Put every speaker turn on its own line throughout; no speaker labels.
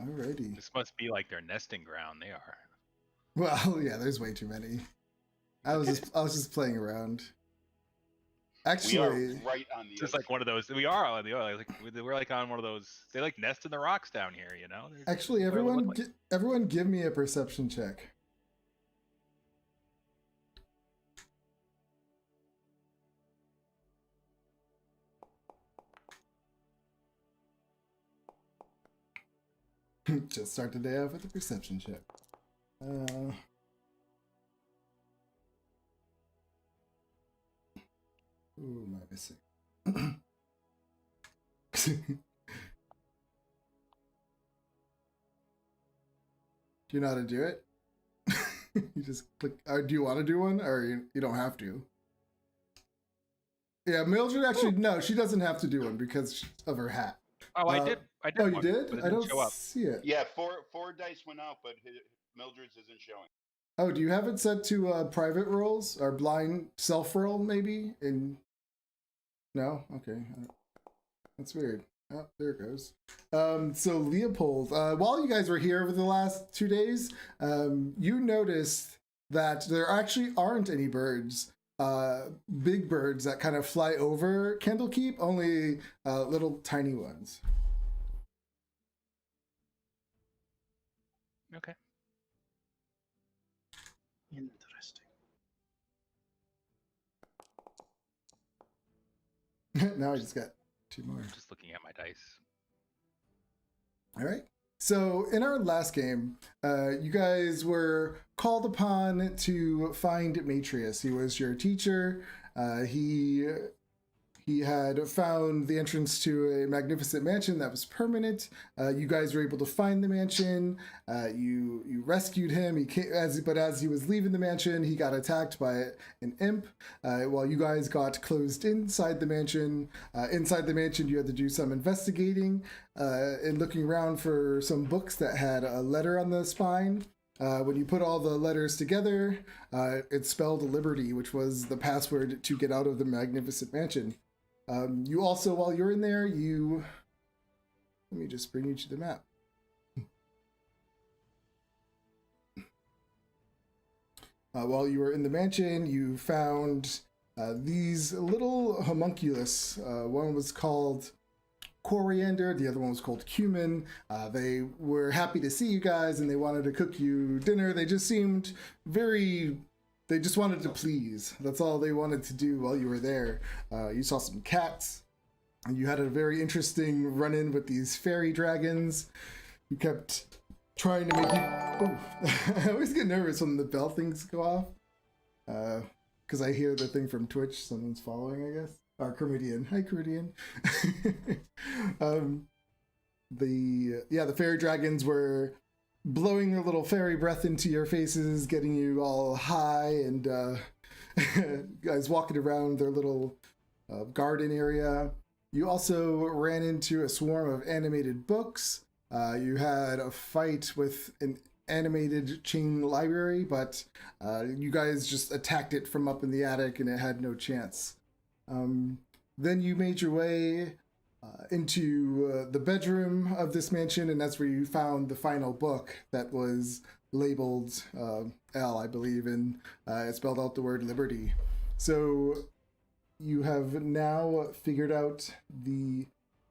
Alrighty.
This must be like their nesting ground. They are.
Well, yeah, there's way too many. I was just playing around. Actually,
we are right on the.
It's just like one of those. We are on the like we're like on one of those. They like nest in the rocks down here, you know.
Actually, everyone, give me a perception check. Just start the day off with a perception check. Who am I missing? Do you know how to do it? You just click. Or do you want to do one, or you don't have to? Yeah, Mildred actually no, she doesn't have to do one because of her hat.
Oh, I did.
Oh, you did? I don't see it.
Yeah, four dice went out, but Mildred's isn't showing.
Oh, do you have it set to private rolls or blind self roll maybe? No, okay, that's weird. Oh, there it goes. So Leopold, while you guys were here over the last 2 days, you noticed that there actually aren't any birds, big birds that kind of fly over Candlekeep, only little tiny ones.
Okay.
Interesting.
Now I just got 2 more.
I'm just looking at my dice.
All right. So in our last game, you guys were called upon to find Matrius. He was your teacher. He had found the entrance to a magnificent mansion that was permanent. You guys were able to find the mansion. You rescued him. But as he was leaving the mansion, he got attacked by an imp. While you guys got closed inside the mansion, you had to do some investigating and looking around for some books that had a letter on the spine. When you put all the letters together, it spelled Liberty, which was the password to get out of the magnificent mansion. You also, while you're in there, let me just bring you to the map. While you were in the mansion, you found these little homunculus. One was called Coriander, the other one was called Cumin. They were happy to see you guys and they wanted to cook you dinner. They just seemed they just wanted to please. That's all they wanted to do while you were there. You saw some cats. And you had a very interesting run-in with these fairy dragons. You kept trying to make you... Oh, I always get nervous when the bell things go off. Because I hear the thing from Twitch. Someone's following, I guess. Carmidian. Hi, Carmidian. The fairy dragons were blowing their little fairy breath into your faces, getting you all high, and guys walking around their little garden area. You also ran into a swarm of animated books. You had a fight with an animated chain library, but you guys just attacked it from up in the attic and it had no chance. Then you made your way into the bedroom of this mansion, and that's where you found the final book that was labeled L, I believe, and it spelled out the word Liberty. So you have now figured out the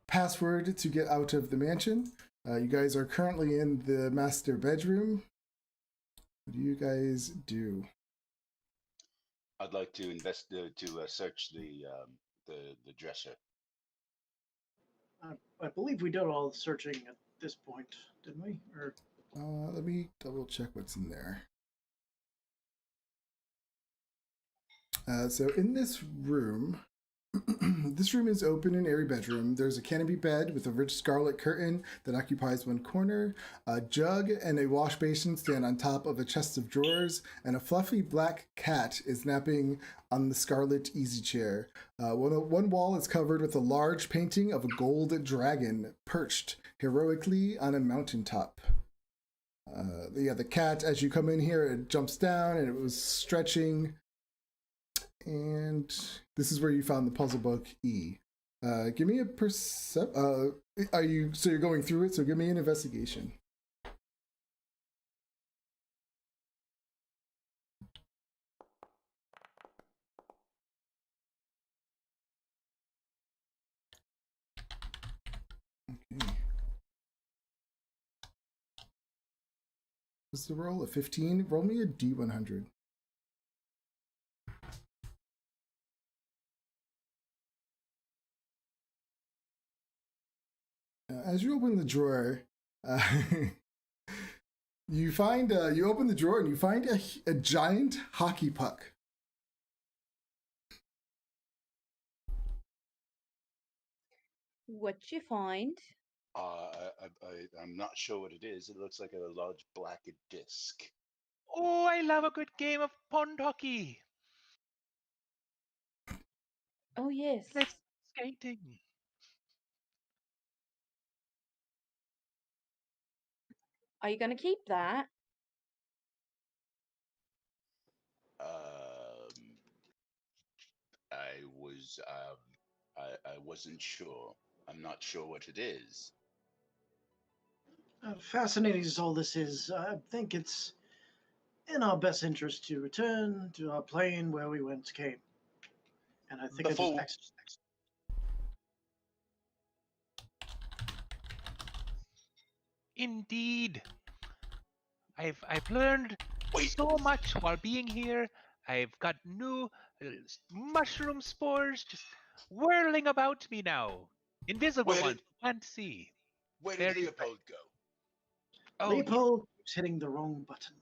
password to get out of the mansion. You guys are currently in the master bedroom. What do you guys do?
I'd like to search the dresser.
I believe we did all the searching at this point, didn't we? Or
let me double check what's in there. So in this room, this room is open and airy bedroom. There's a canopy bed with a rich scarlet curtain that occupies one corner. A jug and a wash basin stand on top of a chest of drawers, and a fluffy black cat is napping on the scarlet easy chair. One wall is covered with a large painting of a gold dragon perched heroically on a mountaintop. The cat, as you come in here, it jumps down and it was stretching. And this is where you found the puzzle book E. Give me a are you, so you're going through it, so give me an investigation. Okay. What's the roll? A 15? Roll me a D100. As you open the drawer, you find you open the drawer and you find a giant hockey puck.
What you find?
I'm not sure what it is. It looks like a large black disc.
Oh, I love a good game of pond hockey.
Oh yes.
Let's skating.
Are you gonna keep that?
I wasn't sure. I'm not sure what it is.
Fascinating as all this is, I think it's in our best interest to return to our plane where we went came. And I think
Before
Indeed. I've learned so much while being here. I've got new mushroom spores just whirling about me now. Invisible
Where
ones
did-
can't see.
where did
Very
Leopold go?
Oh,
Leopold keeps hitting the wrong button.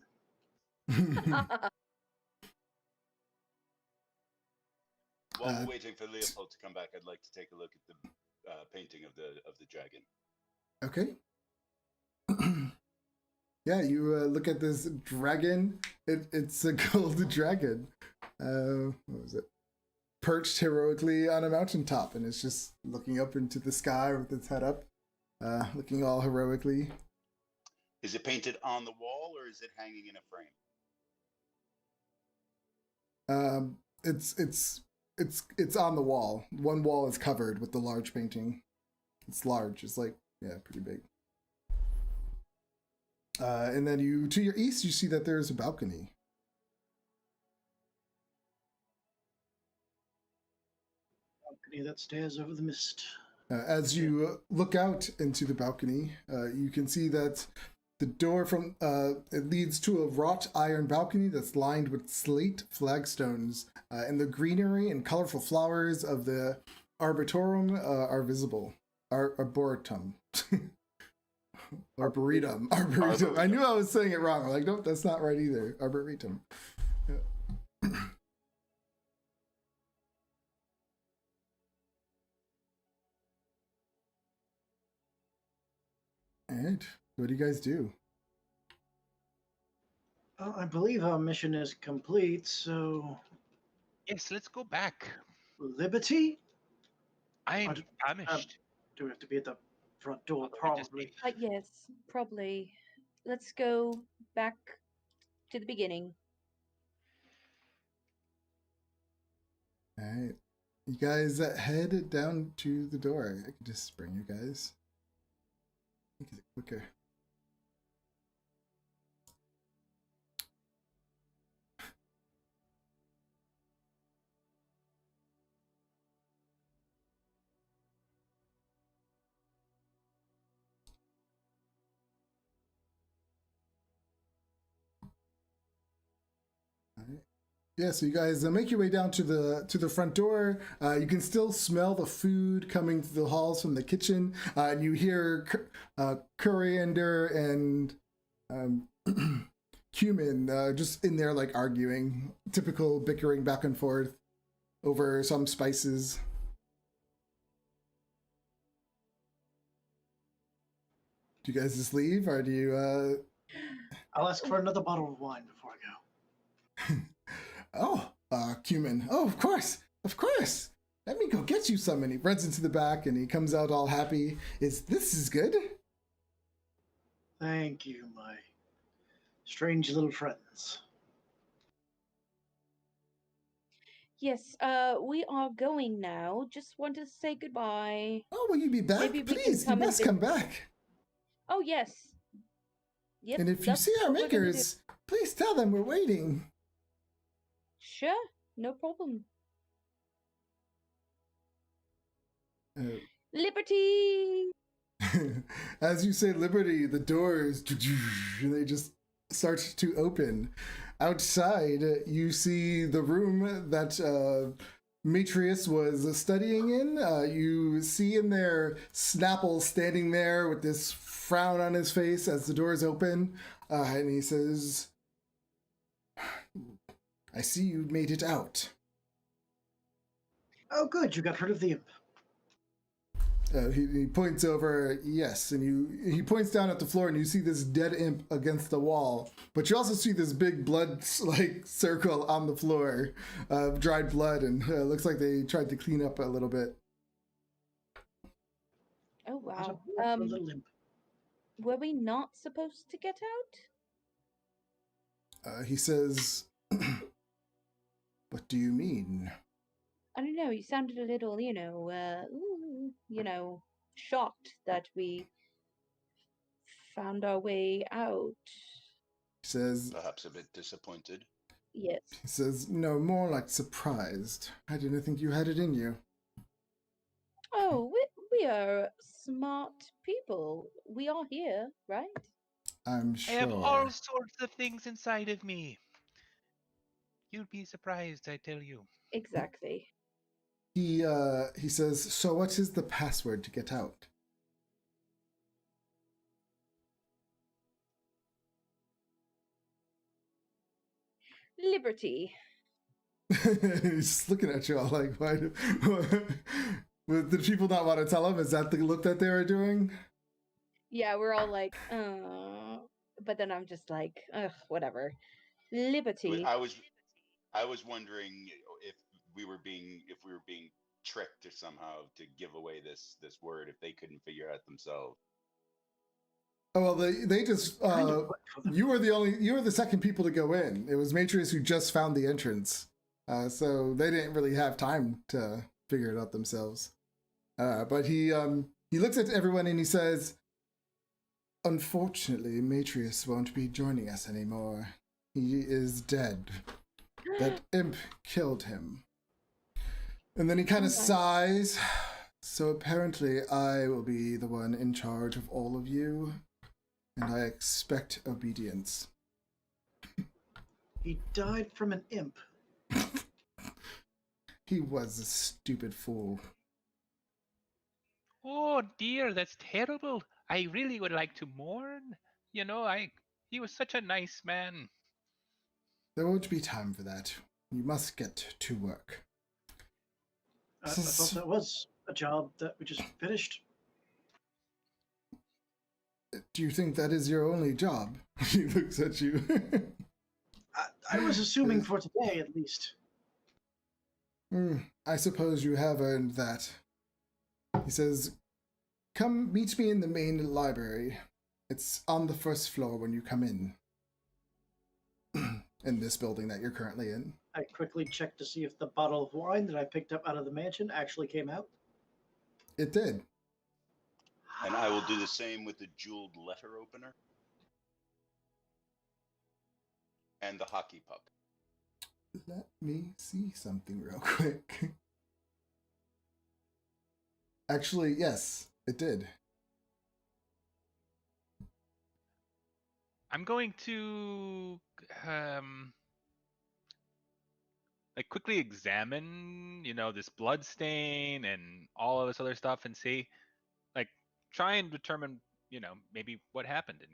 While we're waiting for Leopold to come back, I'd like to take a look at the painting of the dragon.
Okay. Yeah, you look at this dragon. It's a gold dragon. What was it? Perched heroically on a mountaintop, and it's just looking up into the sky with its head up, looking all heroically.
Is it painted on the wall or is it hanging in a frame?
It's on the wall. One wall is covered with the large painting. It's large. It's like, yeah, pretty big. And then you, to your east, you see that there's a balcony.
Balcony that stares over the mist.
As you look out into the balcony, you can see that the door from it leads to a wrought iron balcony that's lined with slate flagstones, and the greenery and colorful flowers of the arboretum are visible. Arboretum. Arboretum. Arboretum. I knew I was saying it wrong. I'm like, nope, that's not right either. Arboretum. Yeah. All right. What do you guys do?
I believe our mission is complete, so
yes, let's go back.
liberty?
I'm famished.
Do we have to be at the front door?
Although we just
Probably.
Yes, probably. Let's go back to the beginning.
All right. You guys head down to the door. I can just bring you guys. Make it quicker. All right. Yeah, so you guys make your way down to the front door. You can still smell the food coming through the halls from the kitchen, and you hear coriander and cumin just in there like arguing, typical bickering back and forth over some spices. Do you guys just leave, or do you?
I'll ask for another bottle of wine before I go.
Oh, cumin. Oh, of course, of course. Let me go get you some. And he runs into the back, and he comes out all happy. This is good?
Thank you, my strange little friends.
Yes, we are going now. Just wanted to say goodbye.
Oh, will you be back?
Maybe we can
Please, you
come and
must come back.
Oh, yes. Yep,
And if you
that's
see our
what we're gonna do.
makers, please tell them we're waiting.
Sure, no problem.
Uh,
Liberty!
As you say liberty, the doors, they just start to open. Outside, you see the room that Matrius was studying in. You see in there Snapple standing there with this frown on his face as the doors open. And he says, I see you made it out.
Oh, good. You got rid of the imp.
He points over, yes, and he points down at the floor, and you see this dead imp against the wall. But you also see this big blood-like circle on the floor of dried blood, and looks like they tried to clean up a little bit.
Oh,
What
wow.
a little imp.
Were we not supposed to get out?
He says, what do you mean?
I don't know, you sounded a little, shocked that we found our way out.
He says,
Perhaps a bit disappointed.
Yes.
he says, no, more like surprised. I didn't think you had it in you.
Oh, we are smart people. We are here, right?
I'm
I
sure.
have all sorts of things inside of me. You'd be surprised, I tell you.
Exactly.
He says, so what is the password to get out?
Liberty.
He's just looking at you all like, why? Did people not want to tell him? Is that the look that they were doing?
Yeah, we're all like, but then I'm just like, ugh, whatever. Liberty.
I was wondering if we were being tricked or somehow to give away this word if they couldn't figure it out themselves.
Oh well, they just you were the second people to go in. It was Matrius who just found the entrance, so they didn't really have time to figure it out themselves. But he looks at everyone and he says, "Unfortunately, Matrius won't be joining us anymore. He is dead. That imp killed him." And then he kind of sighs. So apparently, I will be the one in charge of all of you. And I expect obedience.
He died from an imp.
He was a stupid fool.
Oh dear, that's terrible. I really would like to mourn. He was such a nice man.
There won't be time for that. You must get to work.
I thought that was a job that we just finished.
Do you think that is your only job? He looks at you.
I was assuming for today, at least.
I suppose you have earned that. He says, come meet me in the main library. It's on the first floor when you come in. In this building that you're currently in.
I quickly checked to see if the bottle of wine that I picked up out of the mansion actually came out.
It did.
And I will do the same with the jeweled letter opener. And the hockey puck.
Let me see something real quick. Actually, yes, it did.
I'm going to quickly examine, this blood stain and all of this other stuff and see, try and determine, maybe what happened in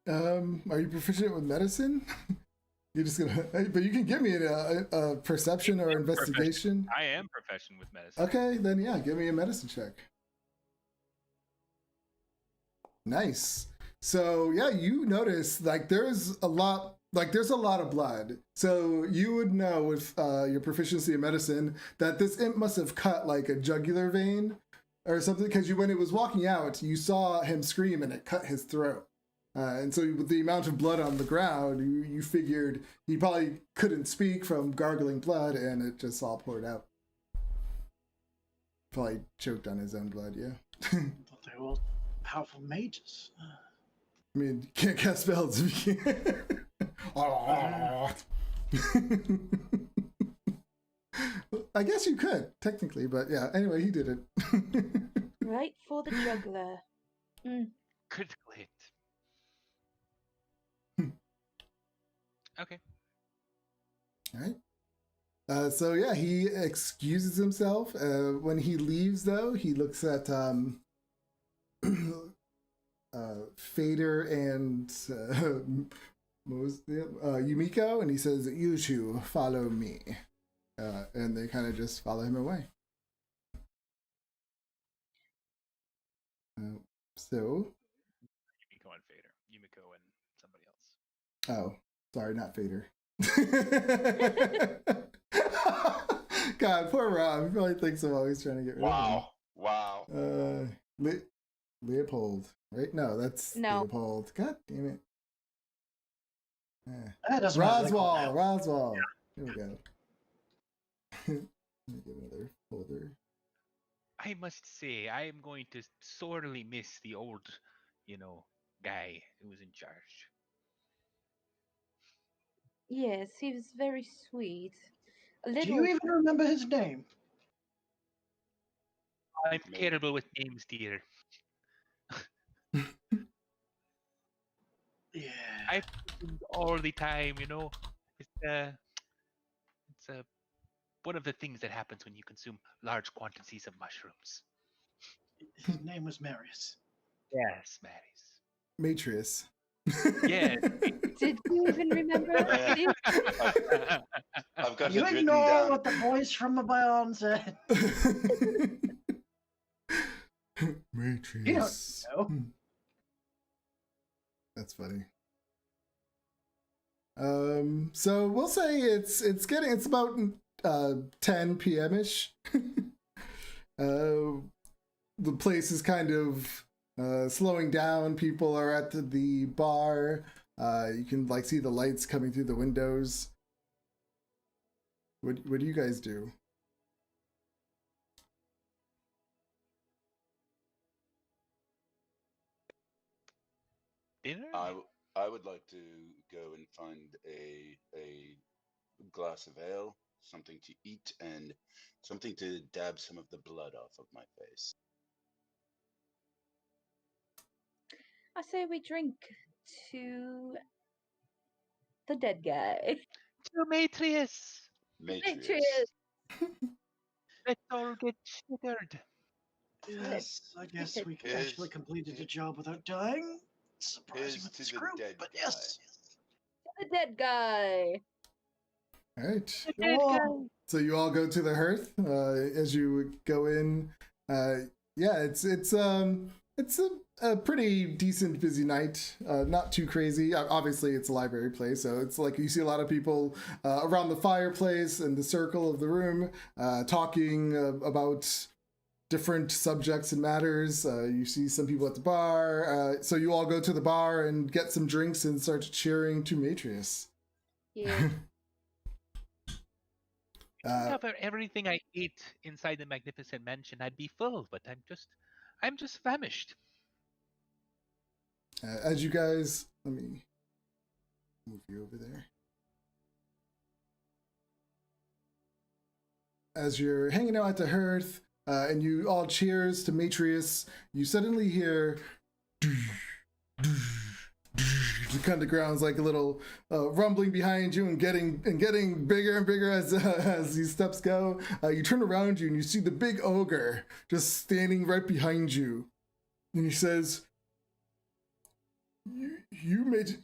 here.
Are you proficient with medicine? You're just gonna, but you can give me a perception or investigation.
I am proficient with medicine.
Okay, then yeah, give me a medicine check. Nice. So yeah, you notice there's a lot of blood. So you would know with your proficiency in medicine that this imp must have cut like a jugular vein or something, because when it was walking out, you saw him scream and it cut his throat. And so with the amount of blood on the ground, you figured he probably couldn't speak from gargling blood, and it just all poured out. Probably choked on his own blood, yeah.
I thought they were all powerful mages.
I mean, you can't cast spells if you can't. I guess you could, technically, but yeah, anyway, he did it.
Right for the juggler.
Critical hit. Okay.
Alright. So yeah, he excuses himself. When he leaves, though, he looks at Fader and Yumiko, and he says, "You two follow me," and they kind of just follow him away. So,
Yumiko and Fader. Yumiko and somebody else.
oh, sorry, not Fader. God, poor Rob. He probably thinks I'm always trying to get rid of him.
Wow.
Leopold, right? No, that's
No.
Leopold. God damn it.
That doesn't matter.
Roswell. Here we go. Let me get another folder.
I must say, I am going to sorely miss the old, guy who was in charge.
Yes, he was very sweet. A
Do
little.
you even remember his name?
I'm
Maybe.
terrible with names, dear.
Yeah.
I consumed all the time, It's one of the things that happens when you consume large quantities of mushrooms.
His name was Marius.
Yes, Maris.
Matrius.
Yes.
Did you even remember?
Yeah. I've got
You
it written
ignore
down.
what the voice from the Beyond said.
Matrius.
You don't know.
That's funny. So we'll say it's about 10 p.m. ish. The place is kind of slowing down. People are at the bar. You can see the lights coming through the windows. What do you guys do?
Dinner?
I would like to go and find a glass of ale, something to eat, and something to dab some of the blood off of my face.
I say we drink to the dead guy.
Demetrius!
Matrius.
Let's all get sugared.
Yes, I guess we
Here's-
actually completed the job without dying. Surprising
Here's
with
to
this
the
group,
dead
but
guy.
yes.
The dead guy.
All right.
The dead
Oh.
guy.
So you all go to the hearth. As you go in, yeah, it's a pretty decent busy night. Not too crazy. Obviously, it's a library place, so it's like you see a lot of people around the fireplace and the circle of the room talking about different subjects and matters. You see some people at the bar. So you all go to the bar and get some drinks and start cheering to Matrius.
Yeah.
Cover everything I ate inside the magnificent mansion, I'd be full, but I'm just famished.
As you guys, let me move you over there. As you're hanging out at the hearth, and you all cheers to Matrius, you suddenly hear kind of grounds like a little rumbling behind you, and getting bigger and bigger as these steps go. You turn around you and you see the big ogre just standing right behind you, and he says, "You made."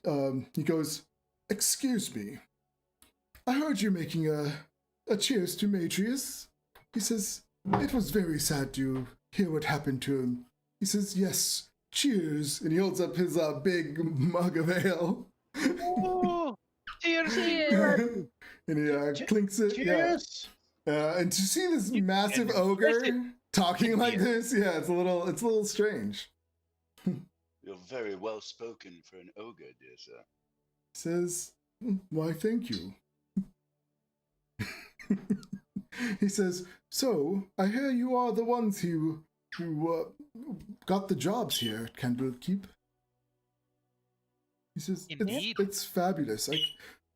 He goes, "Excuse me. I heard you making a cheers to Matrius." He says, "It was very sad to hear what happened to him." He says, "Yes, cheers." And he holds up his big mug of ale.
Oh, cheers!
Cheers.
And he clinks it.
Cheers!
Yeah. And to see this
You
massive
can
ogre
listen.
talking like
Yeah.
this, yeah, it's a little strange.
The You're very well spoken for an ogre, dear sir.
Says, why, thank you. He says, so, I hear you are the ones who got the jobs here at Candlekeep. He says,
Indeed.
it's fabulous.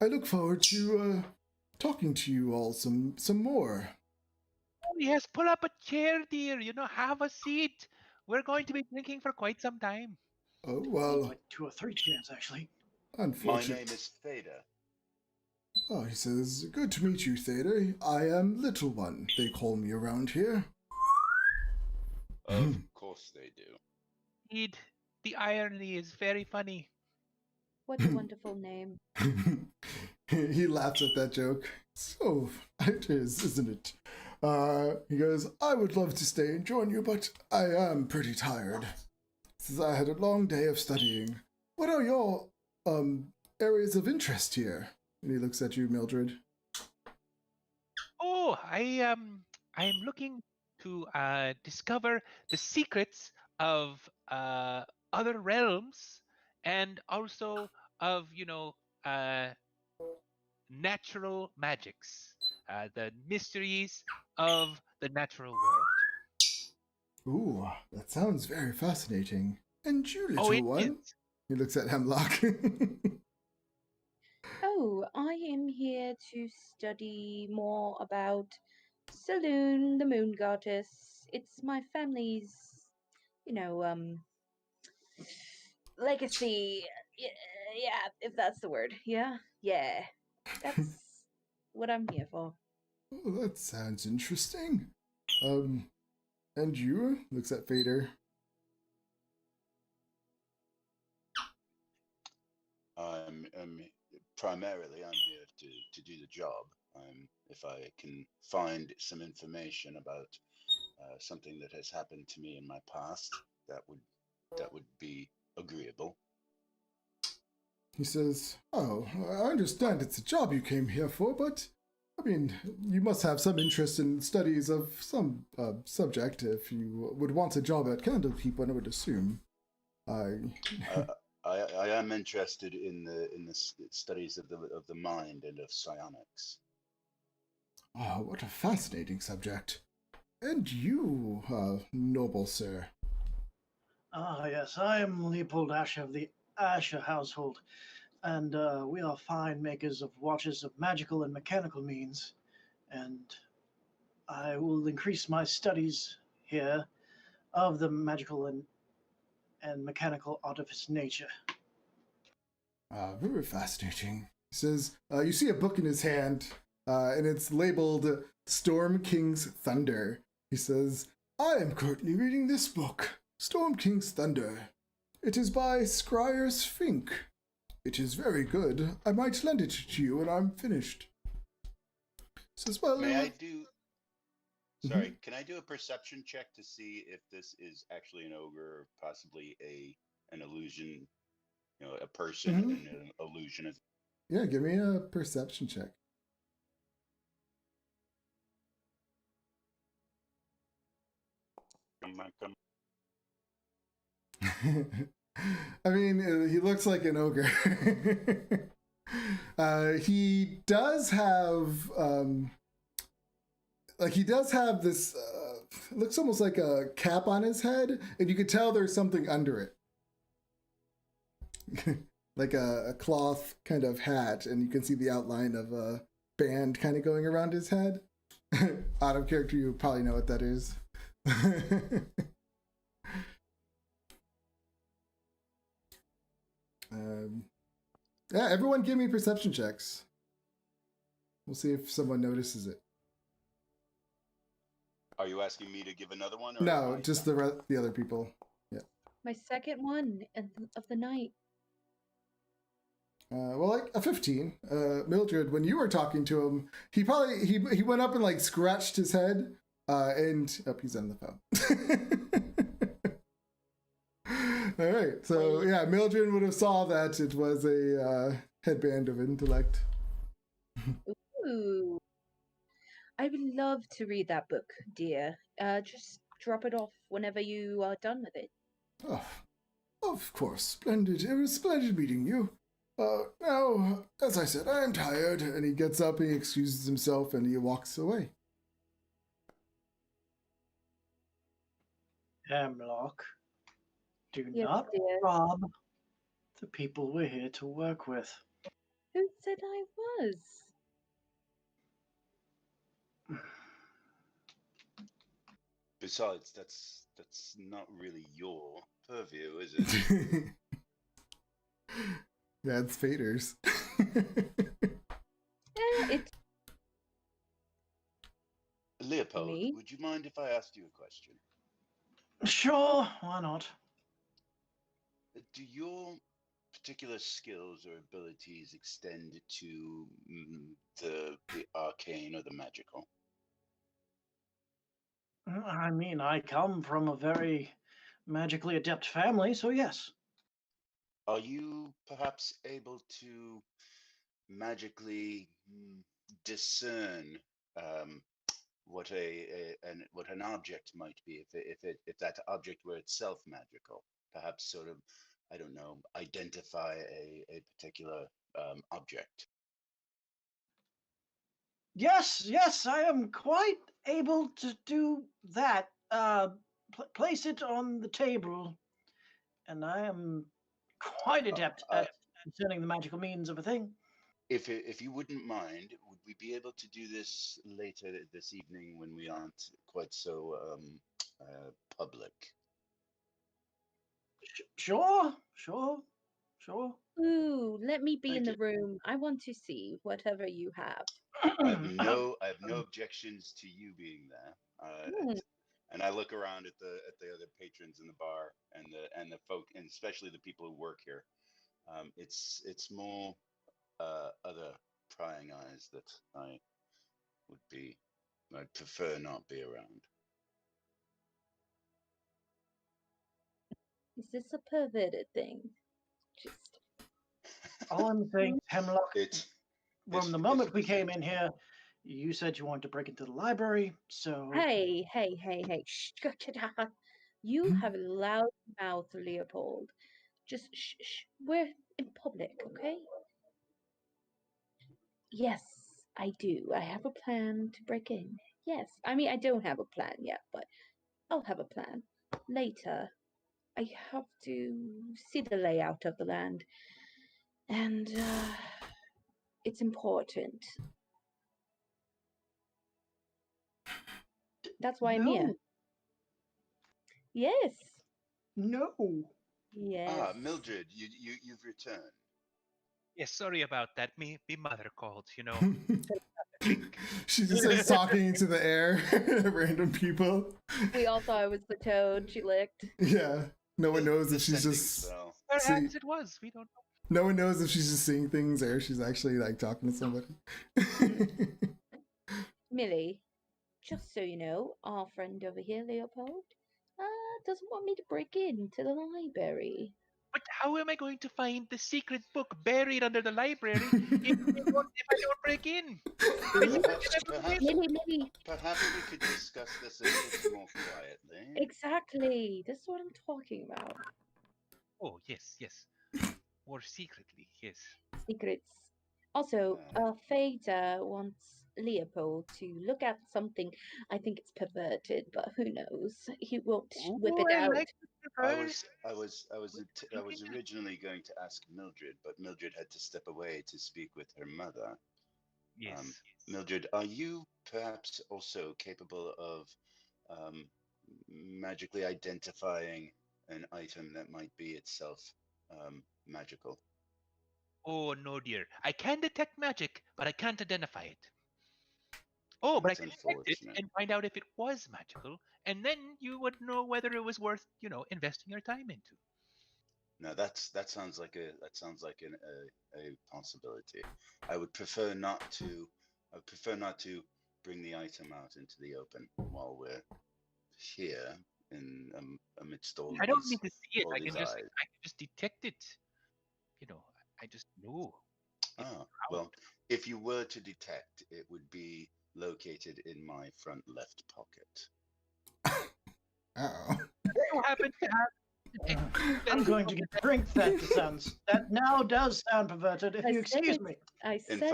I look forward to talking to you all some more.
Oh, yes, pull up a chair, dear. Have a seat. We're going to be drinking for quite some time.
Oh, well,
Like 2 or 3 chairs, actually.
My
unfortunate.
name is Theda.
Oh, he says, good to meet you, Theda. I am Little One, they call me around here.
Of course they do.
Indeed, the irony is very funny.
What a wonderful name.
He laughs at that joke. So, it is, isn't it? He goes, I would love to stay and join you, but I am pretty tired. Since I had a long day of studying. What are your, areas of interest here? And he looks at you, Mildred.
Oh, I'm looking to discover the secrets of other realms and also of natural magics, the mysteries of the natural world.
Ooh, that sounds very fascinating. And you,
Oh,
little
it
one?
is.
He looks at Hemlock.
Oh, I am here to study more about Saloon, the moon goddess. It's my family's, you know, legacy. Yeah, if that's the word. Yeah. That's what I'm here for.
Oh, that sounds interesting. And you? Looks at Fader.
Primarily, I'm here to do the job. If I can find some information about something that has happened to me in my past, that would be agreeable.
He says, oh, I understand it's a job you came here for, but, I mean, you must have some interest in studies of some subject if you would want a job at Candlekeep, I would assume.
I am interested in the studies of the mind and of psionics.
Oh, what a fascinating subject. And you, noble sir.
Ah, yes, I am Leopold Asher of the Asher household, and we are fine makers of watches of magical and mechanical means, and I will increase my studies here of the magical and mechanical artifice nature.
Very fascinating. He says, you see a book in his hand, and it's labeled Storm King's Thunder. He says, I am currently reading this book, Storm King's Thunder. It is by Scryer's Fink. It is very good. I might lend it to you when I'm finished. He says, well,
May I do? Sorry, can I do a perception check to see if this is actually an ogre or possibly an illusion? A person and an illusion of.
Yeah, give me a perception check. I mean, he looks like an ogre. He does have, this, looks almost like a cap on his head, and you could tell there's something under it. Like a cloth kind of hat, and you can see the outline of a band kind of going around his head. Out of character, you probably know what that is. Yeah, everyone give me perception checks. We'll see if someone notices it.
Are you asking me to give another one? Or
No, just the other people. Yeah.
My second one of the night.
Well, like a 15. Mildred, when you were talking to him, he went up and like scratched his head, and he's on the phone. All right, so yeah, Mildred would have saw that it was a headband of intellect.
Ooh. I would love to read that book, dear. Just drop it off whenever you are done with it.
Oh, Of course, splendid. It was splendid meeting you. Now, as I said, I am tired. And he gets up, he excuses himself, and he walks away.
Hemlock, do
Yes,
not
dear.
rob the people we're here to work with.
Who said I was?
Besides, that's not really your purview, is it?
That's Fader's.
It's
Leopold,
Me?
would you mind if I asked you a question?
Sure, why not?
Do your particular skills or abilities extend to the arcane or the magical?
I mean, I come from a very magically adept family, so yes.
Are you perhaps able to magically discern what what an object might be if that object were itself magical? Perhaps sort of, I don't know, identify a particular object.
Yes, I am quite able to do that. Place it on the table, and I am quite adept
Uh,
at discerning the magical means of a thing.
if you wouldn't mind, would we be able to do this later this evening when we aren't quite so public?
Sure.
Ooh, let me be in
Thank
the room. I want to see whatever you have.
I have no objections to you being there.
Hmm.
And I look around at the other patrons in the bar and the folk, and especially the people who work here. It's more other prying eyes that I'd prefer not be around.
Is this a perverted thing? Just
All I'm saying, Hemlock,
It's
from the moment we came in here, you said you wanted to break into the library, so
hey. Shh, get out. You have a loud mouth, Leopold. Just shh. We're in public, okay? Yes, I do. I have a plan to break in. Yes. I mean, I don't have a plan yet, but I'll have a plan later. I have to see the layout of the land, and it's important. That's why I'm here. Yes.
No.
Yes.
Mildred, you've returned.
Yes, sorry about that. Me mother called, you know.
She just starts talking into the air at random people.
We all thought it was the toad she licked.
Yeah. No one knows if she's
sending
just
spell.
Perhaps it was. We don't know.
no one knows if she's just seeing things or if she's actually like talking to somebody.
Millie, just so you know, our friend over here, Leopold, doesn't want me to break into the library.
But how am I going to find the secret book buried under the library if I don't break in?
Millie.
Perhaps we could discuss this a bit more quietly.
Exactly. That's what I'm talking about.
Oh, yes. More secretly, yes.
Secrets. Also, Fader wants Leopold to look at something. I think it's perverted, but who knows? He won't whip it
I
out.
like
I was originally going to ask Mildred, but Mildred had to step away to speak with her mother.
Yes.
Mildred, are you perhaps also capable of magically identifying an item that might be itself magical?
Oh, no, dear. I can detect magic, but I can't identify it. Oh, but I
That's
can detect it
unfortunate.
and find out if it was magical, and then you would know whether it was worth, investing your time into.
No, that sounds like a possibility. I would prefer not to. I would prefer not to bring the item out into the open while we're here in amidst all
I don't
these
need to see it.
all
I
these
can
eyes.
just detect it. I just know.
Well, if you were to detect, it would be located in my front left pocket.
Oh.
You happen to have
I'm going to get drink that sounds. That now does sound perverted, if
I
you
said
excuse
it.
me.
I
In
said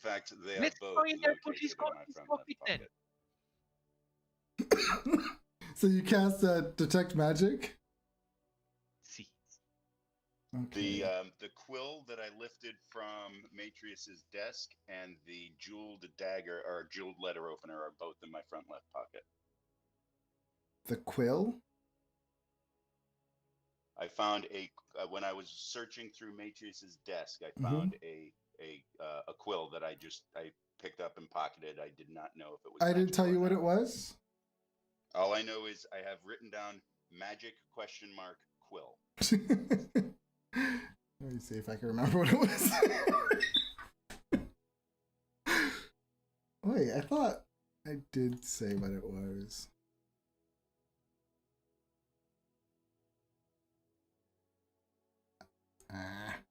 fact, they are
Let's
both
find out what
located
he's
in
got
my
in his
front left
pocket then.
pocket.
So you cast detect magic.
See.
Okay.
The quill that I lifted from Matrius's desk and the jeweled dagger or jeweled letter opener are both in my front left pocket.
The quill.
I found when I was searching through Matrius's desk, I
Mhm.
found a quill that I picked up and pocketed. I did not know if it was.
I didn't tell
magical or
you what
not.
it was.
All I know is I have written down magic ? Quill.
Let me see if I can remember what it was. Wait, I thought I did say what it was. Ah.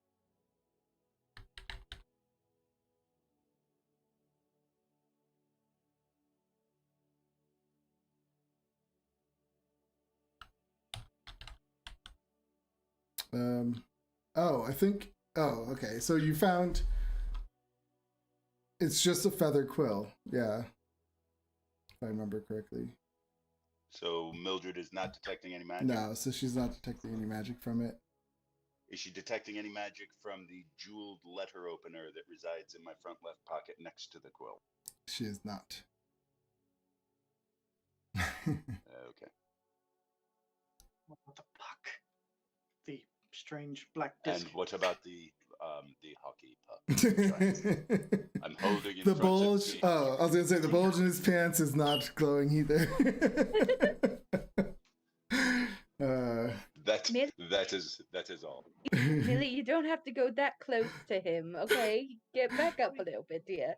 Oh, I think. Oh, okay. So you found. It's just a feather quill. Yeah. If I remember correctly.
So Mildred is not detecting any magic.
No, so she's not detecting any magic from it.
Is she detecting any magic from the jeweled letter opener that resides in my front left pocket next to the quill?
She is not.
Okay.
What the fuck? The strange black disc.
And what about the hockey puck? I'm holding in
the
front
bulge.
of me.
Oh, I was gonna say the bulge in his pants is not glowing either.
That is all.
Millie, you don't have to go that close to him, okay? Get back up a little bit, dear.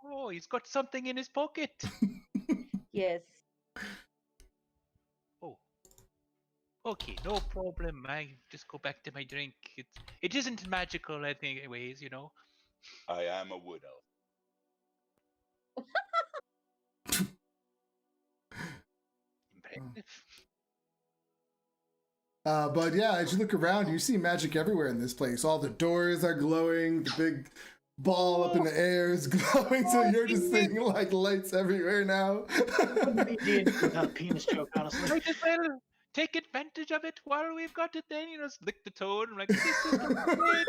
Oh, he's got something in his pocket.
Yes.
Oh. Okay, no problem. I just go back to my drink. It isn't magical, I think, anyways, you know.
I am a wood elf.
Impressive.
But yeah, as you look around, you see magic everywhere in this place. All the doors are glowing. The big ball up in the air is glowing. So you're just seeing like lights everywhere now.
Wouldn't be D&D without a penis joke, honestly.
Might as well take advantage of it while we've got it then, you know, just lick the toad and like, this is great.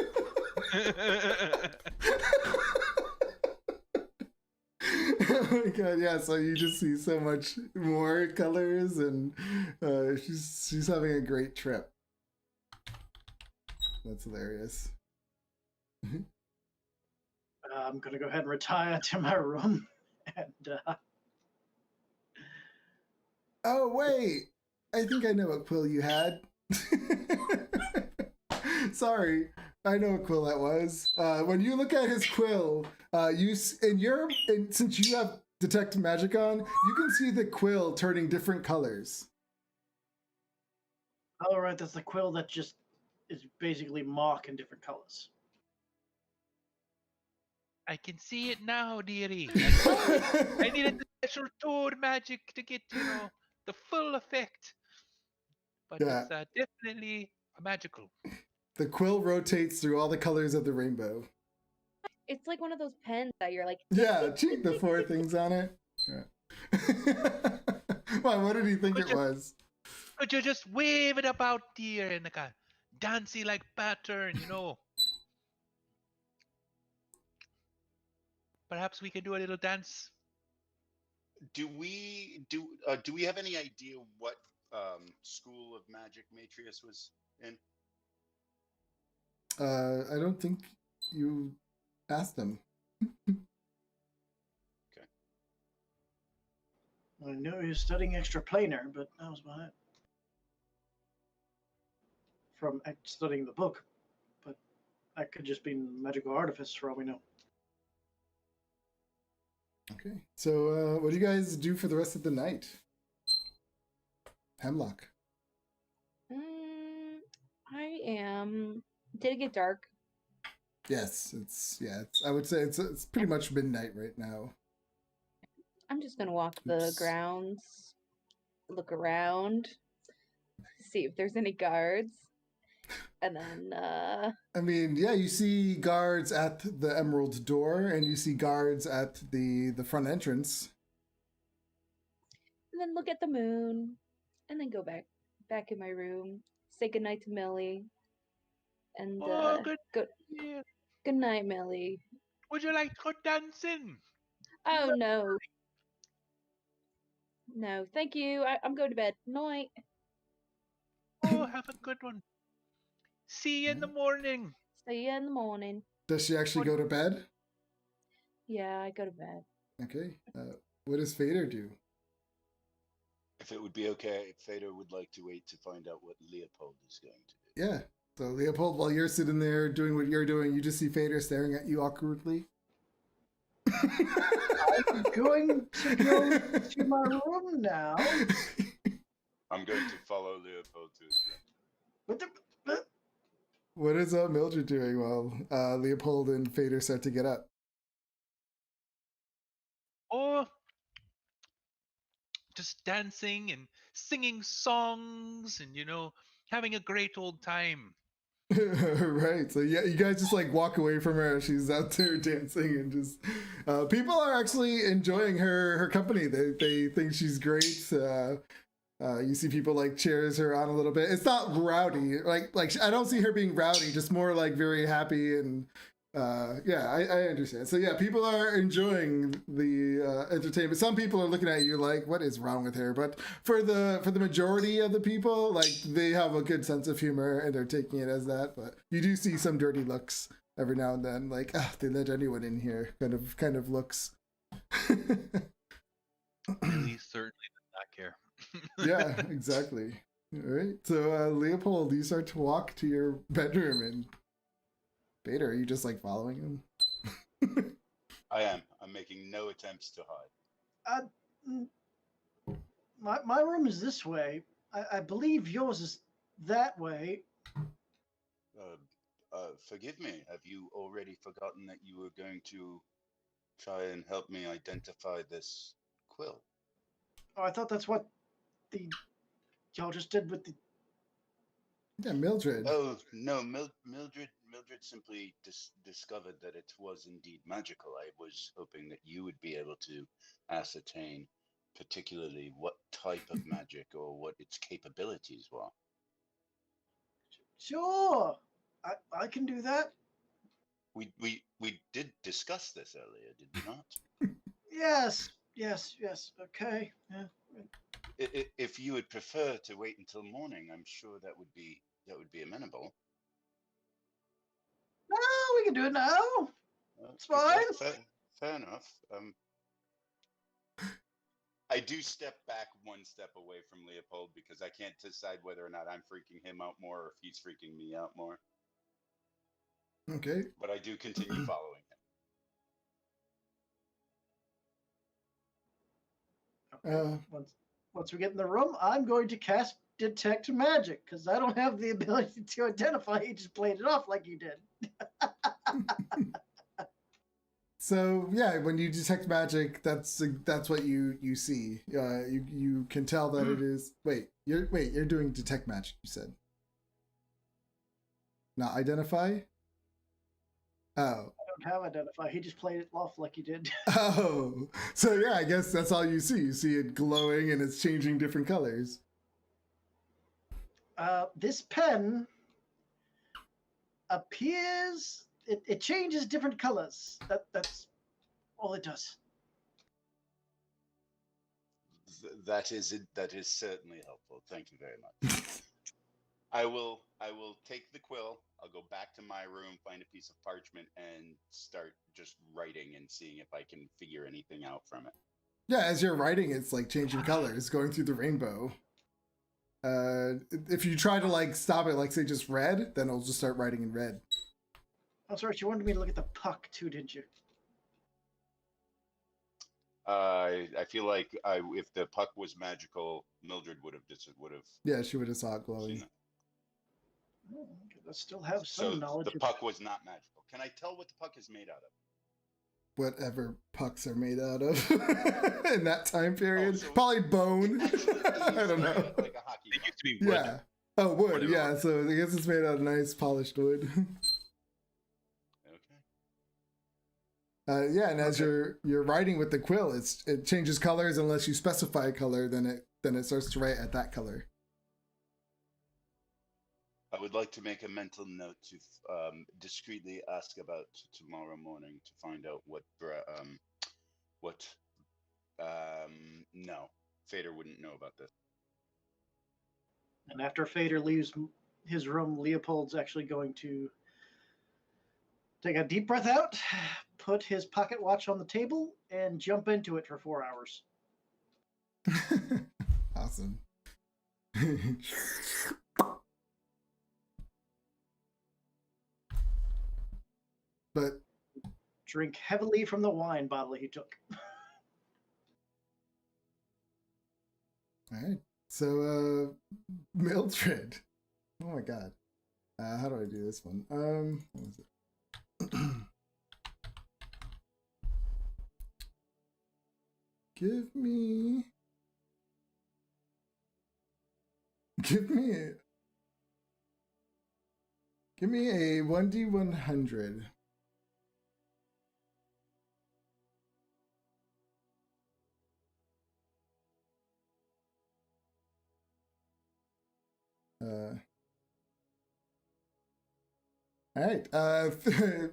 Oh my god, yeah, so you just see so much more colors and she's having a great trip. That's hilarious.
I'm gonna go ahead and retire to my room and
Oh wait, I think I know what quill you had. Sorry, I know what quill that was. When you look at his quill, since you have detect magic on, you can see the quill turning different colors.
all right, that's the quill that just is basically mock in different colors.
I can see it now, dearie. I needed the special toad magic to get, you know, the full effect. But
Yeah.
it's definitely magical.
The quill rotates through all the colors of the rainbow.
It's like one of those pens that you're like,
Yeah, check the four things on it. Yeah. Why, what did he think it was?
Could you just wave it about, dear, in like a dancey like pattern, you know? Perhaps we can do a little dance.
Do we have any idea what school of magic Matrius was in?
I don't think you asked him.
Okay.
I knew he was studying extraplanar, but that was about it. From studying the book, but that could just be magical artifice for all we know.
Okay, so what do you guys do for the rest of the night? Hemlock.
I am. Did it get dark?
Yes, I would say it's pretty much midnight right now.
I'm just gonna walk the
Oops.
grounds, look around. see if there's any guards. And then
I mean, yeah, you see guards at the Emerald door, and you see guards at the front entrance.
and then look at the moon, and then go back in my room, say goodnight to Millie, and
Oh, good.
good
Yeah.
good night, Millie.
Would you like to go dancing?
Oh no, thank you. I'm going to bed. Night.
Oh, have a good one. See you in the morning.
See you in the morning.
Does she actually go to bed?
Yeah, I go to bed.
Okay. What does Fader do?
If it would be okay, Fader would like to wait to find out what Leopold is going to do.
Yeah. So Leopold, while you're sitting there doing what you're doing, you just see Fader staring at you awkwardly.
I'm going to go to my room now.
I'm going to follow Leopold to his room.
But
What is Mildred doing while Leopold and Fader start to get up?
Oh, just dancing and singing songs and, having a great old time.
Right. So yeah, you guys just like walk away from her. She's out there dancing and just people are actually enjoying her company. They think she's great. You see people like cheers her on a little bit. It's not rowdy. Like I don't see her being rowdy. Just more like very happy and yeah, I understand. So yeah, people are enjoying the entertainment. Some people are looking at you like, what is wrong with her? But for the majority of the people, like they have a good sense of humor and they're taking it as that. But you do see some dirty looks every now and then, like, they let anyone in here kind of looks.
Really certainly does not care.
Yeah, exactly. All right. So Leopold, you start to walk to your bedroom, and Beta, are you just like following him?
I am. I'm making no attempts to hide.
my room is this way. I believe yours is that way.
Forgive me. Have you already forgotten that you were going to try and help me identify this quill?
Oh, I thought that's what y'all just did with the.
Yeah, Mildred.
Oh no, Mildred simply discovered that it was indeed magical. I was hoping that you would be able to ascertain particularly what type of magic or what its capabilities were.
Sure, I can do that.
We did discuss this earlier, did we not?
Yes. Okay. Yeah.
If you would prefer to wait until morning, I'm sure that would be amenable.
No, we can do it now. It's fine.
Fair enough. I do step back one step away from Leopold because I can't decide whether or not I'm freaking him out more or if he's freaking me out more.
Okay.
But I do continue following
Okay. Once we get in the room, I'm going to cast Detect Magic because I don't have the ability to identify. He just played it off like you did.
So yeah, when you detect magic, that's what you see. You can tell that it is. You're doing detect magic. You said, not identify. Oh.
I don't have identify. He just played it off like he did.
Oh. So yeah, I guess that's all you see. You see it glowing and it's changing different colors.
This pen appears. It changes different colors. That's all it does.
That is certainly helpful. Thank you very much. I will take the quill. I'll go back to my room, find a piece of parchment, and start just writing and seeing if I can figure anything out from it.
Yeah, as you're writing, it's like changing colors, going through the rainbow. If you try to like stop it, like say just red, then it'll just start writing in red.
Oh, sorry. You wanted me to look at the puck too, didn't you?
I feel like if the puck was magical, Mildred would have.
Yeah, she would have saw it glowing.
Oh, okay. I still have some knowledge.
The puck was not magical. Can I tell what the puck is made out of?
whatever pucks are made out of in that time period.
so
Probably bone.
Actually,
I don't know.
like a hockey
It
puck.
used to be wood.
Yeah. Oh, wood.
Whatever.
Yeah. So I guess it's made out of nice polished wood.
Okay.
Yeah, and as you're writing with the quill, it changes colors unless you specify a color. Then it starts to write at that color.
I would like to make a mental note to discreetly ask about tomorrow morning to find out no, Fader wouldn't know about this.
And after Fader leaves his room, Leopold's actually going to take a deep breath out, put his pocket watch on the table, and jump into it for 4 hours.
Awesome. But
Drink heavily from the wine bottle he took.
all right. So Mildred. Oh my god. How do I do this one? What was it? Give me a 1d100. All right. The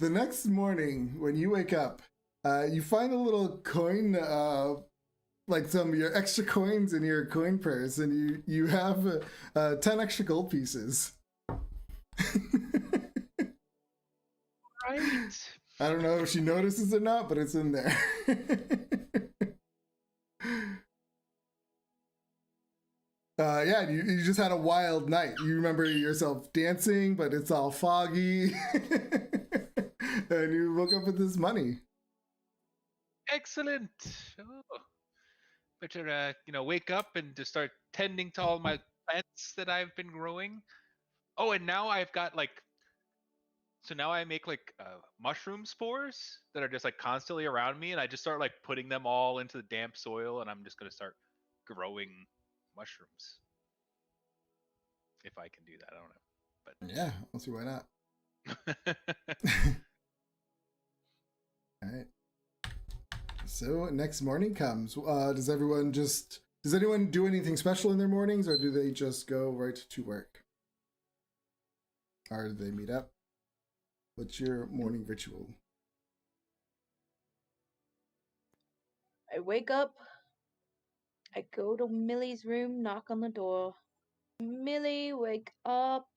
next morning when you wake up, you find a little coin, like some of your extra coins in your coin purse, and you have 10 extra gold pieces.
Right.
I don't know if she notices or not, but it's in there. Yeah, you just had a wild night. You remember yourself dancing, but it's all foggy. And you woke up with this money.
Excellent. Oh. Better, wake up and just start tending to all my plants that I've been growing. Oh, and now I've got so now I make mushroom spores that are just like constantly around me, and I just start like putting them all into the damp soil, and I'm just gonna start growing mushrooms. If I can do that, I don't know.
Yeah, I'll see why not. All right. So next morning comes. Does anyone do anything special in their mornings, or do they just go right to work? Or do they meet up? What's your morning ritual?
I wake up, I go to Millie's room, knock on the door. Millie, wake up.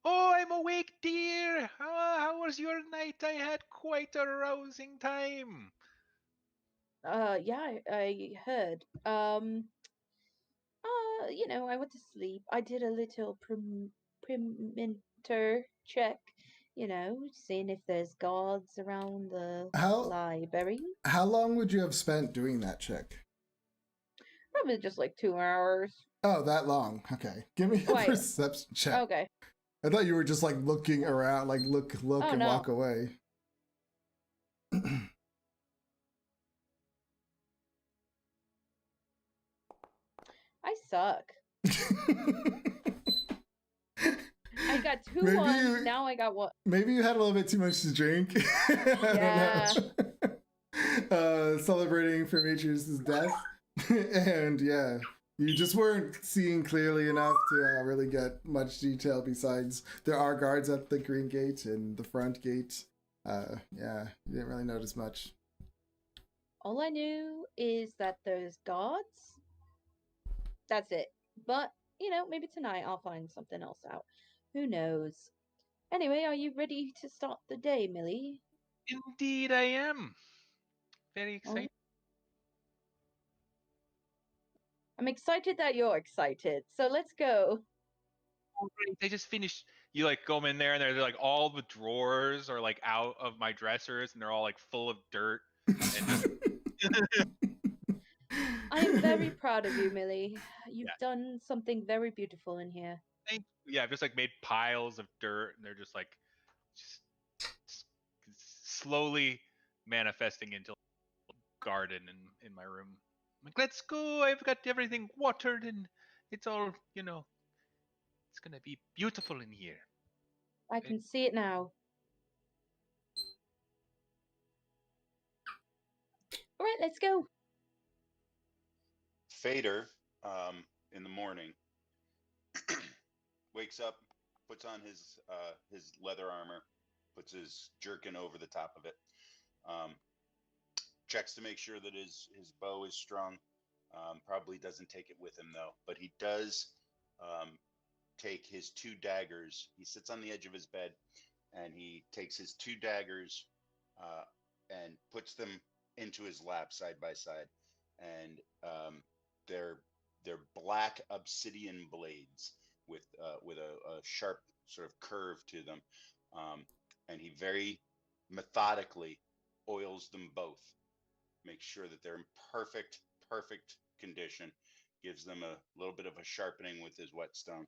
Oh, I'm awake, dear. How was your night? I had quite a rousing time.
Yeah, I heard. I went to sleep. I did a little perimeter check, seeing if there's guards around the library.
How long would you have spent doing that check?
Probably just like 2 hours.
Oh, that long. Okay. Give me a perception check.
Okay.
I thought you were just like looking around, like look and
no.
walk away.
I suck. I got two
Maybe
ones. Now I got one.
Maybe you had a little bit too much to drink.
Yeah.
Celebrating Demetrius' death. And yeah, you just weren't seeing clearly enough to really get much detail besides there are guards at the green gate and the front gate. Yeah, you didn't really notice much.
All I knew is that there's guards. That's it. But, maybe tonight I'll find something else out. Who knows? Anyway, are you ready to start the day, Millie?
Indeed, I am. Very excited.
I'm excited that you're excited. So let's go.
They just finished. You go in there, and they're like all the drawers are like out of my dressers, and they're all like full of dirt.
I am very proud of you, Millie. You've done something very beautiful in here.
Thank you. Yeah, I've just made piles of dirt, and they're just slowly manifesting into a garden in my room. I'm like, let's go. I've got everything watered and it's all, it's gonna be beautiful in here.
I can see it now. All right, let's go.
Fader, in the morning, wakes up, puts on his leather armor, puts his jerkin over the top of it, checks to make sure that his bow is strung. Probably doesn't take it with him though, but he does take his 2 daggers. He sits on the edge of his bed and he takes his 2 daggers and puts them into his lap side by side, and they're black obsidian blades with a sharp sort of curve to them, and he very methodically oils them both, makes sure that they're in perfect condition, gives them a little bit of a sharpening with his whetstone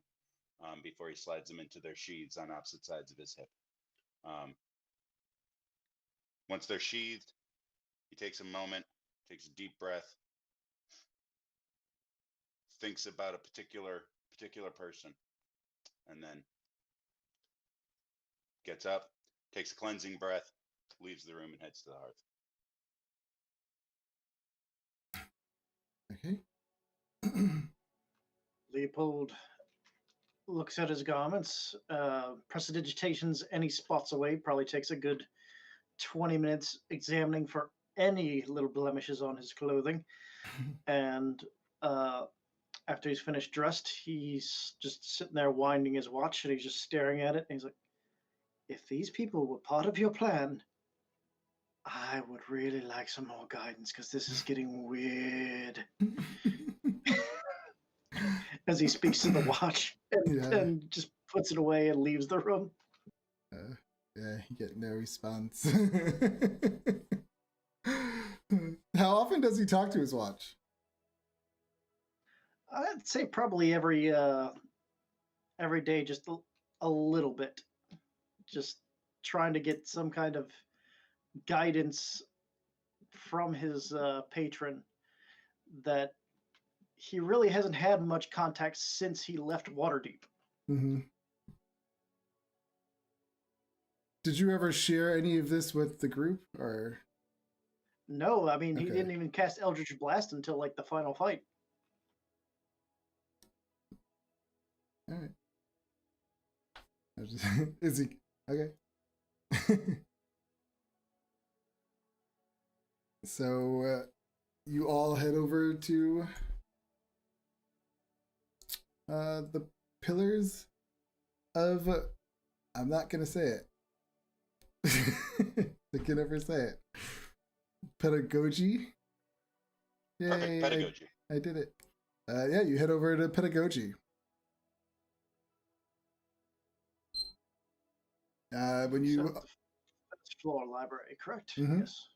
before he slides them into their sheaths on opposite sides of his hip. Once they're sheathed, he takes a moment, takes a deep breath, thinks about a particular person, and then gets up, takes a cleansing breath, leaves the room, and heads to the hearth.
Okay.
Leopold looks at his garments, prestidigitations any spots away, probably takes a good 20 minutes examining for any little blemishes on his clothing. And after he's finished dressed, he's just sitting there winding his watch, and he's just staring at it. And he's like, if these people were part of your plan, I would really like some more guidance, because this is getting weird. As he speaks to the watch and just puts it away and leaves the room.
Yeah, you get no response. How often does he talk to his watch?
I'd say probably every day, just a little bit. Just trying to get some kind of guidance from his patron that he really hasn't had much contact since he left Waterdeep.
Mm-hmm. Did you ever share any of this with the group, or?
No, I mean, he didn't even cast Eldritch Blast until like the final fight.
All right. Is he okay? So you all head over to the pillars of. I'm not gonna say it. I can never say it. Pedagogy. Yay!
Perfect, pedagogy.
I did it. Yeah, you head over to pedagogy. When you
7th floor library, correct?
Mhm.
Yes.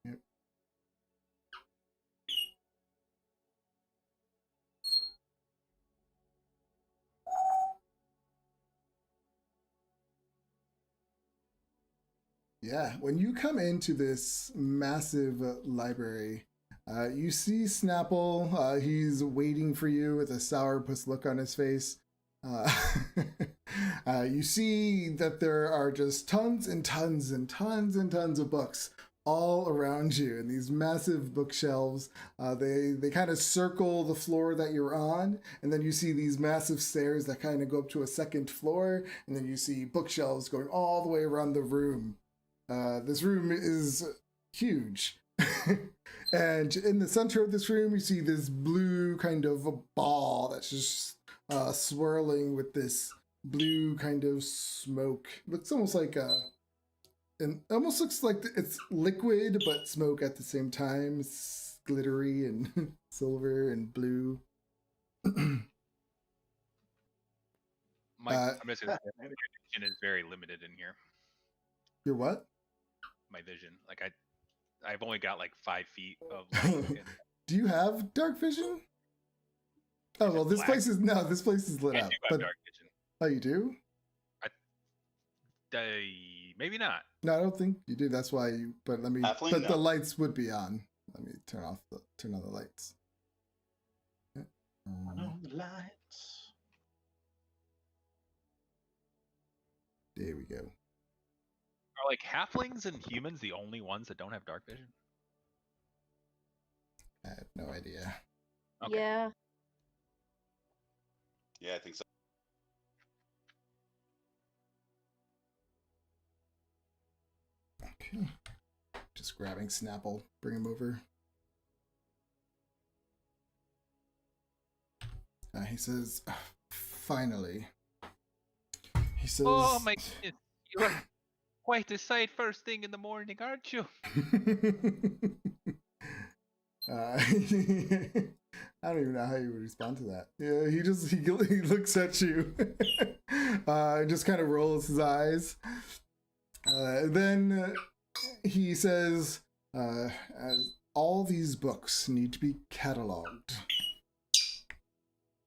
Yep. Yeah, when you come into this massive library, you see Snapple. He's waiting for you with a sourpuss look on his face. You see that there are just tons and tons and tons and tons of books all around you, and these massive bookshelves. They kind of circle the floor that you're on, and then you see these massive stairs that kind of go up to a second floor, and then you see bookshelves going all the way around the room. This room is huge. And in the center of this room, you see this blue kind of a ball that's just swirling with this blue kind of smoke. Looks almost like it almost looks like it's liquid, but smoke at the same time. It's glittery and silver and blue.
I'm just gonna say my vision is very limited in here.
Your what?
My vision, like I've only got like 5 feet of light.
Do you have dark vision? Oh well, this place is lit
I
up.
do have
But
dark vision.
oh, you do?
I Maybe not.
No, I don't think you do. That's why you. But let me.
Halfling?
But the
No.
lights would be on. Let me turn on the lights.
Turn on the lights.
There we go.
Are like halflings and humans the only ones that don't have dark vision?
I have no idea.
Okay.
Yeah.
Yeah, I think so.
Okay. Just grabbing Snapple. Bring him over. He says, finally. He says.
Oh my goodness. You are quite a sight first thing in the morning, aren't you?
I don't even know how you would respond to that. Yeah, he looks at you, and just kind of rolls his eyes. Then he says, "All these books need to be cataloged."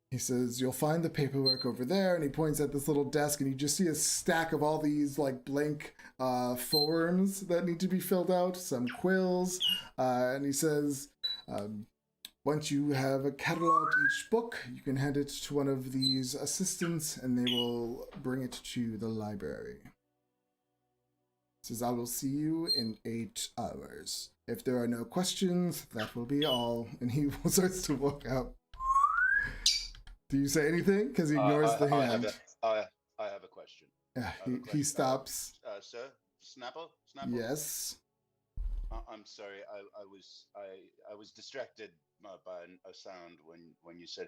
He says, "You'll find the paperwork over there," and he points at this little desk, and you just see a stack of all these like blank forms that need to be filled out, some quills, and he says, once you have cataloged each book, you can hand it to one of these assistants, and they will bring it to the library. He says, "I will see you in 8 hours. If there are no questions, that will be all," and he starts to walk out. Do you say anything? Because he ignores the hand.
I have a question.
Yeah, he stops.
Sir, Snapple?
Yes.
I'm sorry. I was distracted by a sound when you said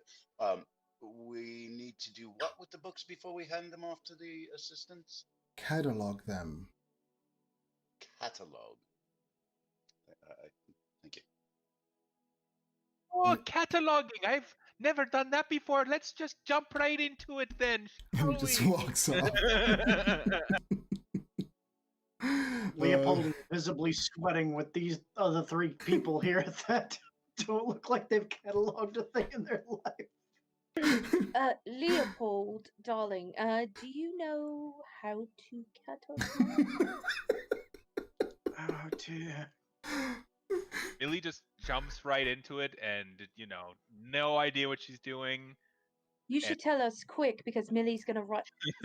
we need to do what with the books before we hand them off to the assistants?
Catalog them.
Catalog. Thank you.
Oh, cataloging. I've never done that before. Let's just jump right into it then.
And he just walks off.
Leopold is visibly sweating with these other 3 people here that don't look like they've cataloged a thing in their life.
Leopold, darling, do you know how to catalog?
Oh dear.
Millie just jumps right into it and, no idea what she's doing.
You should tell us quick because Millie's gonna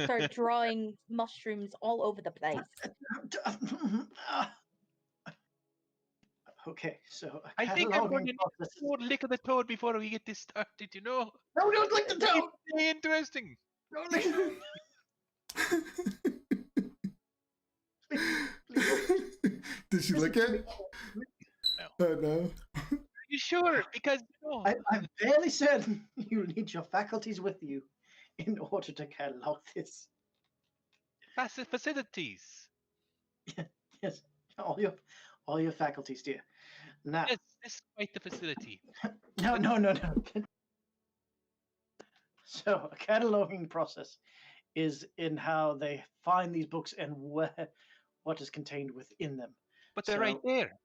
start drawing mushrooms all over the place.
Okay, so
I think I'm going to
cataloging
need
process.
a lick of the toad before we get this started,
No, don't lick the toad!
It's very interesting.
Don't lick
Did she lick it?
No.
No.
Are you sure? Because,
I barely said you need your faculties with you in order to catalog this.
facilities.
Yes, all your faculties, dear. Now,
Yes, this is quite the facility.
no. So, a cataloging process is in how they find these books and what is contained within them.
But they're right there.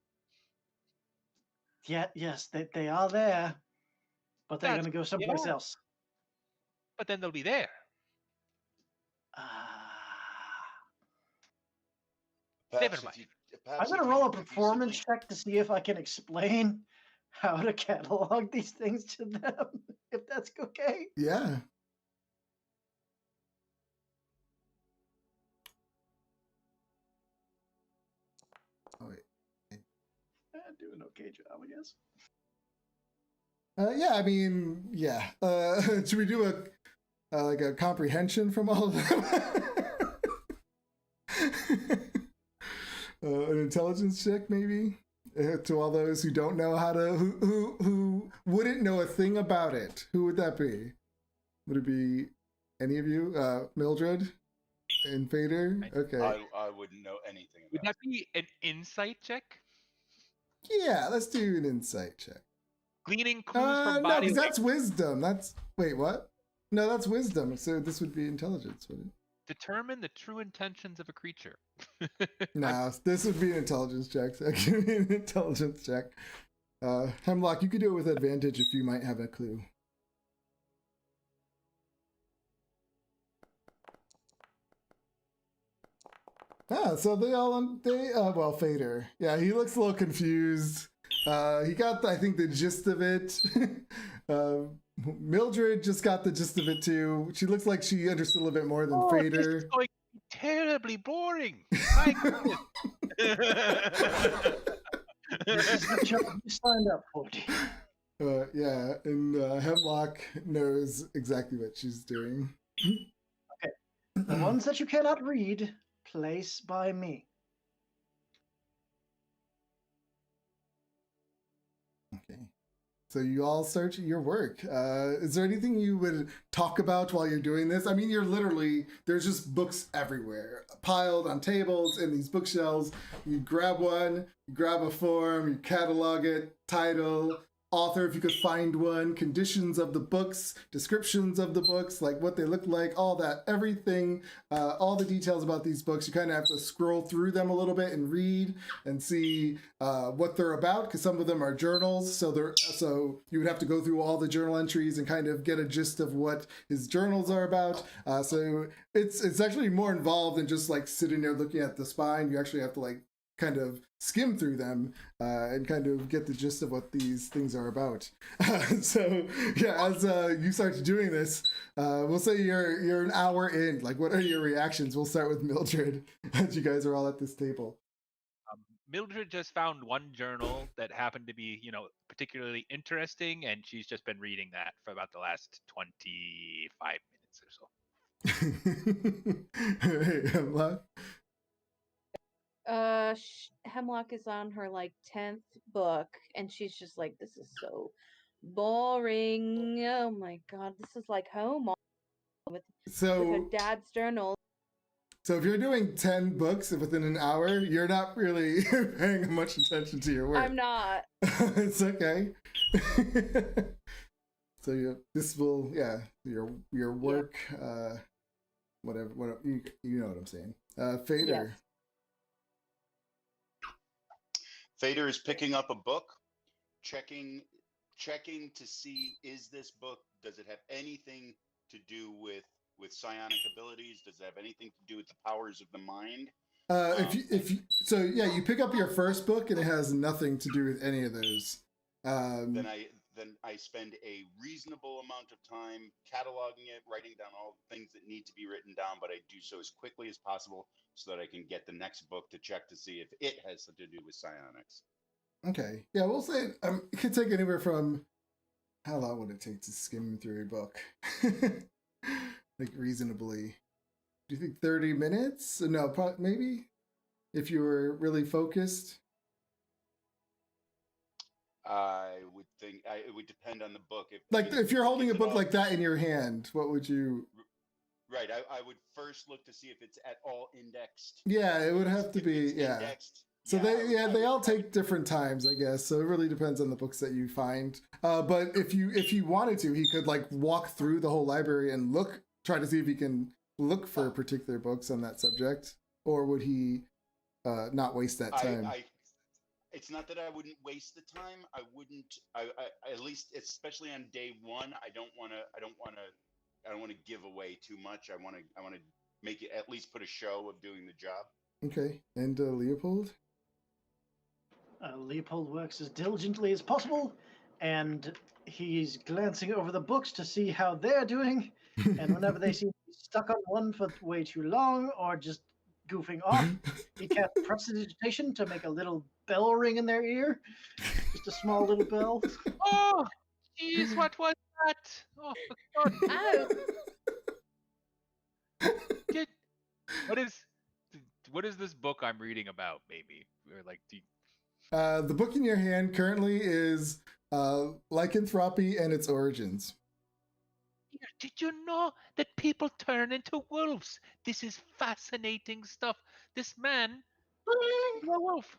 Yeah, yes, they are there, but they're
That's-
going to go someplace
yeah.
else.
But then they'll be there.
Perhaps
Never
if
mind.
you-
I'm
perhaps
going to
if
roll
you
a performance
cohesively-
check to see if I can explain how to catalog these things to them, if that's okay.
Yeah. Oh, wait.
Do an okay job, I guess.
Yeah, I mean, yeah. Should we do a comprehension from all of them? An intelligence check, maybe, to all those who don't know how to, who wouldn't know a thing about it. Who would that be? Would it be any of you? Mildred and Fader? Okay.
I wouldn't know anything
Would
about
that be an insight check?
Yeah, let's do an insight check.
Gleaning clues from
No,
body.
because that's wisdom. Wait, what? No, that's wisdom. So this would be intelligence, wouldn't it?
Determine the true intentions of a creature.
No, this would be an intelligence check. So give me an intelligence check. Hemlock, you could do it with advantage if you might have a clue. So well, Fader. Yeah, he looks a little confused. He got, I think, the gist of it. Mildred just got the gist of it too. She looks like she understood a little bit more than
This is
Fader.
going to be terribly boring. My goodness.
This is the job you signed up for, dear.
Yeah, and Hemlock knows exactly what she's doing.
The ones that you cannot read, place by me.
Okay. So you all start your work. Is there anything you would talk about while you're doing this? I mean, there's just books everywhere, piled on tables in these bookshelves. You grab one, you grab a form, you catalog it, title, author if you could find one, conditions of the books, descriptions of the books, like what they look like, all that, everything, all the details about these books. You kind of have to scroll through them a little bit and read and see what they're about, because some of them are journals. So you would have to go through all the journal entries and kind of get a gist of what his journals are about. So it's actually more involved than just like sitting there looking at the spine. You actually have to like kind of skim through them and kind of get the gist of what these things are about. So yeah, as you start doing this, we'll say you're an hour in. Like, what are your reactions? We'll start with Mildred, as you guys are all at this table.
Mildred just found one journal that happened to be, particularly interesting, and she's just been reading that for about the last 25 minutes or so.
Hey, Hemlock.
Hemlock is on her like 10th book, and she's just like, this is so boring. Oh my god, this is like home with her dad's journal.
So if you're doing 10 books within an hour, you're not really paying much attention to your work.
I'm not.
It's okay. So your work, whatever you know what I'm saying. Fader.
Yes.
Fader is picking up a book, checking to see, is this book, does it have anything to do with psionic abilities? Does it have anything to do with the powers of the mind?
You pick up your first book and it has nothing to do with any of those.
Then I spend a reasonable amount of time cataloging it, writing down all the things that need to be written down, but I do so as quickly as possible so that I can get the next book to check to see if it has something to do with psionics.
Okay. Yeah, we'll say it could take anywhere from, how long would it take to skim through a book? Like reasonably. Do you think 30 minutes? No, probably, maybe if you were really focused.
I would think it would depend on the book.
If you're holding a book like that in your hand, what would you?
Right, I would first look to see if it's at all indexed.
Yeah, it would have to be. Yeah.
Indexed.
So they all take different times, I guess. So it really depends on the books that you find. But if you wanted to, he could like walk through the whole library and try to see if he can look for particular books on that subject, or would he not waste that time?
It's not that I wouldn't waste the time. I wouldn't. I at least, especially on day one, I don't want to give away too much. I want to make it, at least put a show of doing the job.
Okay, and Leopold.
Leopold works as diligently as possible, and he's glancing over the books to see how they're doing. And whenever they seem to be stuck on one for way too long or just goofing off, he casts prestidigitation to make a little bell ring in their ear. Just a small little bell.
Oh, jeez, what was that? Oh, God.
Ow.
What is this book I'm reading about, maybe? Or like,
the book in your hand currently is Lycanthropy and Its Origins.
Did you know that people turn into wolves? This is fascinating stuff. This man, a wolf.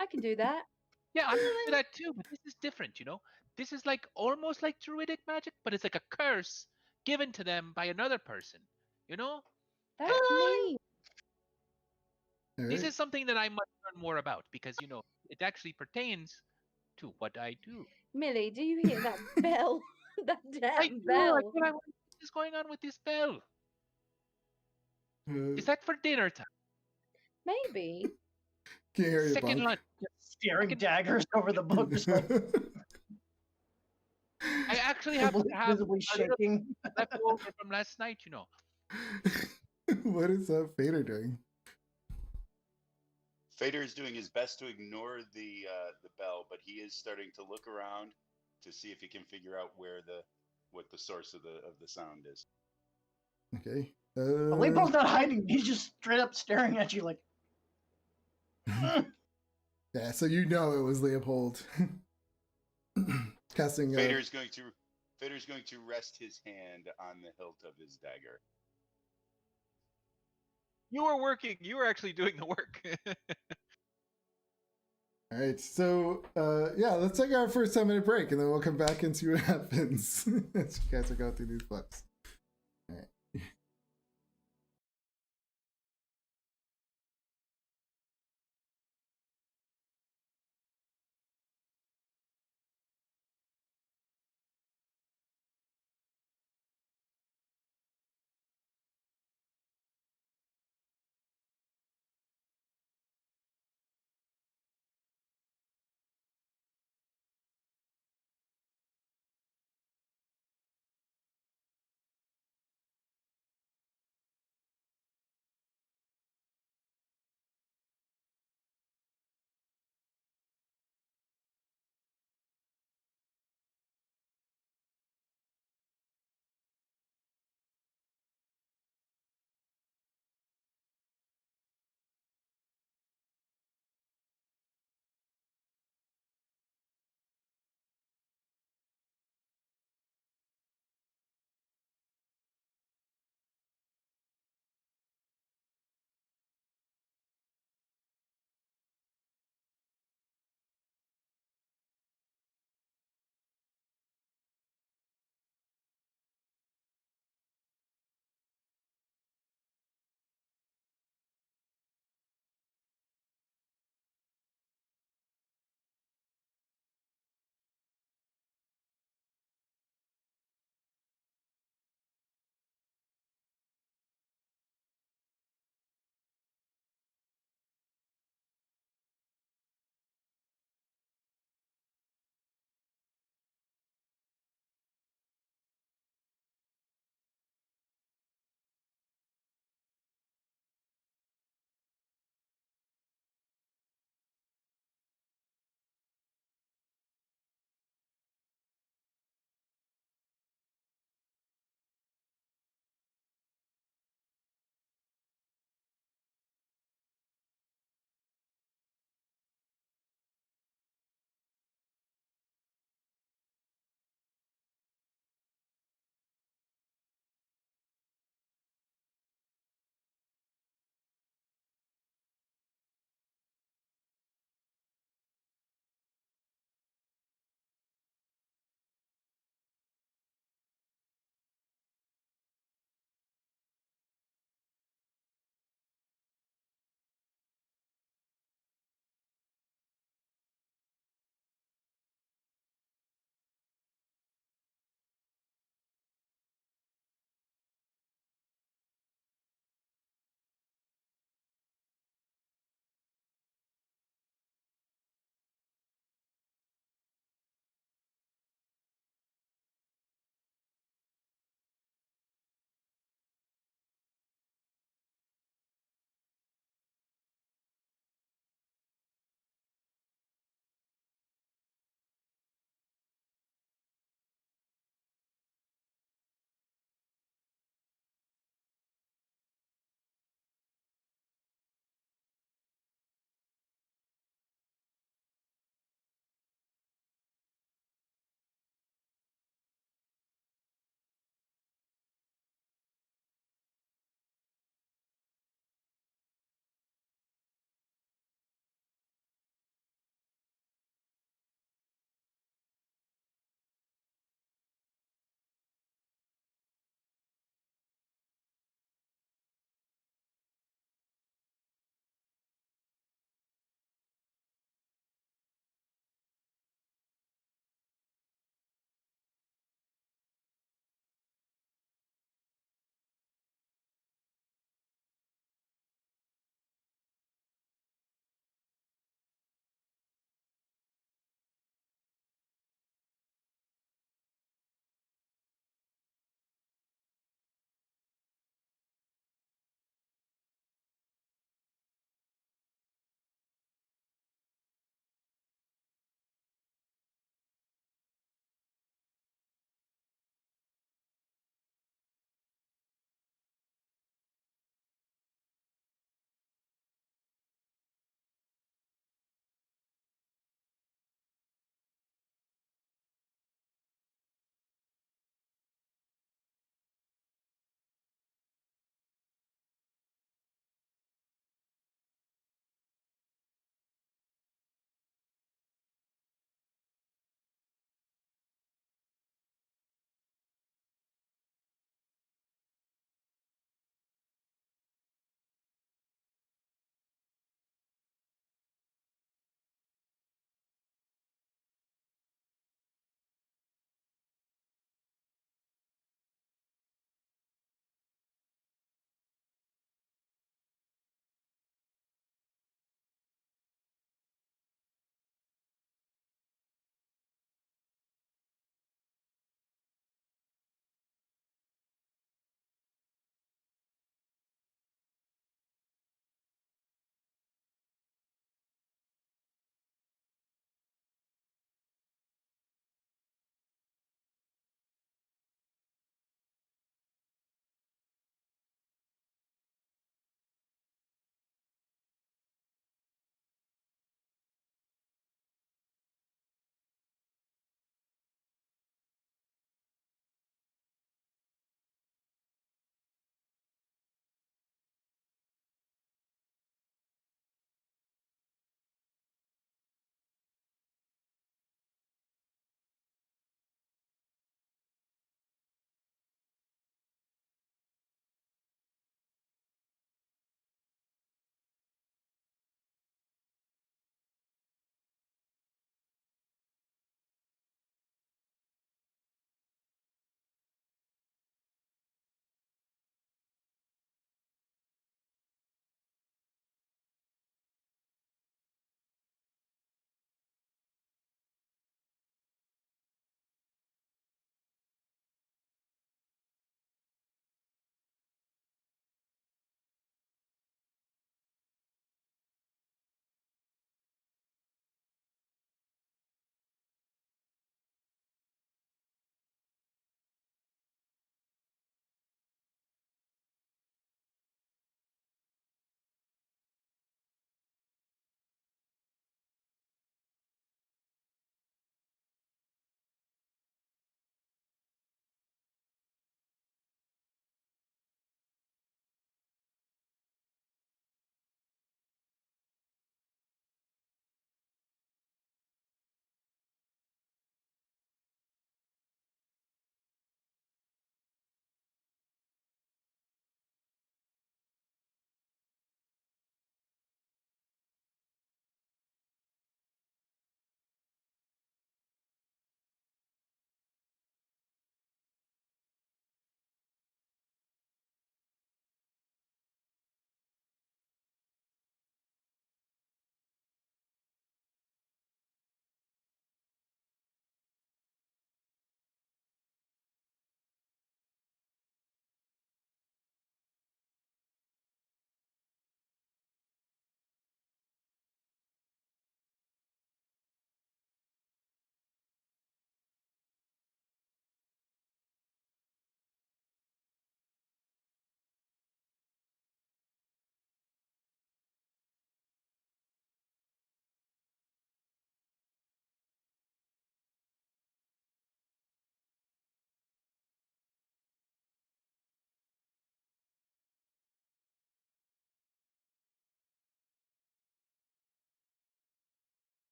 I can do that.
Yeah, I can do that too, but this is different, This is like almost like druidic magic, but it's like a curse given to them by another person,
That's me.
This is something that I must learn more about because, it actually pertains to what I do.
Millie, do you hear that bell? That
I
damn
do.
bell.
What is going on with this bell? Is that for dinner time?
Maybe.
Can't hear you,
Second
Bunk.
lunch.
Staring
Second-
daggers over the book, just like
I actually have to have
visibly
a little
shaking.
left over from last night, you know.
What is Fader doing?
Fader is doing his best to ignore the bell, but he is starting to look around to see if he can figure out what the source of the sound is.
Okay.
Leopold's not hiding. He's just straight up staring at you like.
Yeah, so you know it was Leopold. Casting.
Fader's going to rest his hand on the hilt of his dagger.
You were working. You were actually doing the work.
All right, so yeah, let's take our first 10-minute break, and then we'll come back and see what happens as you guys are going through these books. All right.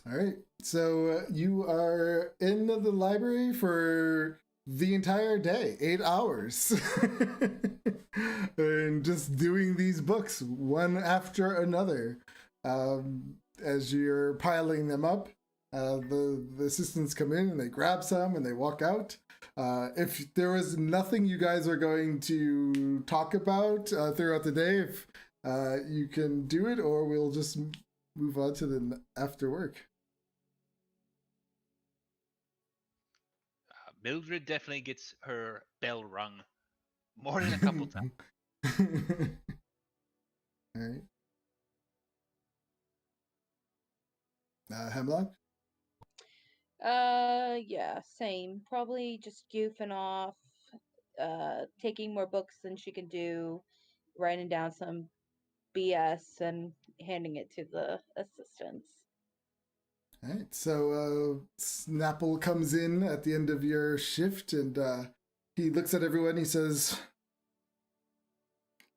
All right. So you are in the library for the entire day, 8 hours, and just doing these books one after another. As you're piling them up, the assistants come in and they grab some and they walk out. If there was nothing you guys are going to talk about throughout the day, if you can do it, or we'll just move on to the after work.
Mildred definitely gets her bell rung more than a couple times.
All right. Hemlock?
Yeah, same. Probably just goofing off, taking more books than she can do, writing down some BS and handing it to the assistants.
All right. So Snapple comes in at the end of your shift and he looks at everyone. He says,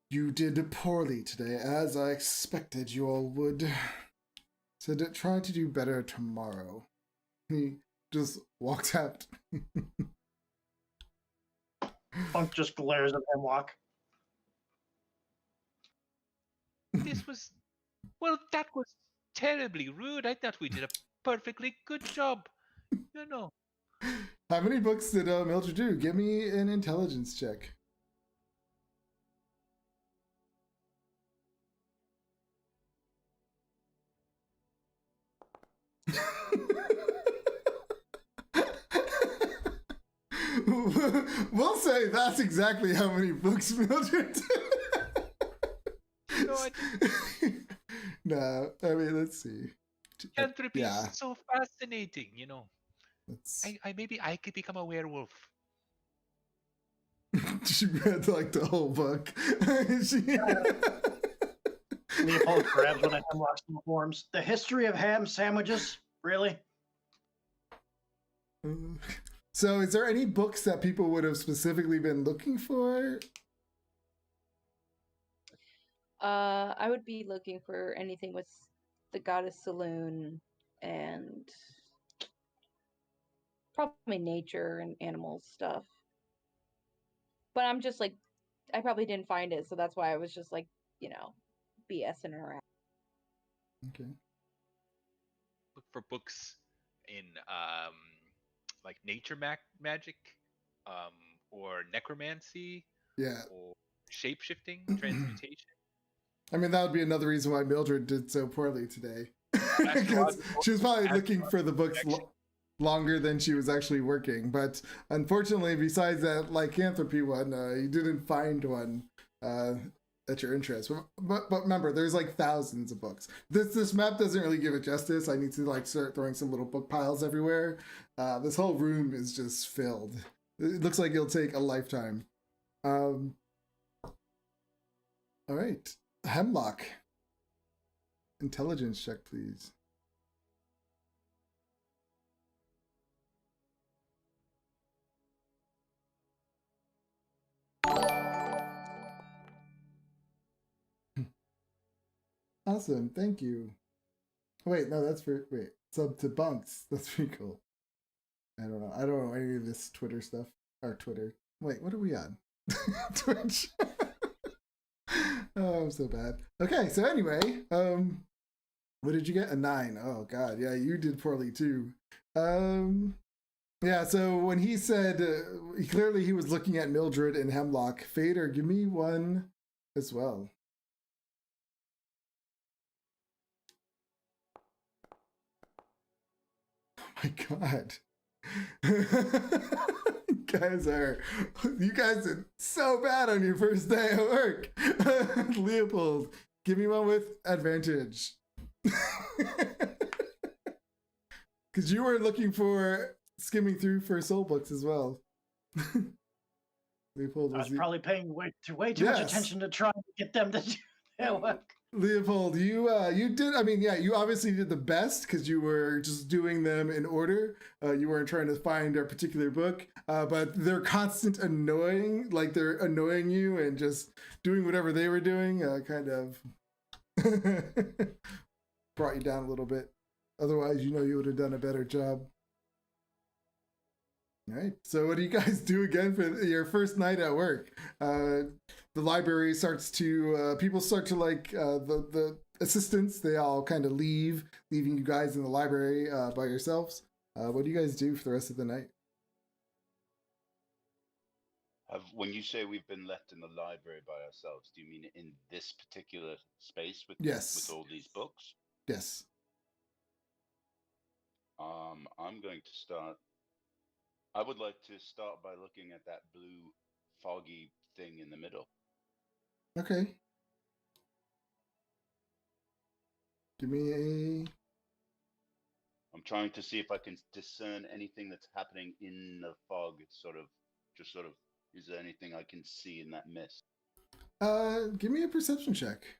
"You did poorly today, as I expected you all would. Said try to do better tomorrow." He just walks out.
Funk just glares at Hemlock.
This was, well, that was terribly rude. I thought we did a perfectly good job. You know.
How many books did Mildred do? Give me an intelligence check. We'll say that's exactly how many books Mildred did.
No,
No, I mean, let's see.
Cantrip
Yeah.
is so fascinating, you know.
Let's...
Maybe I could become a werewolf.
She read like the whole book.
Leopold grabs one of Hemlock's forms. The history of ham sandwiches? Really?
So, is there any books that people would have specifically been looking for?
I would be looking for anything with the Goddess Saloon and probably nature and animal stuff. But I'm just like, I probably didn't find it, so that's why I was just like, BSing around.
Okay.
Look for books in like nature magic, or necromancy,
Yeah.
or shapeshifting, transmutation.
I mean, that would be another reason why Mildred did so poorly today. Because she was probably looking for the books longer than she was actually working. But unfortunately, besides that lycanthropy one, you didn't find one at your interest. But remember, there's like thousands of books. This map doesn't really give it justice. I need to like start throwing some little book piles everywhere. This whole room is just filled. It looks like it'll take a lifetime. All right. Hemlock. Intelligence check, please. Awesome, thank you. Wait, no, that's for sub to bunks. That's pretty cool. I don't know any of this Twitter stuff or Twitter. Wait, what are we on? Twitch. Oh, I'm so bad. Okay, so anyway, what did you get? A 9. Oh god, yeah, you did poorly too. Yeah, so when he said clearly he was looking at Mildred and Hemlock. Fader, give me one as well. Oh my god. You guys are so bad on your first day at work. Leopold, give me one with advantage. Because you were looking for skimming through for soul books as well. Leopold
I was probably paying way too much attention to trying to get them to do their work.
Leopold, you did. I mean, yeah, you obviously did the best because you were just doing them in order. You weren't trying to find a particular book, but they're constant annoying. Like they're annoying you and just doing whatever they were doing. Kind of brought you down a little bit. Otherwise, you would have done a better job. All right. So what do you guys do again for your first night at work? The library starts to people start to the assistants. They all kind of leaving you guys in the library by yourselves. What do you guys do for the rest of the night?
When you say we've been left in the library by ourselves, do you mean in this particular space with
Yes.
all these books?
Yes.
I'm going to start. I would like to start by looking at that blue foggy thing in the middle.
Okay. Give me a.
I'm trying to see if I can discern anything that's happening in the fog. It's sort of, is there anything I can see in that mist?
Give me a perception check.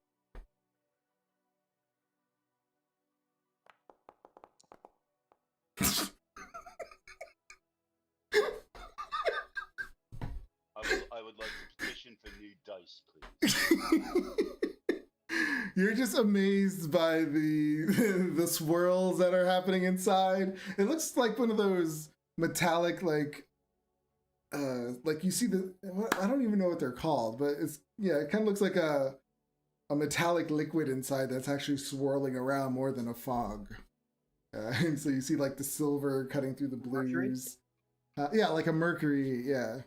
I would like to petition for new dice, please.
You're just amazed by the swirls that are happening inside. It looks like one of those metallic like you see I don't even know what they're called, but it kind of looks like a metallic liquid inside that's actually swirling around more than a fog. And so you see like the silver cutting through the blues. Yeah, like a mercury, yeah.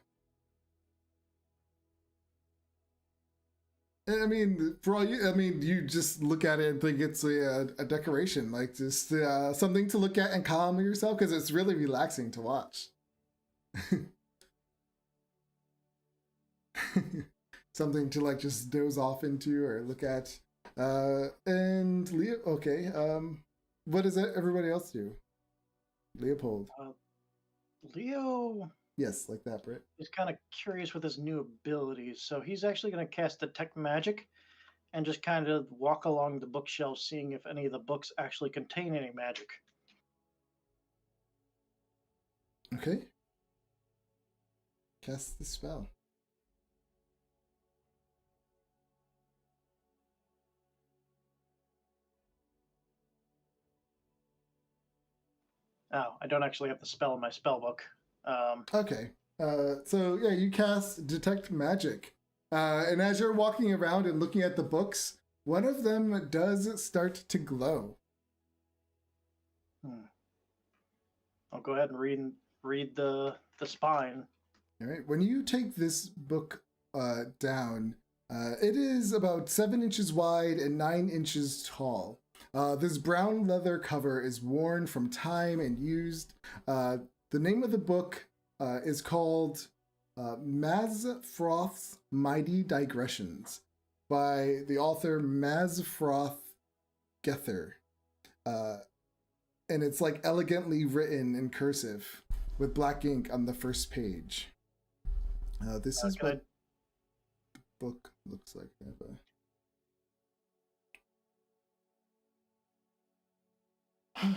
I mean, for all you just look at it and think it's a decoration, like just something to look at and calm yourself, because it's really relaxing to watch. Something to like just doze off into or look at. And Leo, okay. What does everybody else do? Leopold.
Leo.
Yes, like that, Britt.
He's kind of curious with his new abilities, so he's actually going to cast Detect Magic and just kind of walk along the bookshelf, seeing if any of the books actually contain any magic.
Okay. Cast the spell.
Oh, I don't actually have the spell in my spell book.
Okay. So yeah, you cast Detect Magic. And as you're walking around and looking at the books, one of them does start to glow.
I'll go ahead and read the spine.
All right. When you take this book down, it is about 7 inches wide and 9 inches tall. This brown leather cover is worn from time and used. The name of the book is called Mazfroth's Mighty Digressions by the author Mazfroth Gether. And it's like elegantly written in cursive with black ink on the first page. This is what the book looks like. I have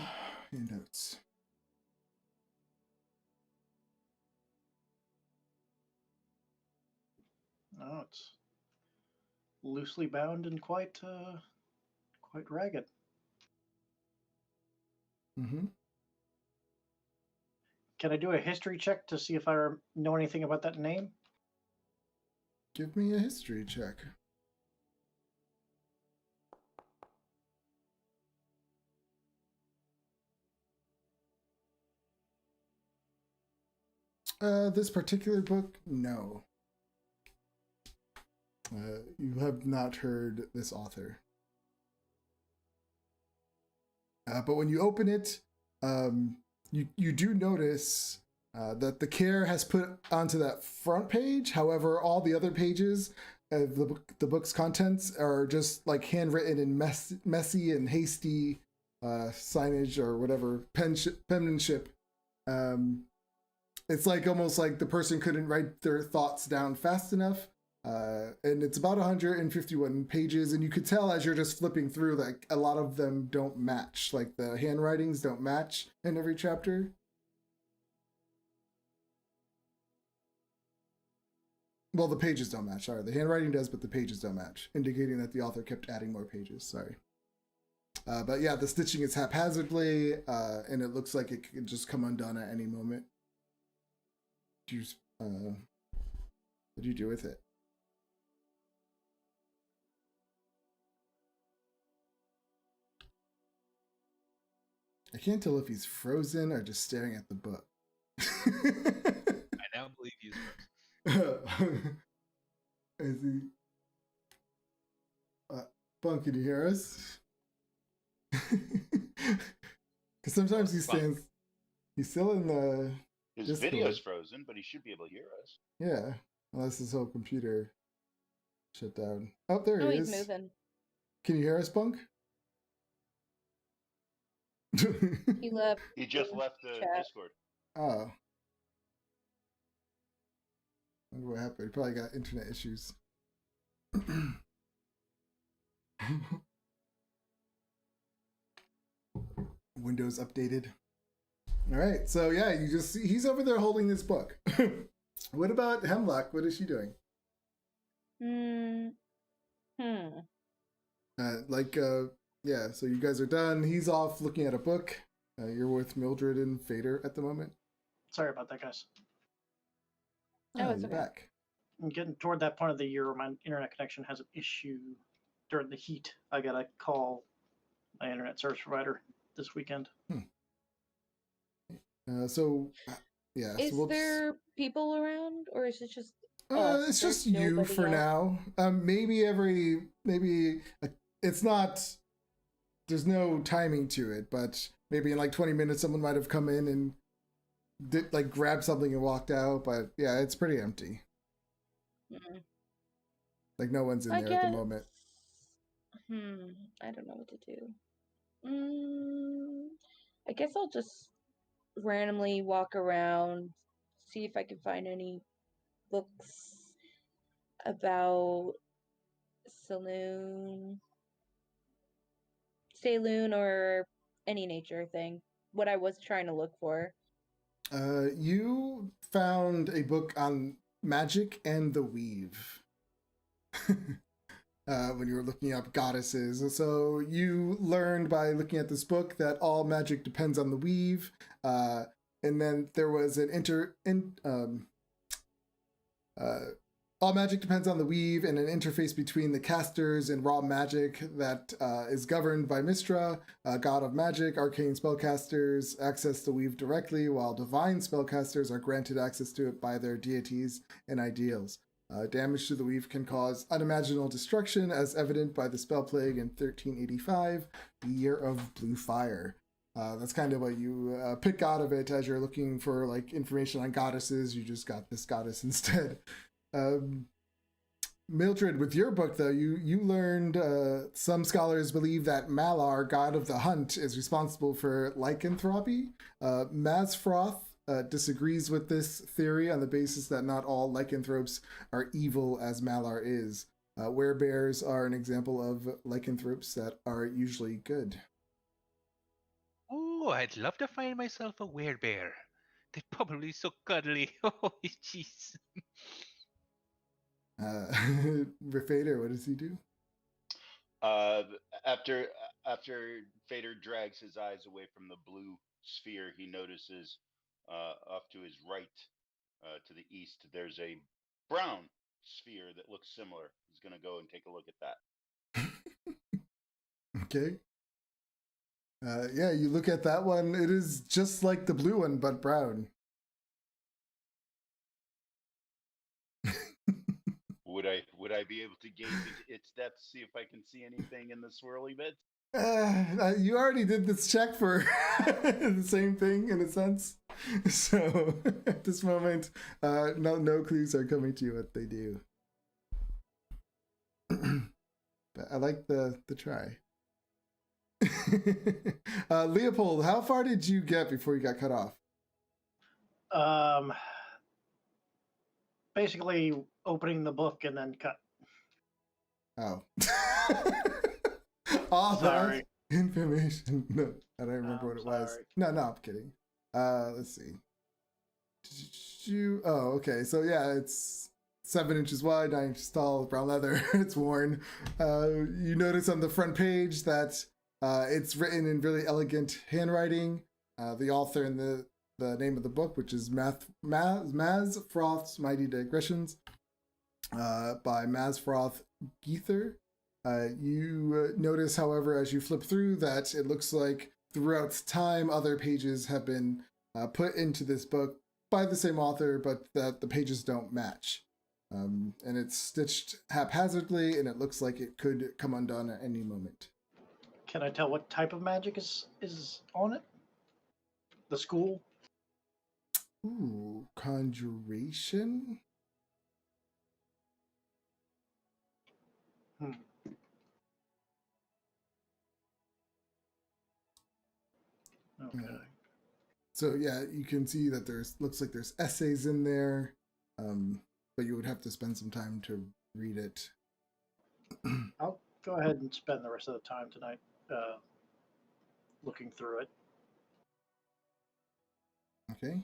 handouts.
Oh, it's loosely bound and quite ragged.
Mm-hmm.
Can I do a history check to see if I know anything about that name?
Give me a history check. This particular book, no. You have not heard this author. But when you open it, you do notice that the care has put onto that front page. However, all the other pages of the book's contents are just like handwritten in messy and hasty signage or whatever penmanship. It's like almost like the person couldn't write their thoughts down fast enough. And it's about 151 pages, and you could tell as you're just flipping through, like a lot of them don't match. Like the handwritings don't match in every chapter. Well, the pages don't match. Sorry, the handwriting does, but the pages don't match, indicating that the author kept adding more pages. Sorry. But yeah, the stitching is haphazardly, and it looks like it could just come undone at any moment. What do you do with it? I can't tell if he's frozen or just staring at the book.
I now believe he's frozen.
Is he? Bunk, can you hear us? Because sometimes he stands. He's still in the.
His
Discord.
video's frozen, but he should be able to hear us.
Yeah, unless his whole computer shut down. Oh, there he is.
He's moving.
Can you hear us, Bunk?
He left.
He just left the
Chat.
Discord.
Oh. I wonder what happened. He probably got internet issues. Windows updated. All right, so yeah, you just see he's over there holding this book. What about Hemlock? What is she doing? Yeah, so you guys are done. He's off looking at a book. You're with Mildred and Fader at the moment.
Sorry about that, guys.
Oh, it's
you're
okay.
back.
I'm getting toward that point of the year where my internet connection has an issue during the heat. I gotta call my internet service provider this weekend.
Yeah.
Is
So
there people around, or is it just?
It's just you
nobody
for
else?
now. It's not. There's no timing to it, but maybe in like 20 minutes, someone might have come in and grabbed something and walked out. But yeah, it's pretty empty.
Mm.
Like no one's in there at the moment.
I don't know what to do. I guess I'll just randomly walk around, see if I can find any books about saloon, or any nature thing. What I was trying to look for.
You found a book on magic and the weave. When you were looking up goddesses. So you learned by looking at this book that all magic depends on the weave. And then there was all magic depends on the weave and an interface between the casters and raw magic that is governed by Mystra, god of magic. Arcane spellcasters access the weave directly, while divine spellcasters are granted access to it by their deities and ideals. Damage to the weave can cause unimaginable destruction, as evident by the spell plague in 1385, the year of blue fire. That's kind of what you pick out of it as you're looking for information on goddesses. You just got this goddess instead. Mildred, with your book though, you learned some scholars believe that Malar, god of the hunt, is responsible for lycanthropy. Mazfroth disagrees with this theory on the basis that not all lycanthropes are evil as Malar is. Werebears are an example of lycanthropes that are usually good.
Oh, I'd love to find myself a werebear. They're probably so cuddly. Oh, jeez.
Fader, what does he do?
After Fader drags his eyes away from the blue sphere, he notices off to his right, to the east, there's a brown sphere that looks similar. He's going to go and take a look at that.
Okay. Yeah, you look at that one. It is just like the blue one, but brown.
Would I be able to gauge its depth, see if I can see anything in the swirly bit?
You already did this check for the same thing in a sense. So at this moment, no clues are coming to you what they do. But I like the try. Leopold, how far did you get before you got cut off?
Basically opening the book and then cut.
Oh. All
Sorry.
that information. No, I don't remember what it was.
Sorry.
No, I'm kidding. Let's see. Oh, okay. So yeah, it's 7 inches wide, 9 inches tall, brown leather. It's worn. You notice on the front page that It's written in really elegant handwriting. The author and the name of the book, which is Maz Froth's Mighty Digressions, by Maz Froth Geether. You notice, however, as you flip through, that it looks like throughout time other pages have been put into this book by the same author, but that the pages don't match. And it's stitched haphazardly, and it looks like it could come undone at any moment.
Can I tell what type of magic is on it? The school?
Ooh, conjuration?
Hmm. Okay.
So yeah, you can see that looks like there's essays in there, but you would have to spend some time to read it.
I'll go ahead and spend the rest of the time tonight looking through it.
Okay.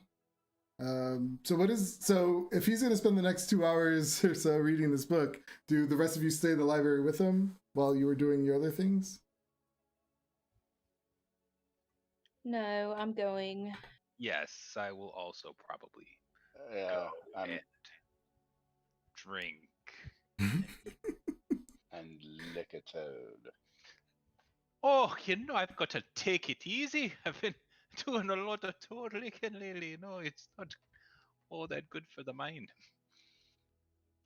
So if he's gonna spend the next 2 hours or so reading this book, do the rest of you stay in the library with him while you were doing your other things?
No, I'm going.
Yes, I will also probably
Yeah,
go
I'm
and drink.
and lick a toad.
Oh, I've got to take it easy. I've been doing a lot of toad licking lately. No, it's not all that good for the mind.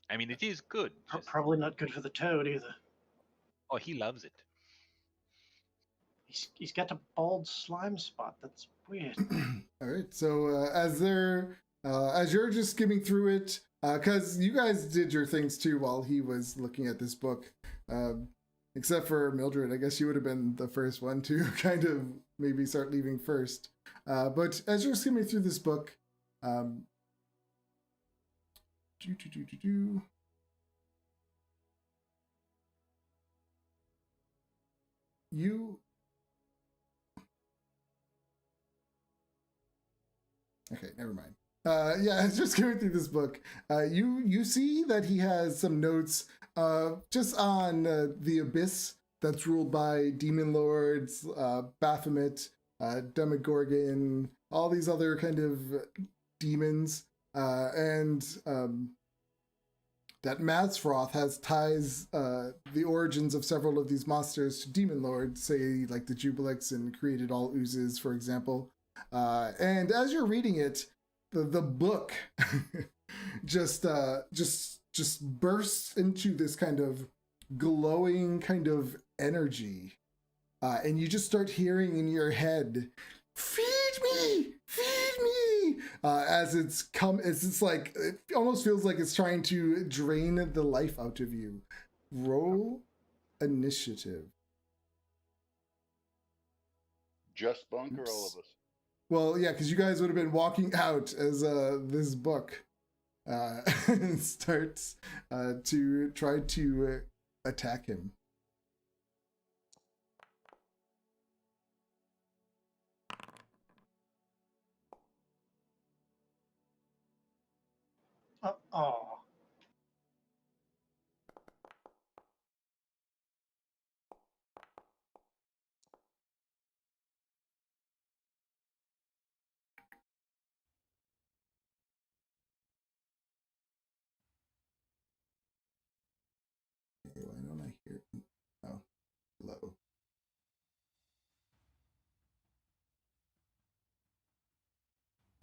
I mean, it is good. Just,
Probably not good for the toad either.
oh, he loves it.
He's got a bald slime spot. That's weird.
All right. So as you're just skimming through it, because you guys did your things too while he was looking at this book, except for Mildred. I guess you would have been the first one to kind of maybe start leaving first. But as you're skimming through this book, you. Okay, never mind. Yeah, as you're skimming through this book, you see that he has some notes just on the abyss that's ruled by demon lords, Baphomet, Demogorgon, all these other kind of demons, and that Mazfroth has ties the origins of several of these monsters to demon lords, say like the Jubilix and created all oozes, for example. And as you're reading it, the book just bursts into this kind of glowing kind of energy, and you just start hearing in your head, "Feed me, feed me!" As it's like it almost feels like it's trying to drain the life out of you. Roll initiative.
Just Bunker, all
Oops.
of us.
Well, yeah, because you guys would have been walking out as this book starts to try to attack him.
Oh.
Okay, why don't I hear? Oh, low.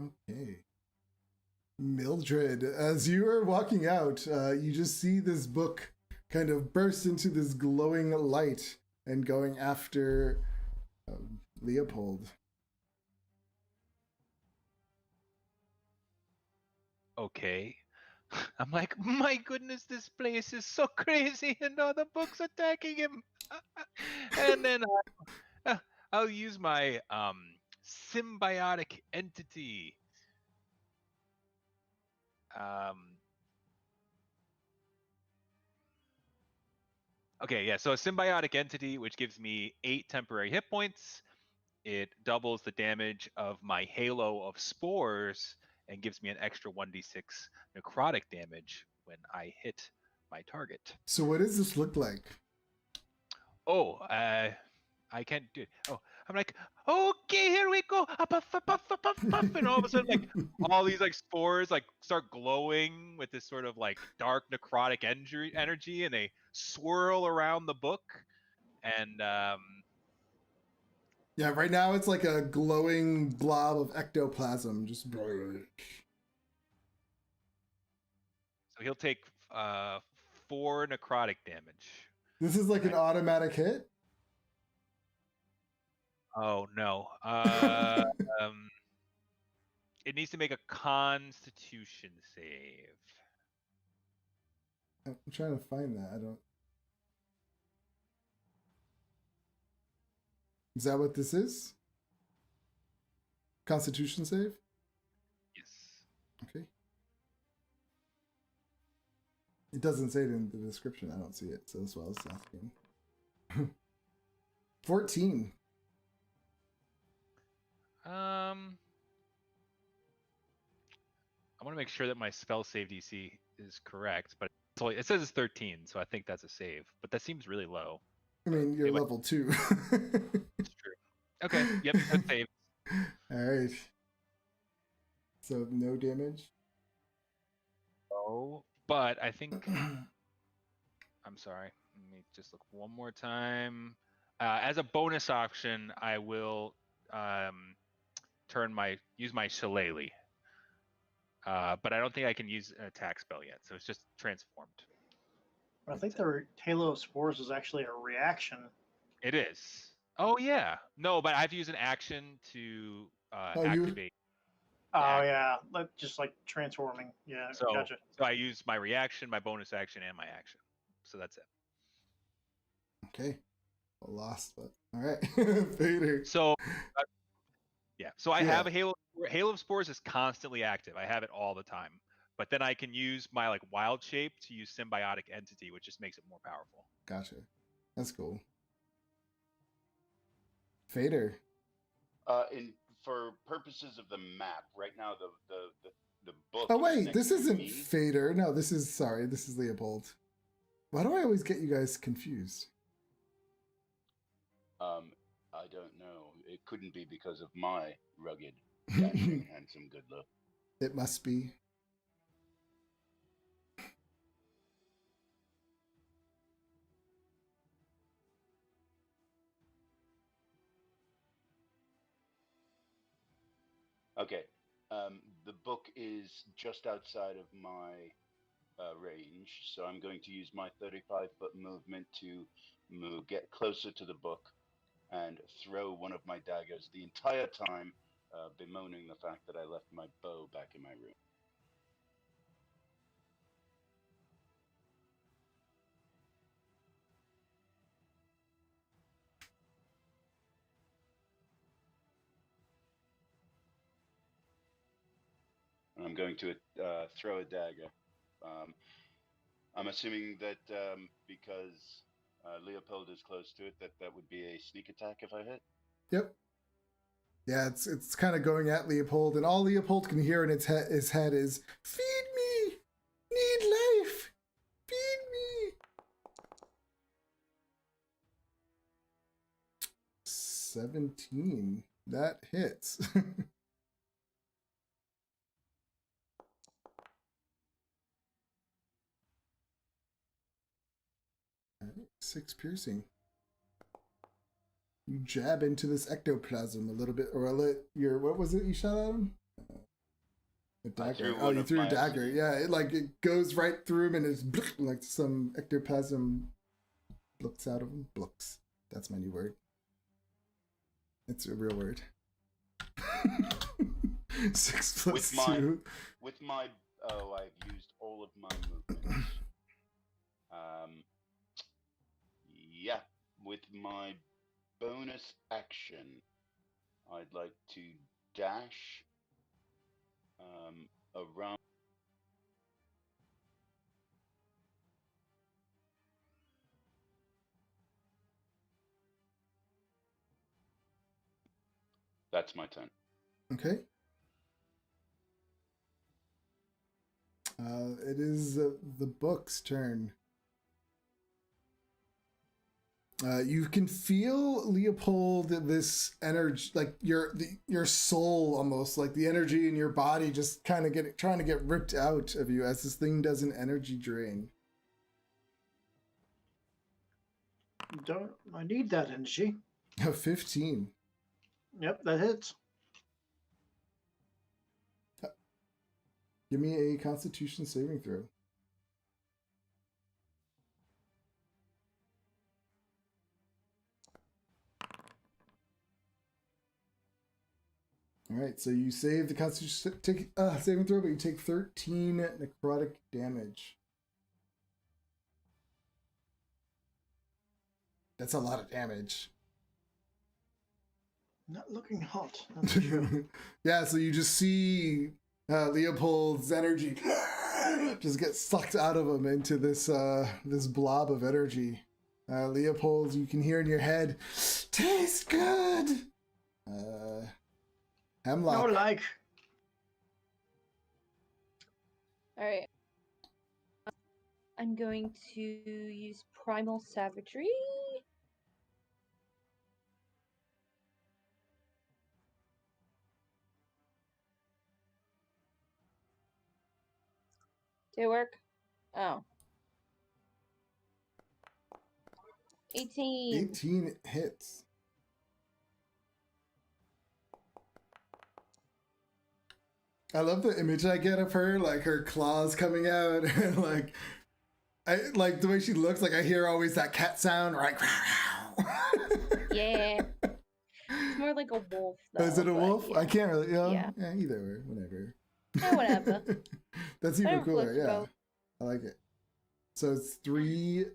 Okay. Mildred, as you are walking out, you just see this book kind of burst into this glowing light and going after Leopold.
Okay. I'm like, my goodness, this place is so crazy, and all the books attacking him. And then I'll use my symbiotic entity. Okay, yeah. So a symbiotic entity, which gives me 8 temporary hit points. It doubles the damage of my halo of spores and gives me an extra 1d6 necrotic damage when I hit my target.
So what does this look like?
Oh, I can't do it. Oh, I'm like, okay, here we go. Puff, puff, puff, puff, puff, puff, and all of a sudden, like all these like spores like start glowing with this sort of like dark necrotic energy, and they swirl around the book. And
Yeah, right now it's like a glowing blob of ectoplasm. Just.
so he'll take 4 necrotic damage.
This is like an automatic hit.
Oh no. It needs to make a Constitution save.
I'm trying to find that. I don't. Is that what this is? Constitution save?
Yes.
Okay. It doesn't say it in the description. I don't see it, so that's why I was asking. 14.
I want to make sure that my spell save DC is correct, but it says it's 13, so I think that's a save. But that seems really low.
I mean, you're
Anyway.
level 2.
It's true. Okay. Yep. Good save.
All right. So no damage.
Oh, but I think I'm sorry. Let me just look one more time. As a bonus action, I will use my shillelagh. But I don't think I can use an attack spell yet, so it's just transformed.
I think the Halo of Spores is actually a reaction.
It is. Oh yeah. No, but I have to use an action to activate.
Oh yeah, just like transforming. Yeah,
So,
gotcha.
so I use my reaction, my bonus action, and my action. So that's it.
Okay. Well, lost, but all right. Vader.
So, yeah. So I have a Halo of Spores is constantly active. I have it all the time. But then I can use my like wild shape to use symbiotic entity, which just makes it more powerful.
Gotcha. That's cool. Vader.
For purposes of the map, right now the book.
Oh
is
wait,
next
this
to
isn't
me.
Vader. No, this is Leopold. Why do I always get you guys confused?
I don't know. It couldn't be because of my rugged, dashing, handsome good look.
It must be.
Okay. The book is just outside of my range, so I'm going to use my 35-foot movement to get closer to the book and throw one of my daggers the entire time, bemoaning the fact that I left my bow back in my room. And I'm going to throw a dagger. I'm assuming that because Leopold is close to it, that would be a sneak attack if I hit.
Yep. Yeah, it's kind of going at Leopold, and all Leopold can hear in his head is "Feed me, need life, feed me." 17. That hits. 6 piercing. You jab into this ectoplasm a little bit, or what was it you shot at him? A dagger. Oh, you threw a dagger. Yeah, it goes right through him, and it's like some ectoplasm blooks out of him. Blooks. That's my new word. It's a real word. 6 plus 2.
With my I've used all of my movements. Yeah, with my bonus action, I'd like to dash around. That's my turn.
Okay. It is the book's turn. You can feel, Leopold, this energy, like your soul almost, like the energy in your body just kind of trying to get ripped out of you as this thing does an energy drain.
Don't I need that energy?
15.
Yep, that hits.
Give me a Constitution saving throw. All right, so you save the Constitution saving throw, but you take 13 necrotic damage. That's a lot of damage.
Not looking hot. That's for sure.
Yeah, so you just see Leopold's energy just get sucked out of him into this this blob of energy. Leopold, you can hear in your head, "Tastes good." Hemlock.
No, like.
All right. I'm going to use Primal Savagery. Did it work? Oh. 18.
18 hits. I love the image I get of her, like her claws coming out, and I like the way she looks. Like I hear always that cat sound, right?
Yeah. It's more like a wolf, though.
Is it a
but
wolf?
yeah.
I can't really.
Yeah.
Either way, whatever.
Yeah, whatever.
That's even
Whatever
cooler.
floats your
Yeah,
boat.
I like it. So it's 3.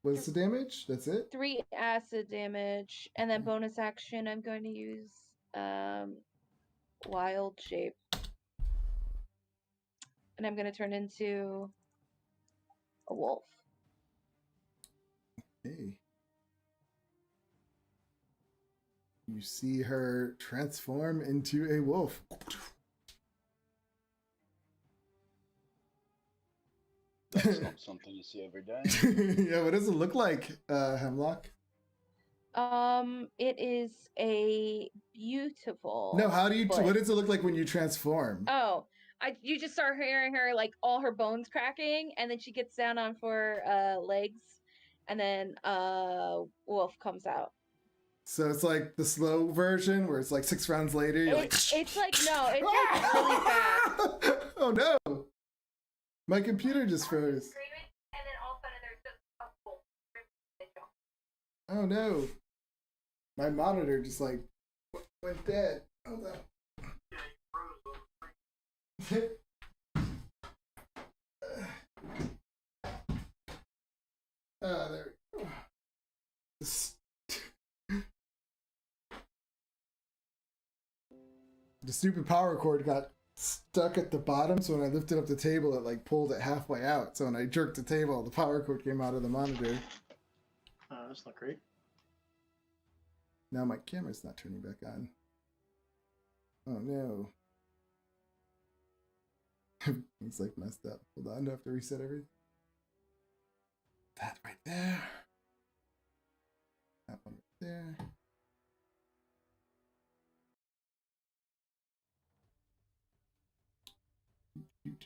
What's the damage? That's it.
3 acid damage, and then bonus action. I'm going to use Wild Shape, and I'm going to turn into a wolf.
Hey. You see her transform into a wolf.
That's not something you see every day.
Yeah, what does it look like, Hemlock?
It is a beautiful.
No, how do you?
foot.
What does it look like when you transform?
Oh, you just start hearing her, like, all her bones cracking, and then she gets down on 4 legs, and then wolf comes out.
So it's like the slow version where it's like 6 rounds later. You're
It's like no, it's like really fast.
Oh no! My computer just froze.
And then all of a sudden there's just a wolf.
Oh no! My monitor just like went dead. Oh no! There we go. The stupid power cord got stuck at the bottom, so when I lifted up the table, it like pulled it halfway out. So when I jerked the table, the power cord came out of the monitor.
That's not great.
Now my camera's not turning back on. Oh no. It's like messed up. Hold on, do I have to reset everything? That right there. That one right there.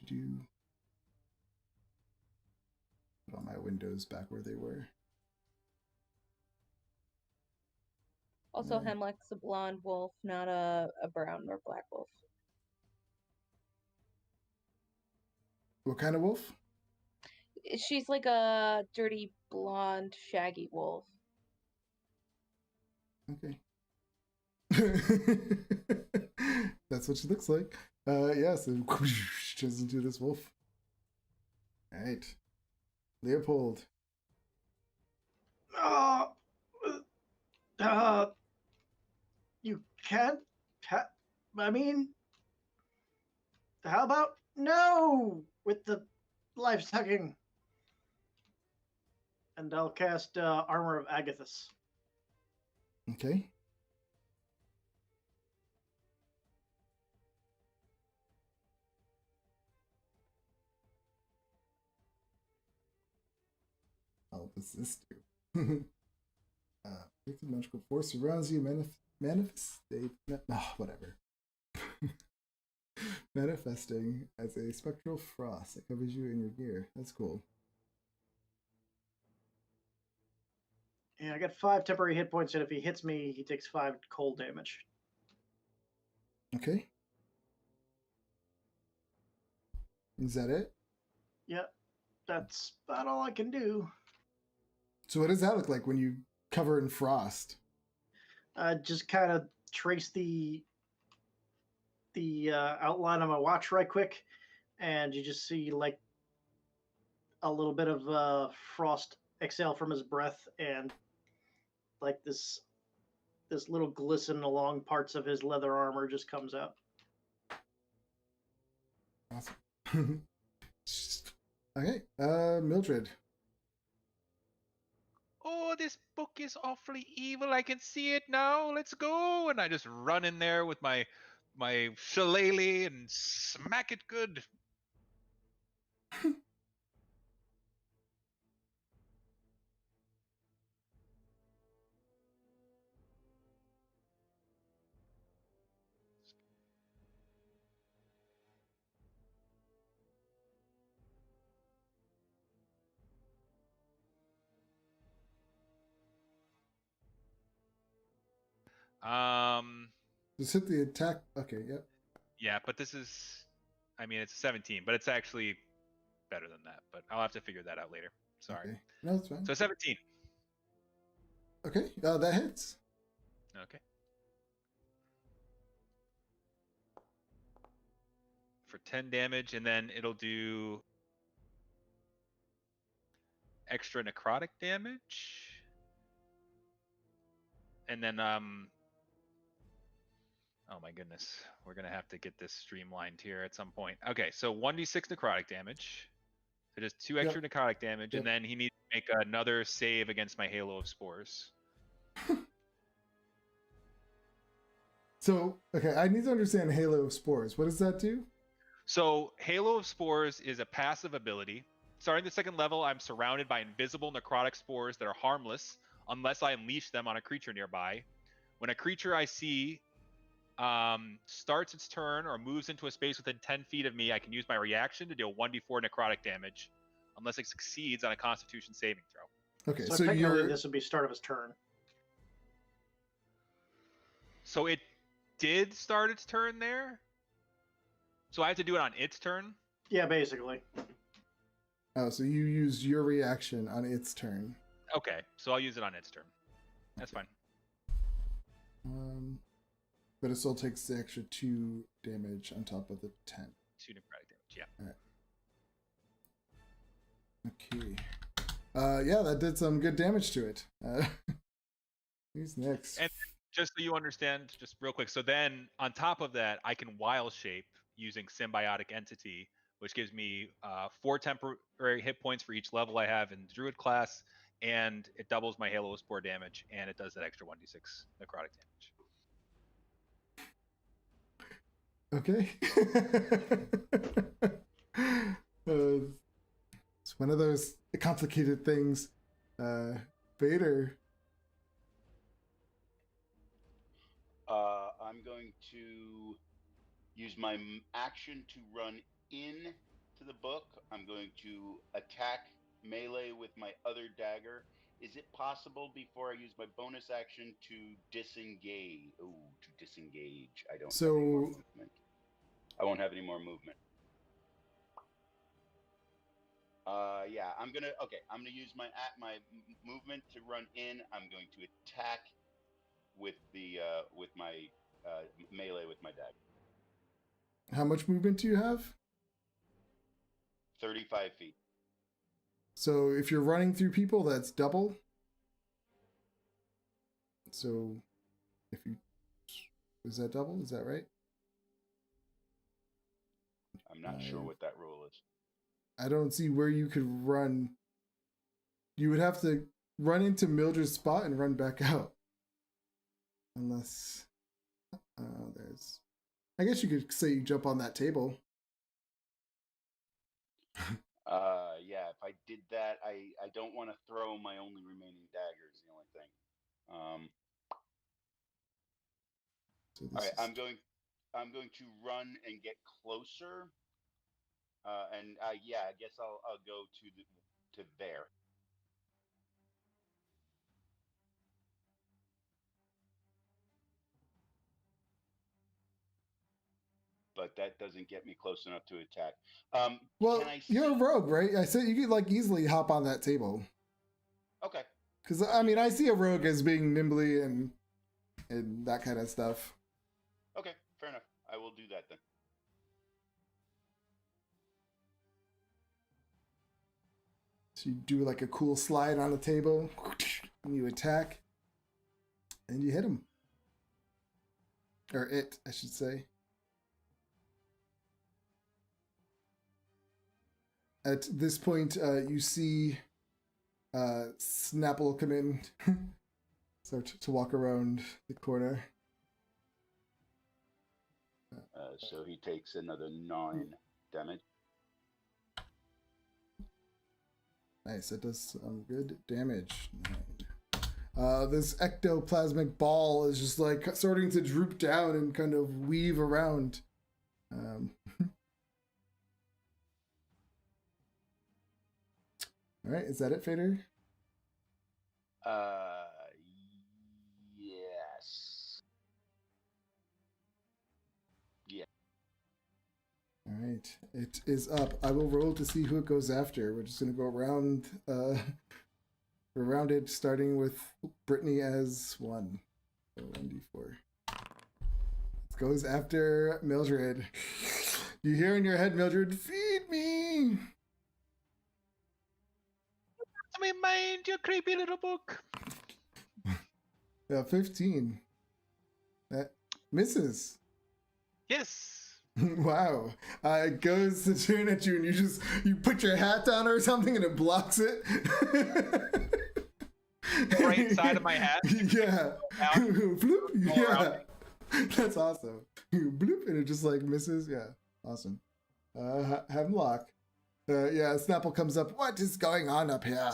Do. Put all my windows back where they were.
Also,
Yeah.
Hemlock's a blonde wolf, not a brown or black wolf.
What kind of wolf?
She's like a dirty blonde, shaggy wolf.
Okay. That's what she looks like. Yeah, so turns into this wolf. Alright. Leopold.
You can't. I mean, how about no with the life sucking? And I'll cast Armor of Agathis.
Okay. All of a does this do? Predicted magical force surrounds you. Whatever. Manifesting as a spectral frost that covers you in your gear. That's cool.
Yeah, I got 5 temporary hit points, and if he hits me, he takes 5 cold damage.
Okay. Is that it?
Yep, that's about all I can do.
So what does that look like when you cover in frost?
Just kind of trace the outline of my watch right quick, and you just see like a little bit of frost exhale from his breath, and like this little glisten along parts of his leather armor just comes out.
Awesome. Okay, Mildred.
Oh, this book is awfully evil. I can see it now. Let's go. And I just run in there with my shillelagh and smack it good.
Just hit the attack. Okay, yep.
Yeah, but this is, I mean, it's a 17, but it's actually better than that. But I'll have to figure that out later. Sorry.
Okay. No, that's fine.
So 17.
Okay, that hits.
Okay. For 10 damage, and then it'll do extra necrotic damage. And then, oh my goodness, we're gonna have to get this streamlined here at some point. Okay, so 1d6 necrotic damage. So just 2 extra necrotic damage, and then he needs to make another save against my Halo of Spores.
So, okay, I need to understand Halo of Spores. What does that do?
So Halo of Spores is a passive ability. Starting the 2nd level, I'm surrounded by invisible necrotic spores that are harmless unless I unleash them on a creature nearby. When a creature I see starts its turn or moves into a space within 10 feet of me, I can use my reaction to deal 1d4 necrotic damage unless it succeeds on a Constitution saving throw.
Okay,
So
so
technically, this would be start of his turn.
So it did start its turn there. So I have to do it on its turn?
Yeah, basically.
Oh, so you used your reaction on its turn.
Okay, so I'll use it on its turn. That's fine.
But it still takes the extra 2 damage on top of the 10.
2 necrotic damage, yeah.
Alright. Okay. Yeah, that did some good damage to it. Who's next?
And just so you understand, just real quick, so then on top of that, I can wild shape using Symbiotic Entity, which gives me 4 temporary hit points for each level I have in the Druid class, and it doubles my Halo of Spore damage, and it does that extra 1d6 necrotic damage.
Okay. It's one of those complicated things. Vader.
I'm going to use my action to run in to the book. I'm going to attack melee with my other dagger. Is it possible before I use my bonus action to disengage? Ooh, to disengage. I don't have any more movement. I won't have any more movement. Yeah, I'm gonna use my movement to run in. I'm going to attack with the with my melee with my dagger.
How much movement do you have?
35 feet.
So if you're running through people, that's double. So if you... Is that double? Is that right?
I'm not sure what that rule is.
I don't see where you could run. You would have to run into Mildred's spot and run back out. Unless... there's... I guess you could say you jump on that table.
Yeah, if I did that, I don't want to throw my only remaining dagger is the only thing.
So
All
this
right,
is
I'm going to run and get closer. And yeah, I guess I'll go to there. But that doesn't get me close enough to attack.
well,
Can I
you're a
see?
rogue, right? I said you could like easily hop on that table.
Okay.
Because
I'll
I
do
mean,
that.
I see a rogue as being nimbly and that kind of stuff.
Okay, fair enough. I will do that then.
So you do like a cool slide on the table, and you attack, and you hit him, or it, I should say. At this point, you see Snapple come in, start to walk around the corner.
So he takes another 9 damage.
Nice, that does some good damage. This ectoplasmic ball is just like starting to droop down and kind of weave around. All right, is that it, Fader?
Yes. Yeah.
All right, it is up. I will roll to see who it goes after. We're just gonna go around, around it, starting with Brittany as 1. So 1d4. It goes after Mildred. You hear in your head, Mildred, feed me.
Let me mind your creepy little book.
Yeah, 15. That misses.
Yes.
Wow. It goes to turn at you and you put your hat down or something and it blocks it.
Right side of my hat.
Yeah.
Down.
Bloop.
All
Yeah.
around
That's awesome. Bloop and it just like misses. Yeah. Awesome. Hemlock. Yeah, Snapple comes up. What is going on up here?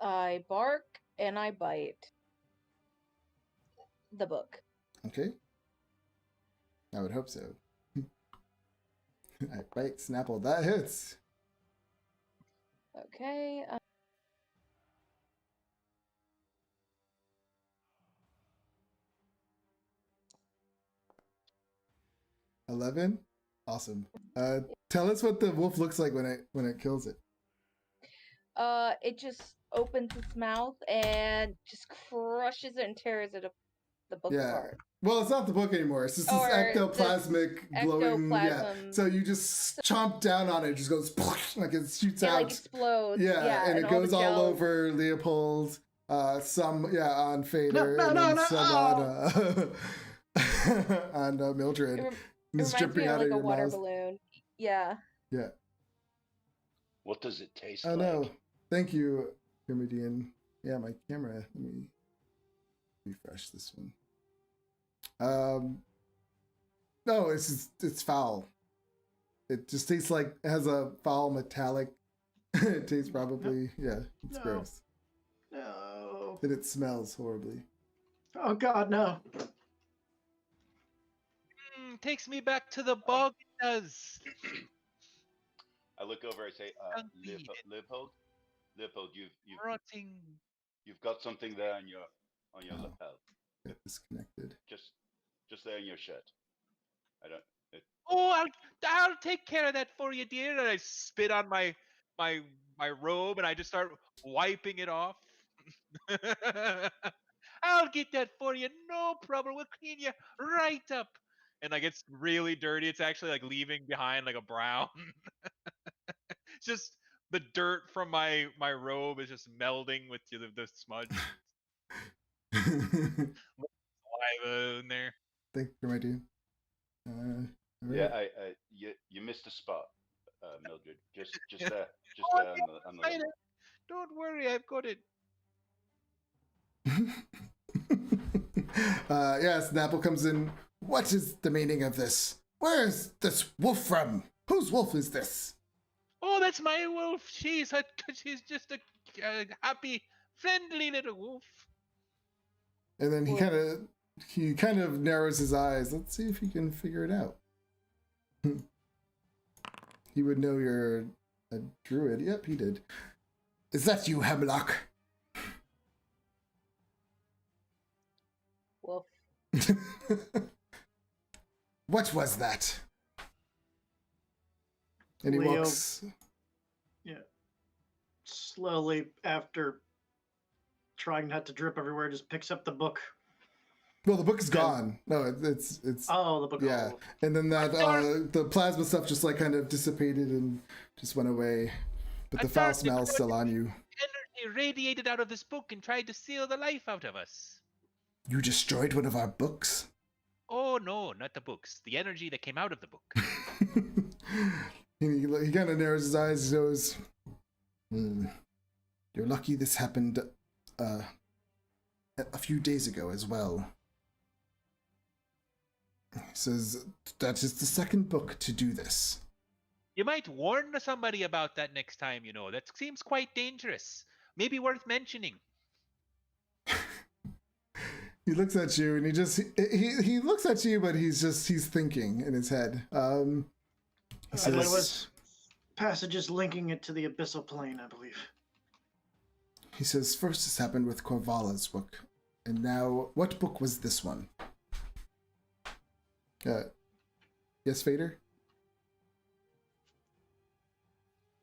I bark and I bite the book.
Okay. I would hope so. I bite Snapple. That hits.
Okay.
11. Awesome. Tell us what the wolf looks like when it kills it.
It just opens its mouth and just crushes it and tears it the book
Yeah.
apart.
Well, it's not the book anymore. It's just this
Or
ectoplasmic glowing. Yeah.
ectoplasm.
So you just chomp down on it. It just goes like it shoots
It
out.
like explodes.
Yeah, and it
all
goes
the
all
gel-
over Leopold. Some on Fader,
No,
and
no,
then
no,
some on Mildred.
It
And
reminds
it's
me
dripping
of
out
like
of
a
your
water
mouth.
balloon. Yeah.
Yeah.
What does it taste
Oh
like?
no. Thank you, Comedian. Yeah, my camera. Let me refresh this one. No, it's foul. It just tastes like it has a foul metallic. It tastes probably it's
No.
gross.
No.
And it smells horribly.
Oh God, no.
Takes me back to the bog. It does.
I look over. I say,
Indeed.
Leopold,
Rotting.
you've got something there on your
Oh.
lapel.
Got disconnected.
Just there in your shirt. I don't.
Oh, I'll take care of that for you, dear. And I spit on my robe and I just start wiping it off. I'll get that for you, no problem. We'll clean you right up. And like it's really dirty. It's actually like leaving behind like a brown. It's just the dirt from my robe is just melding with the smudge
Thank
saliva in there.
you, my dude. All
Yeah,
right.
you missed a spot, Mildred. Just there,
Oh,
there on the
I know. Don't worry, I've got it.
Yeah, Snapple comes in. What is the meaning of this? Where is this wolf from? Whose wolf is this?
Oh, that's my wolf. She's just a happy, friendly little wolf.
And then he kind of narrows his eyes. Let's see if he can figure it out. He would know you're a druid. Yep, he did. Is that you, Hemlock?
Wolf.
What was that? And he
Leo-
walks.
Yeah. Slowly, after trying not to drip everywhere, just picks up the book.
Well, the book is gone. No, it's.
Oh, the book.
Yeah,
Oh.
and then that the plasma stuff just like kind of dissipated and just went away, but the
I
foul
thought you
smell is
could-
still on you.
Energy radiated out of this book and tried to seal the life out of us.
You destroyed one of our books.
Oh no, not the books. The energy that came out of the book.
He kind of narrows his eyes. He goes, "You're lucky this happened a few days ago as well." He says, "That is the second book to do this."
You might warn somebody about that next time, That seems quite dangerous. Maybe worth mentioning.
He looks at you and he looks at you, but he's thinking in his head. He
And it
says,
was passages linking it to the abyssal plane, I believe.
he says, first this happened with Corvala's book, and now what book was this one? Yes, Vader?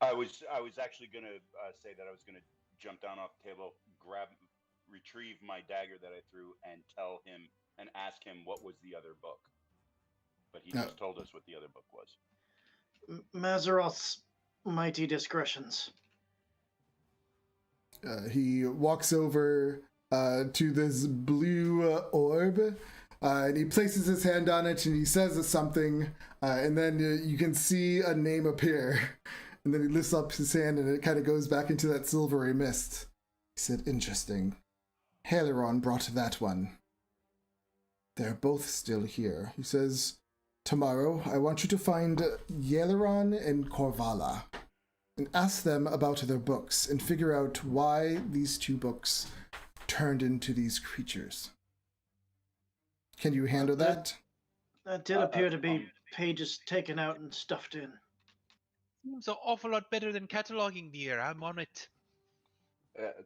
I was actually gonna say that I was gonna jump down off the table, retrieve my dagger that I threw, and tell him and ask him what was the other book. But he just told us what the other book was.
Mazaroth's Mighty Discretions.
He walks over to this blue orb, and he places his hand on it, and he says something, and then you can see a name appear. And then he lifts up his hand, and it kind of goes back into that silvery mist. He said, interesting. Haleron brought that one. They're both still here. He says, tomorrow I want you to find Yaleron and Corvala and ask them about their books and figure out why these two books turned into these creatures. Can you handle that?
That did appear to be pages taken out and stuffed in.
Seems an awful lot better than cataloging, dear. I'm on it.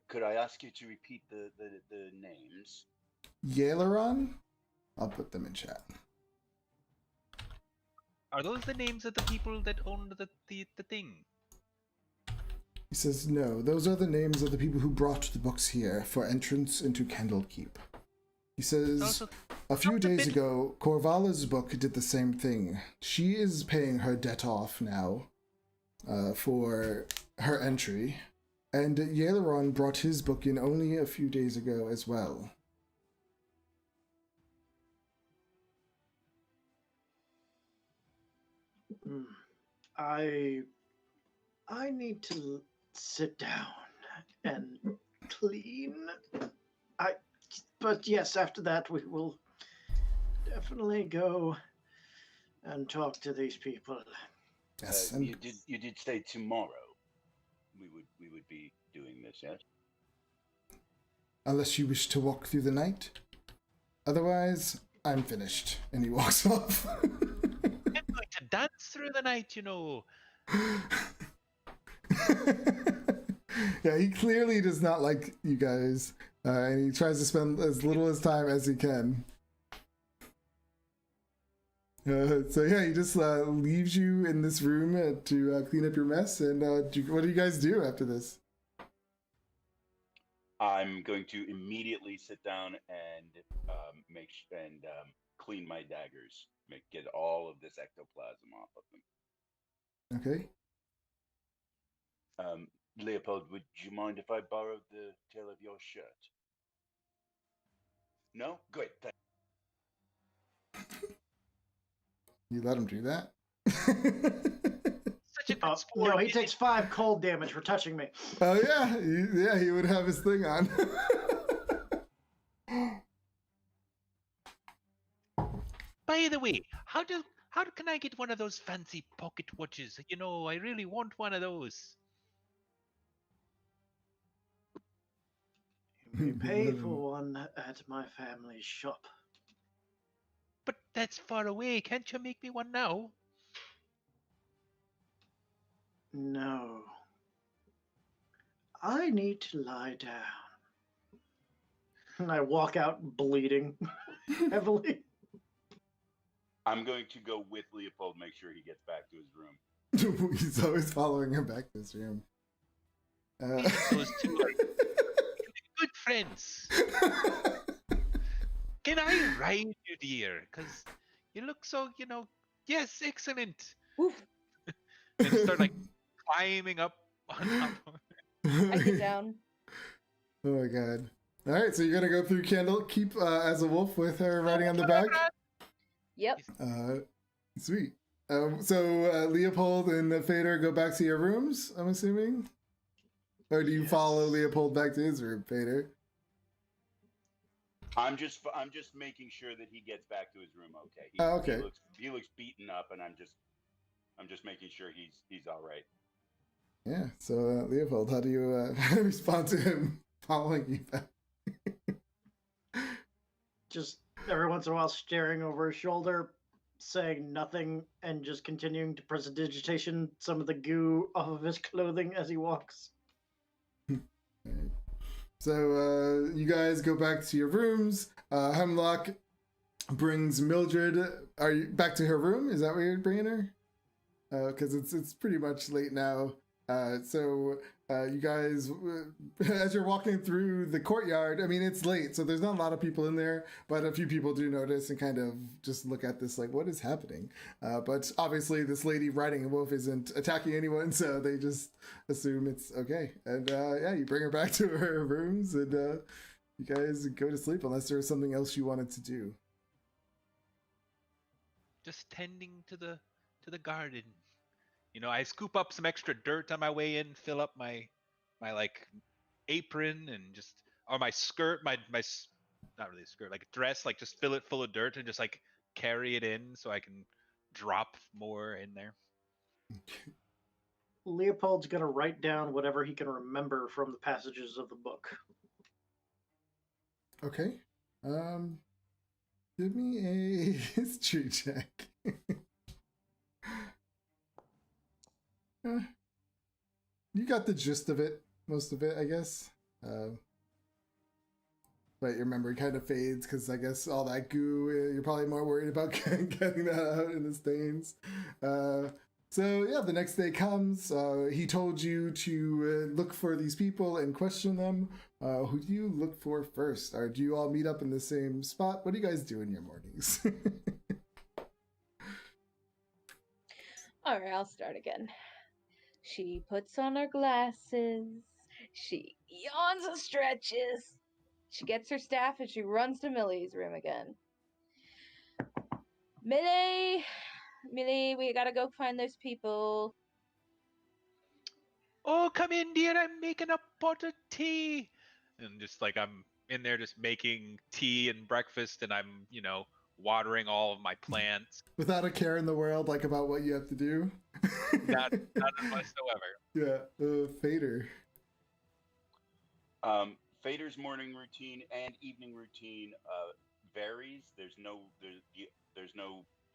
Could I ask you to repeat the names?
Yaleron? I'll put them in chat.
Are those the names of the people that owned the thing?
He says, no, those are the names of the people who brought the books here for entrance into Candlekeep. He says,
Also,
a few
sounds a
days
bit-
ago, Corvala's book did the same thing. She is paying her debt off now for her entry, and Yaleron brought his book in only a few days ago as well.
I need to sit down and clean. But yes, after that we will definitely go and talk to these people.
Yes, and
You did say tomorrow we would be doing this, yes?
unless you wish to walk through the night. Otherwise, I'm finished. And he walks off.
I'm going to dance through the night,
Yeah, he clearly does not like you guys, and he tries to spend as little as time as he can. So yeah, he just leaves you in this room to clean up your mess. And what do you guys do after this?
I'm going to immediately sit down and clean my daggers. Get all of this ectoplasm off of them.
Okay.
Leopold, would you mind if I borrowed the tail of your shirt? No? Great.
You let him do that?
Such a good sport.
No, he takes 5 cold damage for touching me.
Oh yeah, he would have his thing on.
By the way, how do How can I get one of those fancy pocket watches? You know, I really want one of those.
You may pay for one at my family's shop.
But that's far away. Can't you make me one now?
No. I need to lie down. And I walk out bleeding heavily.
I'm going to go with Leopold, make sure he gets back to his room.
He's always following him back to his room.
Those two are good friends. Can I ride you, dear? Because you look so, yes, excellent.
Woof.
And start like climbing up on top of
I get down.
Oh my god. All right, so you're gonna go through Candlekeep as a wolf with her riding on the back.
Yep.
Sweet. So Leopold and Fader go back to your rooms, I'm assuming, or do you follow Leopold back to his room, Fader?
I'm just making sure that he gets back to his room. Okay.
Okay.
He looks beaten up, and I'm just making sure he's all right.
Yeah. So Leopold, how do you respond to him following you back?
Just every once in a while staring over his shoulder, saying nothing, and just continuing to prestidigitation some of the goo off of his clothing as he walks.
Right. So you guys go back to your rooms. Hemlock brings Mildred. Are you back to her room? Is that where you're bringing her? Because it's pretty much late now. So you guys, as you're walking through the courtyard, I mean, it's late, so there's not a lot of people in there, but a few people do notice and kind of just look at this like, what is happening? But obviously this lady riding a wolf isn't attacking anyone, so they just assume it's okay. And yeah, you bring her back to her rooms, and you guys go to sleep unless there was something else you wanted to do.
just tending to the garden. I scoop up some extra dirt on my way in, fill up my like apron and or my skirt, my not really a skirt, like a dress, like just fill it full of dirt and just like carry it in so I can drop more in there.
Leopold's gonna write down whatever he can remember from the passages of the book.
Okay. Give me a history check. You got the gist of it, most of it, I guess. But your memory kind of fades because I guess all that goo, you're probably more worried about getting that out in the stains. So yeah, the next day comes. He told you to look for these people and question them. Who do you look for first? Or do you all meet up in the same spot? What do you guys do in your mornings?
All right, I'll start again. She puts on her glasses. She yawns and stretches. She gets her staff and she runs to Millie's room again. Millie, we gotta go find those people.
Oh, come in, dear. I'm making a pot of tea. And just like I'm in there just making tea and breakfast, and I'm, watering all of my plants.
Without a care in the world, like about what you have to do.
None whatsoever.
Yeah, Fader.
Fader's morning routine and evening routine varies. There's no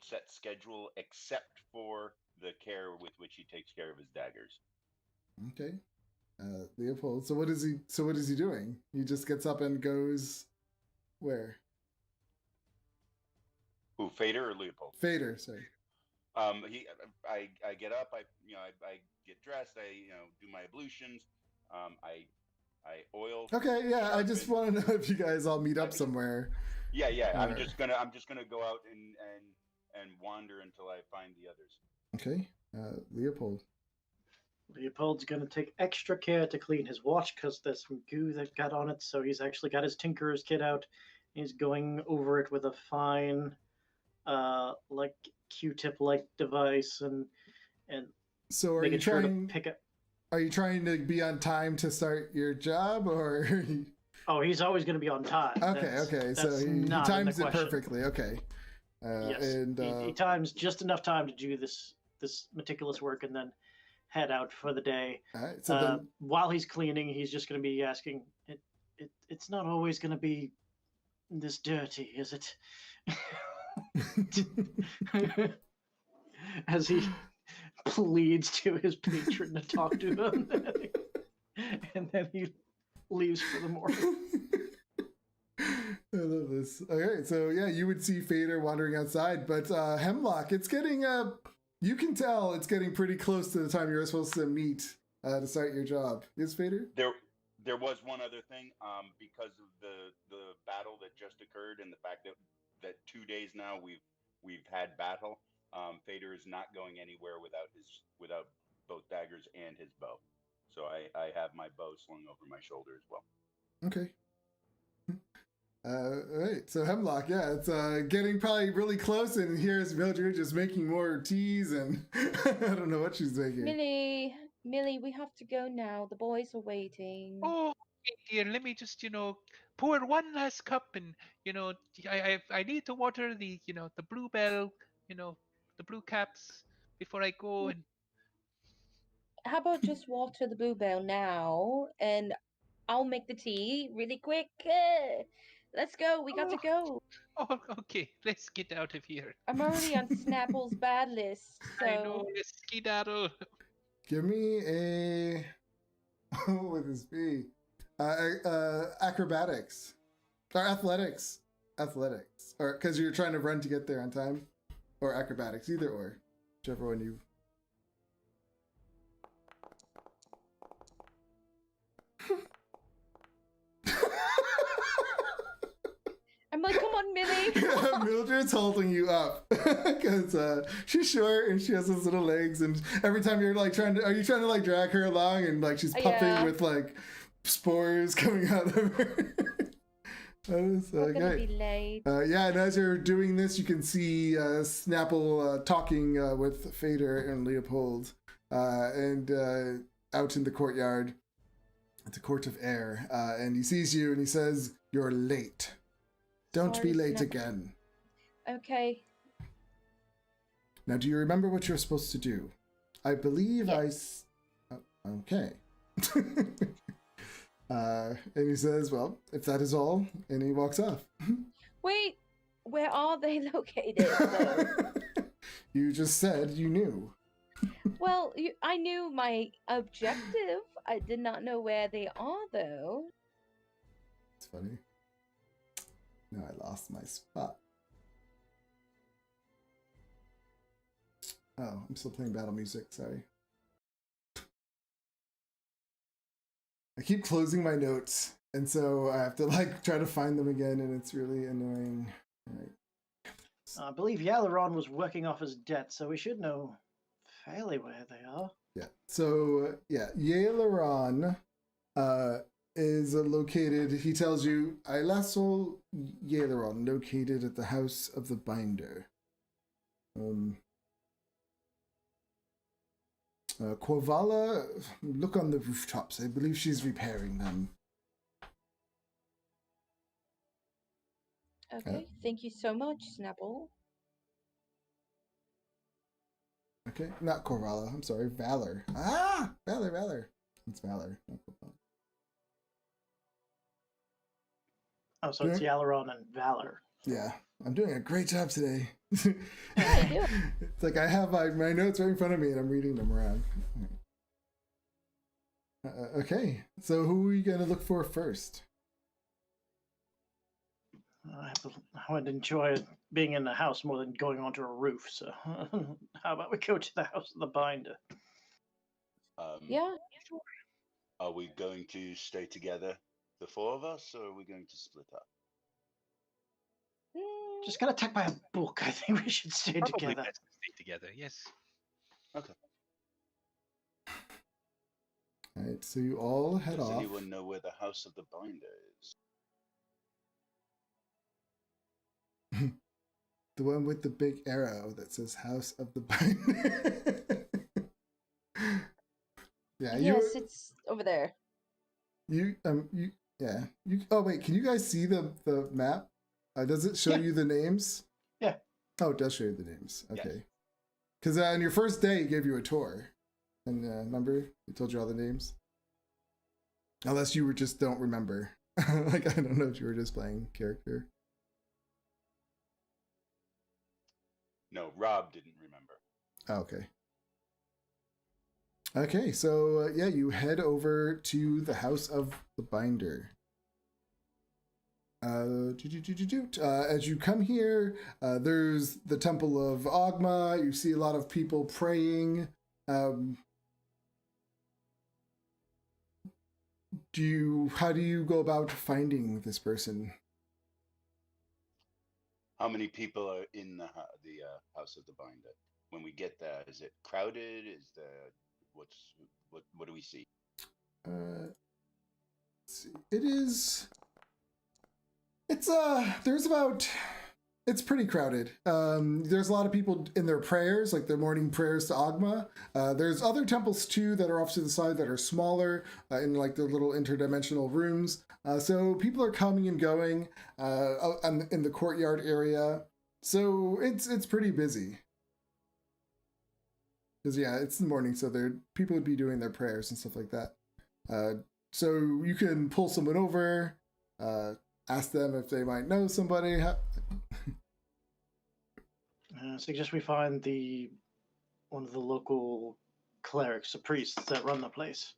set schedule except for the care with which he takes care of his daggers.
Okay. Leopold. So what is he doing? He just gets up and goes where?
Who, Fader or Leopold?
Fader, sorry.
I get up, I get dressed, I do my ablutions, I oil.
Okay, yeah, I just want to know if you guys all meet up somewhere.
Yeah.
All
I'm
right.
just gonna go out and wander until I find the others.
Okay, Leopold.
Leopold's gonna take extra care to clean his watch because there's some goo that got on it, so he's actually got his tinkerer's kit out. He's going over it with a fine like Q-tip-like device and
So are you
making sure
trying?
to pick up.
Are you trying to be on time to start your job, or?
Oh, he's always going to be on time.
Okay. So he
not in
times
the
it
question.
perfectly. Okay.
Yes.
And
He times just enough time to do this meticulous work and then head out for the day.
all right, so then
While he's cleaning, he's just going to be asking, it's not always going to be this dirty, is it? As he pleads to his patron to talk to him. And then he leaves for the morning.
I love this. Okay, so yeah, you would see Fader wandering outside, but Hemlock, it's getting you can tell it's getting pretty close to the time you're supposed to meet to start your job. Yes, Fader?
There was one other thing, because of the battle that just occurred and the fact that 2 days now we've had battle. Fader is not going anywhere without both daggers and his bow. So I have my bow slung over my shoulder as well.
Okay. All right, so Hemlock, yeah, it's getting probably really close, and here's Mildred just making more teas, and I don't know what she's making.
Millie, we have to go now. The boys are waiting.
Oh, okay, dear. Let me just, pour one last cup, and I need to water the bluebell, the blue caps before I go. And
How about just water the bluebell now, and I'll make the tea really quick. Let's go. We got to go.
oh, okay, let's get out of here.
I'm already on Snapple's bad list, so
I know, let's skedaddle.
Give me a what would this be? Acrobatics or athletics, or because you're trying to run to get there on time, or acrobatics, either or, whichever one you.
I'm like, come on, Millie.
Mildred's holding you up because she's short and she has those little legs, and every time you're like are you trying to like drag her along, and like she's puffing
Yeah.
with like spores coming out of her. That is
We're gonna
great.
be late.
Yeah, and as you're doing this, you can see Snapple talking with Fader and Leopold, and out in the courtyard at the Court of Air, and he sees you and he says, "You're late. Don't
Sorry,
be late
Snapple.
again."
Okay.
Now, do you remember what you're supposed to do? I believe
Yes.
okay. And he says, "Well, if that is all," and he walks off.
Wait, where are they located? though?
You just said you knew.
Well, I knew my objective. I did not know where they are, though.
It's funny. No, I lost my spot. Oh, I'm still playing battle music, sorry. I keep closing my notes, and so I have to like try to find them again, and it's really annoying. All right.
I believe Yalaron was working off his debt, so we should know fairly where they are.
Yeah. So yeah, Yaleron is located. He tells you, "I last saw Yaleron located at the House of the Binder. Quavala, look on the rooftops. I believe she's repairing them."
Okay, thank you so much, Snapple.
Okay, not Corvala. I'm sorry, Valor. Ah, Valor. It's Valor. Not Corvala.
Oh, so it's Yalaron and Valor.
Yeah, I'm doing a great job today.
How you doing?
It's like I have my notes right in front of me and I'm reading them around. Okay, so who are you going to look for first?
I would enjoy being in the house more than going onto a roof, so how about we go to the House of the Binder?
Yeah.
Are we going to stay together, the four of us, or are we going to split up?
Just got attacked by a book. I think we should stay
Probably
together.
best to stay together. Yes.
Okay.
All right, so you all head
Does
off.
anyone know where the House of the Binder is?
The one with the big arrow that says House of the Binder. Yeah,
Yes, it's over there.
Oh wait, can you guys see the map? Does it show
Yeah.
you the names?
Yeah.
Oh, it does show you the names.
Yes.
Okay. Because on your first day, he gave you a tour. And remember? He told you all the names. Unless you just don't remember. Like, I don't know if you were just playing character.
No, Rob didn't remember.
Oh, okay. Okay, so yeah, you head over to the House of the Binder. As you come here, there's the Temple of Ogma. You see a lot of people praying. How do you go about finding this person?
How many people are in the House of the Binder? When we get there, is it crowded? Is there what do we see?
Let's see. It is. It's pretty crowded. There's a lot of people in their prayers, like their morning prayers to Ogma. There's other temples too that are off to the side that are smaller, in like their little interdimensional rooms. So people are coming and going in the courtyard area. So it's pretty busy. Because yeah, it's the morning, so people would be doing their prayers and stuff like that. So you can pull someone over, ask them if they might know somebody.
Suggest we find one of the local clerics, the priests that run the place.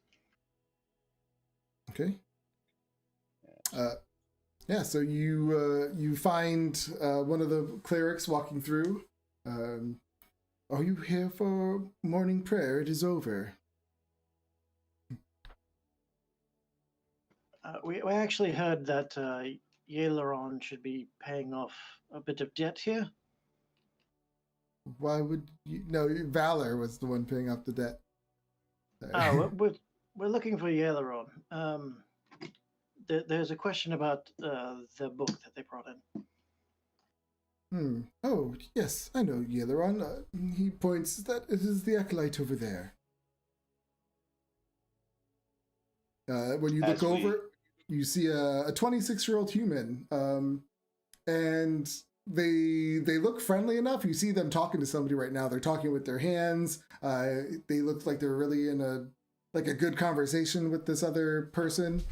Okay. Yeah. So you find one of the clerics walking through. Are you here for morning prayer? It is over.
We actually heard that Yaleron should be paying off a bit of debt here.
Why would you? No, Valor was the one paying off the debt.
Oh, we're looking for Yaleron. There's a question about the book that they brought in.
Oh, yes, I know Yaleron. He points that it is the acolyte over there. When you look over, you see a 26-year-old human, and they look friendly enough. You see them talking to somebody right now. They're talking with their hands. They look like they're really in a good conversation with this other person.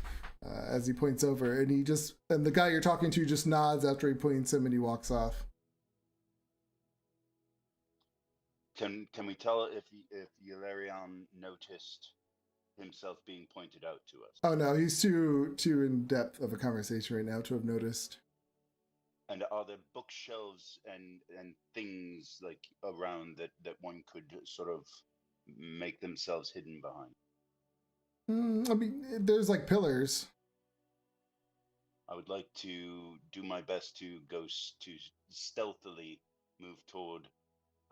As he points over, and the guy you're talking to just nods after he points him, and he walks off.
Can we tell if Yalerion noticed himself being pointed out to us?
Oh no, he's too in depth of a conversation right now to have noticed.
And are there bookshelves and things like around that one could sort of make themselves hidden behind?
I mean, there's like pillars.
I would like to do my best to stealthily move toward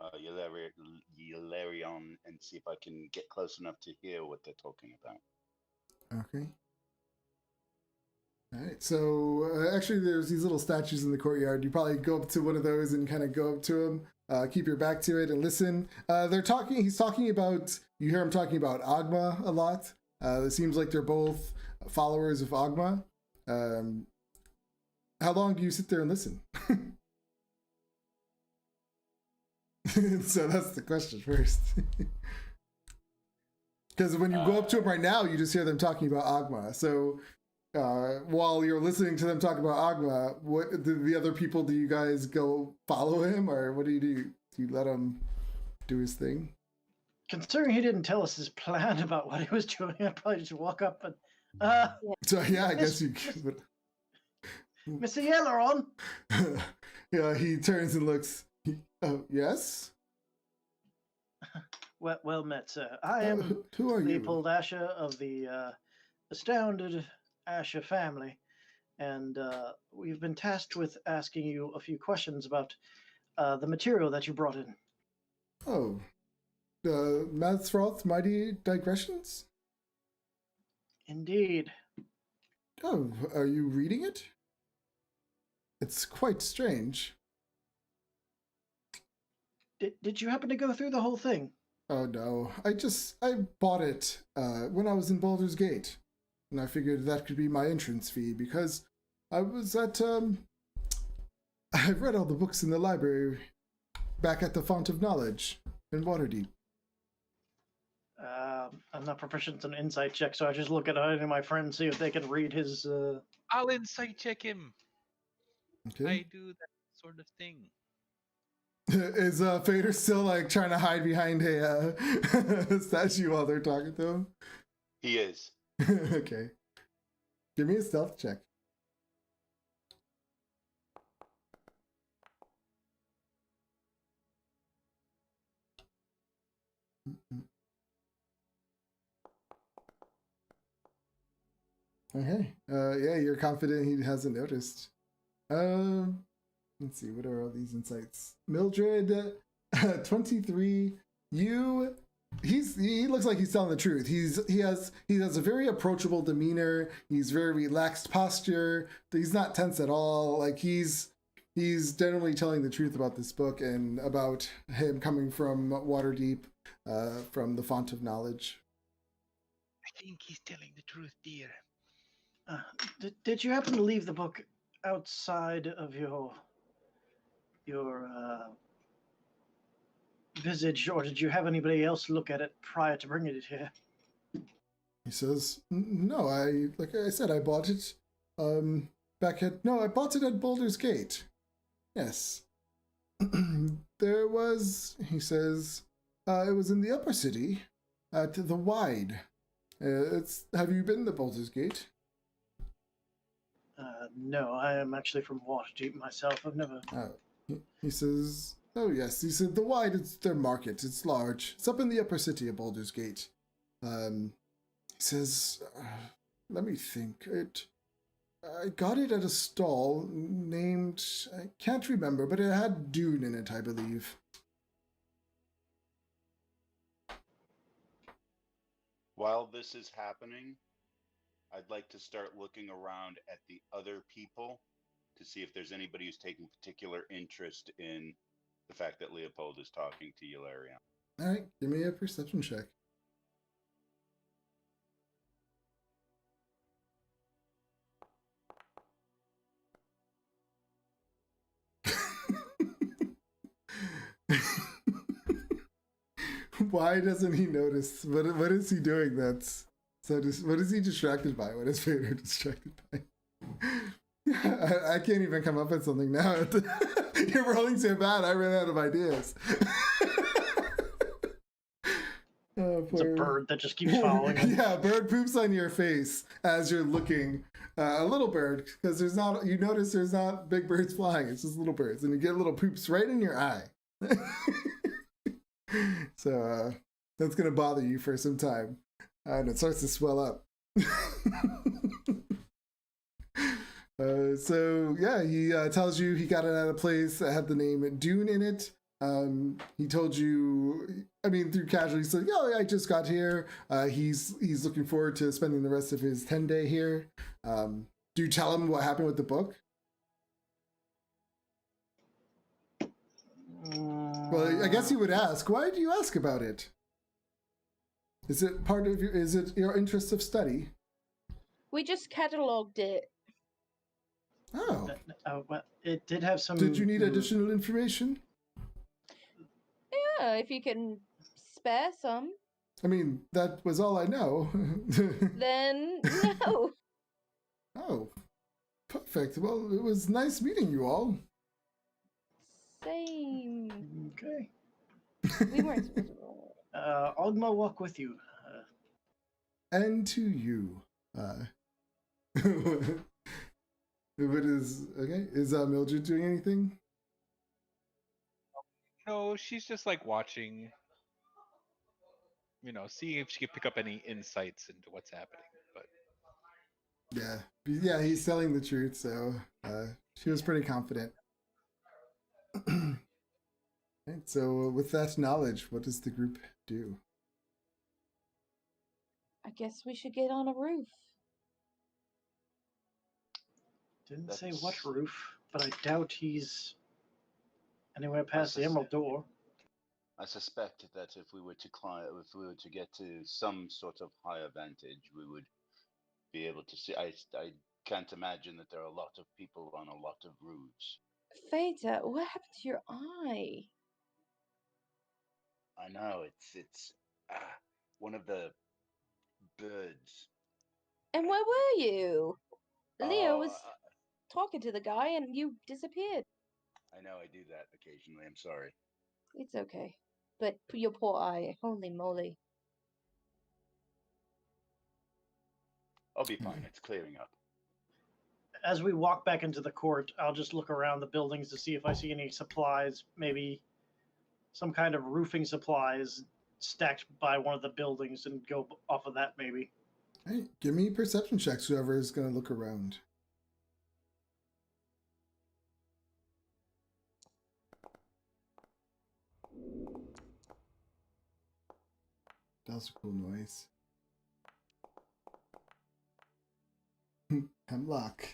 Yalerion and see if I can get close enough to hear what they're talking about.
Okay. All right. So actually, there's these little statues in the courtyard. You probably go up to one of those and kind of go up to him, keep your back to it, and listen. They're talking. He's talking about. You hear him talking about Ogma a lot. It seems like they're both followers of Ogma. How long do you sit there and listen? So that's the question first. Because when you go up to him right now, you just hear them talking about Ogma. So while you're listening to them talk about Ogma, what do the other people? Do you guys go follow him, or what do you do? Do you let him do his thing?
Considering he didn't tell us his plan about what he was doing, I'd probably just walk up and.
So yeah, I guess you could.
Mr. Yaleron.
Yeah, he turns and looks. Oh, yes?
Well met, sir. I am
who are
Leopold Asher of the astounded Asher family, and we've been tasked with asking you a few questions about the material that you brought in.
Oh, Mazroth's Mighty Digressions?
Indeed.
Oh, are you reading it? It's quite strange.
Did you happen to go through the whole thing?
Oh no, I bought it when I was in Baldur's Gate, and I figured that could be my entrance fee because I was at I've read all the books in the library back at the Font of Knowledge in Waterdeep.
I'm not proficient in insight check, so I just look at any of my friends, see if they can read his.
I'll insight check him.
Okay.
I do that sort of thing.
Is Fader still like trying to hide behind a statue while they're talking to him?
He is.
Okay. Give me a stealth check. Okay. Yeah, you're confident he hasn't noticed. Let's see. What are all these insights? Mildred, 23. He looks like he's telling the truth. He has a very approachable demeanor. He's very relaxed posture. He's not tense at all. Like he's generally telling the truth about this book and about him coming from Waterdeep, from the Font of Knowledge.
I think he's telling the truth, dear.
Did you happen to leave the book outside of your visage, or did you have anybody else look at it prior to bringing it here?
He says, "No, like I said, I bought it. I bought it at Boulder's Gate. Yes, there was." He says, "It was in the upper city, at the Wide. Have you been to Boulder's Gate?"
No, I am actually from Waterdeep myself. I've never.
He says, "Oh yes." He said, "The Wide, it's their market. It's large. It's up in the upper city of Boulder's Gate." He says, "Let me think. I got it at a stall named, I can't remember, but it had Dune in it, I believe."
While this is happening, I'd like to start looking around at the other people to see if there's anybody who's taking particular interest in the fact that Leopold is talking to Eularia.
All right, give me a perception check. Why doesn't he notice? What is he doing that's so what is he distracted by? What is Vader distracted by? I can't even come up with something now. You're rolling so bad, I ran out of ideas. Oh,
It's a bird that just keeps following him.
Yeah, bird poops on your face as you're looking. A little bird, because you notice there's not big birds flying, it's just little birds, and you get little poops right in your eye. So that's gonna bother you for some time, and it starts to swell up. So yeah, he tells you he got it at a place that had the name Dune in it. He told you, I mean, through casual, he said, "Yeah, I just got here." He's looking forward to spending the rest of his 10-day here. Do you tell him what happened with the book? Well, I guess he would ask, why did you ask about it? Is it your interest of study?
We just catalogued it.
Oh.
Well, it did have some.
Did you need additional information?
Yeah, if you can spare some.
I mean, that was all I know.
Then no.
Oh, perfect. Well, it was nice meeting you all.
Same.
Okay.
We weren't supposed to.
Ogma walk with you.
And to you. What is okay? Is Mildred doing anything?
No, she's just like watching, seeing if she can pick up any insights into what's happening. But
Yeah, he's telling the truth, so she was pretty confident. Right, so with that knowledge, what does the group do?
I guess we should get on a roof.
Didn't say what roof, but I doubt he's anywhere past the Emerald Door.
I suspect that if we were to get to some sort of higher vantage, we would be able to see. I can't imagine that there are a lot of people on a lot of roofs.
Theta, what happened to your eye?
I know it's one of the birds.
And where were you? Leo
Oh,
was talking to the guy and you disappeared.
I know I do that occasionally. I'm sorry.
It's okay. But your poor eye, holy moly.
I'll be fine. It's clearing up.
As we walk back into the court, I'll just look around the buildings to see if I see any supplies, maybe some kind of roofing supplies stacked by one of the buildings, and go off of that maybe.
Hey, give me perception checks, whoever is going to look around. That was a cool noise. Hemlock.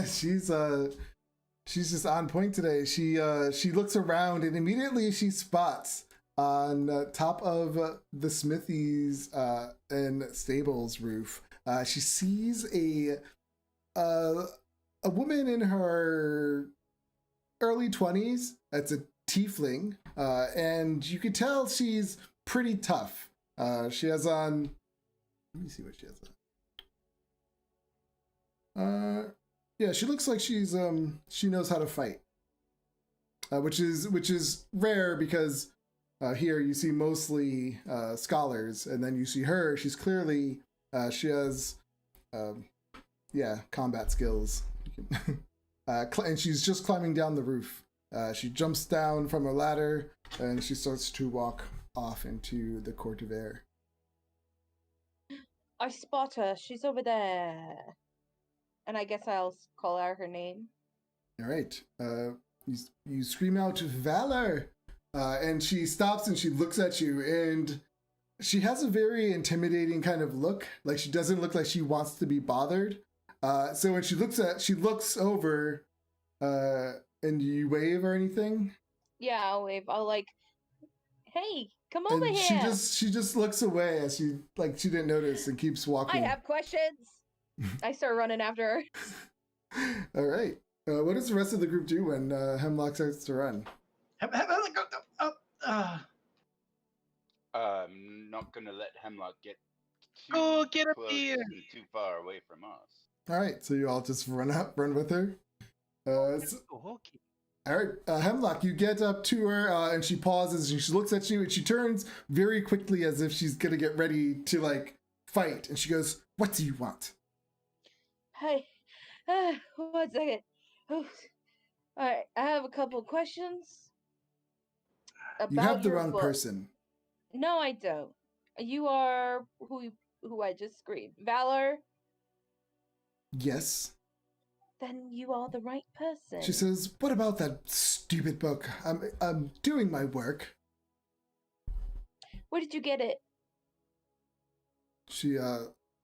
She's just on point today. She looks around and immediately she spots on top of the smithy's and stables roof. She sees a woman in her early 20s. That's a tiefling, and you could tell she's pretty tough. She has on. Let me see what she has on. Yeah, she looks like she knows how to fight, which is rare because here you see mostly scholars, and then you see her. She's clearly she has combat skills, and she's just climbing down the roof. She jumps down from a ladder and she starts to walk off into the court of air.
I spot her. She's over there. And I guess I'll call out her name.
All right. You scream out, Valor! And she stops and she looks at you, and she has a very intimidating kind of look. Like, she doesn't look like she wants to be bothered. So when she looks over, and you wave or anything?
Yeah, I'll wave. I'll like, hey, come over
And
here.
she just looks away as she didn't notice and keeps walking.
I have questions. I start running after her.
All right. What does the rest of the group do when Hemlock starts to run?
I'm not gonna let Hemlock get too
Oh, get up
close
here.
and too far away from us.
All right. So you all just run with her.
Oh, okay.
All right, Hemlock, you get up to her, and she pauses, and she looks at you, and she turns very quickly as if she's gonna get ready to, like, fight. And she goes, "What do you want?"
Hey, 1 second. All right, I have a couple questions. About
You have the
your
wrong
book.
person.
No, I don't. You are who I just screamed. Valor?
Yes.
Then you are the right person.
She says, "What about that stupid book? I'm doing my work."
Where did you get it?
She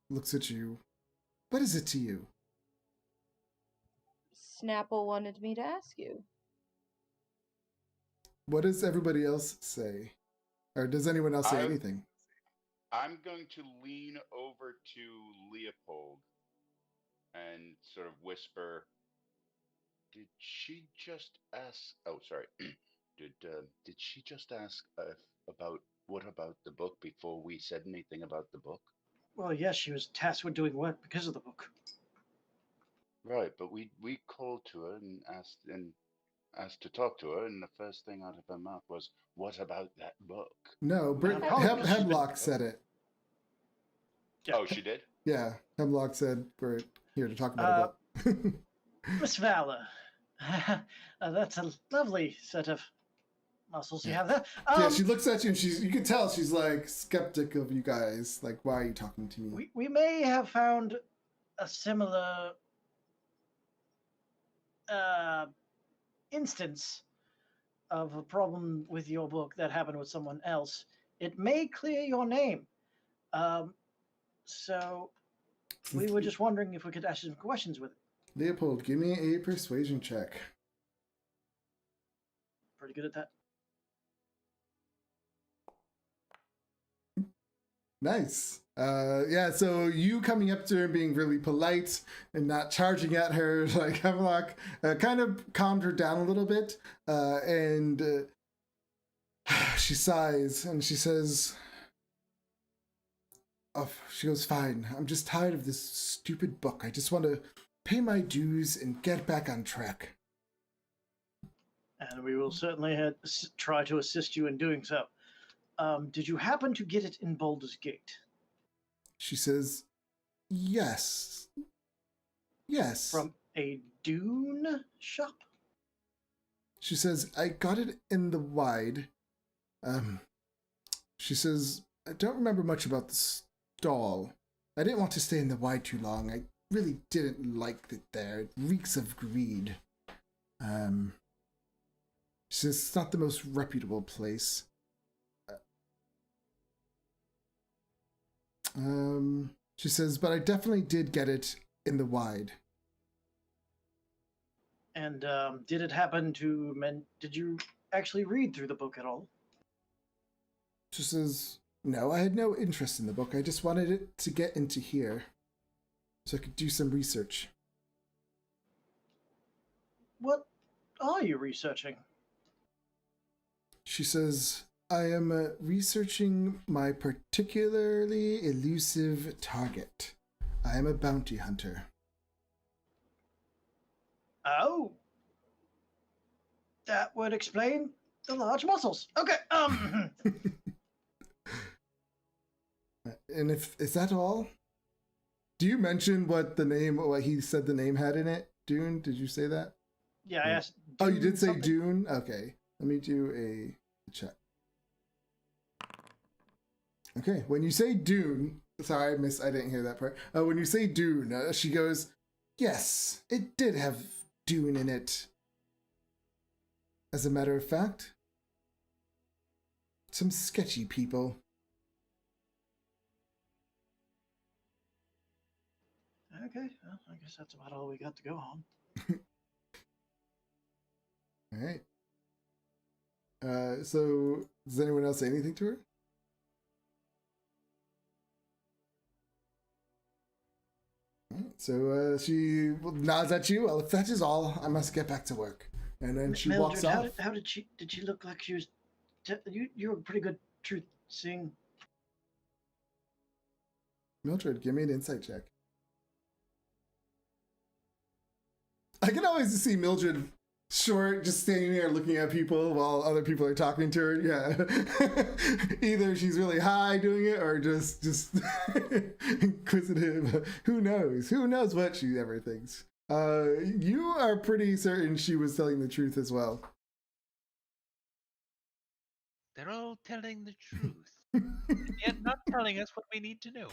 looks at you. "What is it to you?"
Snapple wanted me to ask you.
What does everybody else say? Or does anyone else say anything?
I'm going to lean over to Leopold and sort of whisper, "Did she just ask? Oh, sorry. Did she just ask about what about the book before we said anything about the book?"
Well, yes, she was tasked with doing work because of the book.
Right, but we called to her and asked to talk to her, and the first thing out of her mouth was, "What about that book?"
No,
Probably
Hemlock said it.
Yeah.
Oh, she did?
Yeah, Hemlock said we're here to talk about a book.
Miss Valor, that's a lovely set of muscles you have there.
Yeah, she looks at you and you can tell she's like skeptic of you guys. Like, why are you talking to me?
We may have found a similar instance of a problem with your book that happened with someone else. It may clear your name. So we were just wondering if we could ask you some questions with it.
Leopold, give me a persuasion check.
Pretty good at that.
Nice. Yeah, so you coming up to her and being really polite and not charging at her like Hemlock kind of calmed her down a little bit. And She sighs and she says, "Oh," she goes, "Fine. I'm just tired of this stupid book. I just want to pay my dues and get back on track."
And we will certainly try to assist you in doing so. Did you happen to get it in Baldur's Gate?
She says, "Yes. Yes."
From a Dune shop?
She says, "I got it in the wide." She says, "I don't remember much about the stall. I didn't want to stay in the wide too long. I really didn't like it there. It reeks of greed." She says, "It's not the most reputable place." She says, "But I definitely did get it in the wide."
And did it happen to did you actually read through the book at all?
She says, "No, I had no interest in the book. I just wanted it to get into here so I could do some research."
What are you researching?
She says, "I am researching my particularly elusive target. I am a bounty hunter."
Oh, that would explain the large muscles. Okay.
And is that all? Do you mention what he said the name had in it? Dune? Did you say that?
Yeah, I asked.
Oh, you did say
something?
Dune? Okay. Let me do a check. Okay, when you say Dune, sorry, I didn't hear that part. When you say Dune, she goes, "Yes, it did have Dune in it. As a matter of fact, some sketchy people."
Okay, well, I guess that's about all we got to go on.
All right. So does anyone else say anything to her? All right, so she nods at you. "Well, if that is all, I must get back to work." And then she
Mildred,
walks off.
how did she look like she was? You were a pretty good truth seeing.
Mildred, give me an insight check. I can always see Mildred short, just standing there looking at people while other people are talking to her. Yeah. Either she's really high doing it or just inquisitive. Who knows? Who knows what she ever thinks? You are pretty certain she was telling the truth as well.
They're all telling the truth, yet not telling us what we need to know.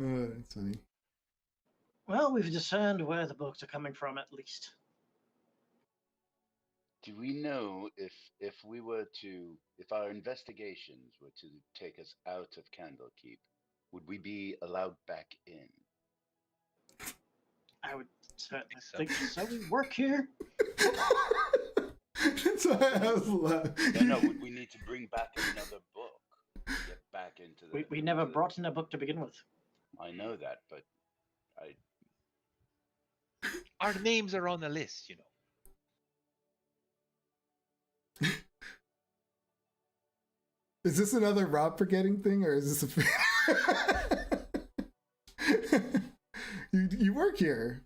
Oh, that's funny.
Well, we've discerned where the books are coming from, at least.
Do we know if our investigations were to take us out of Candlekeep, would we be allowed back in?
I would certainly
So.
think so. We work here.
That's why I was laughing.
No, would we need to bring back another book? Get back into the.
We never brought in a book to begin with.
I know that, but
Our names are on the list, you know.
Is this another Rob forgetting thing, or is this a? You work here.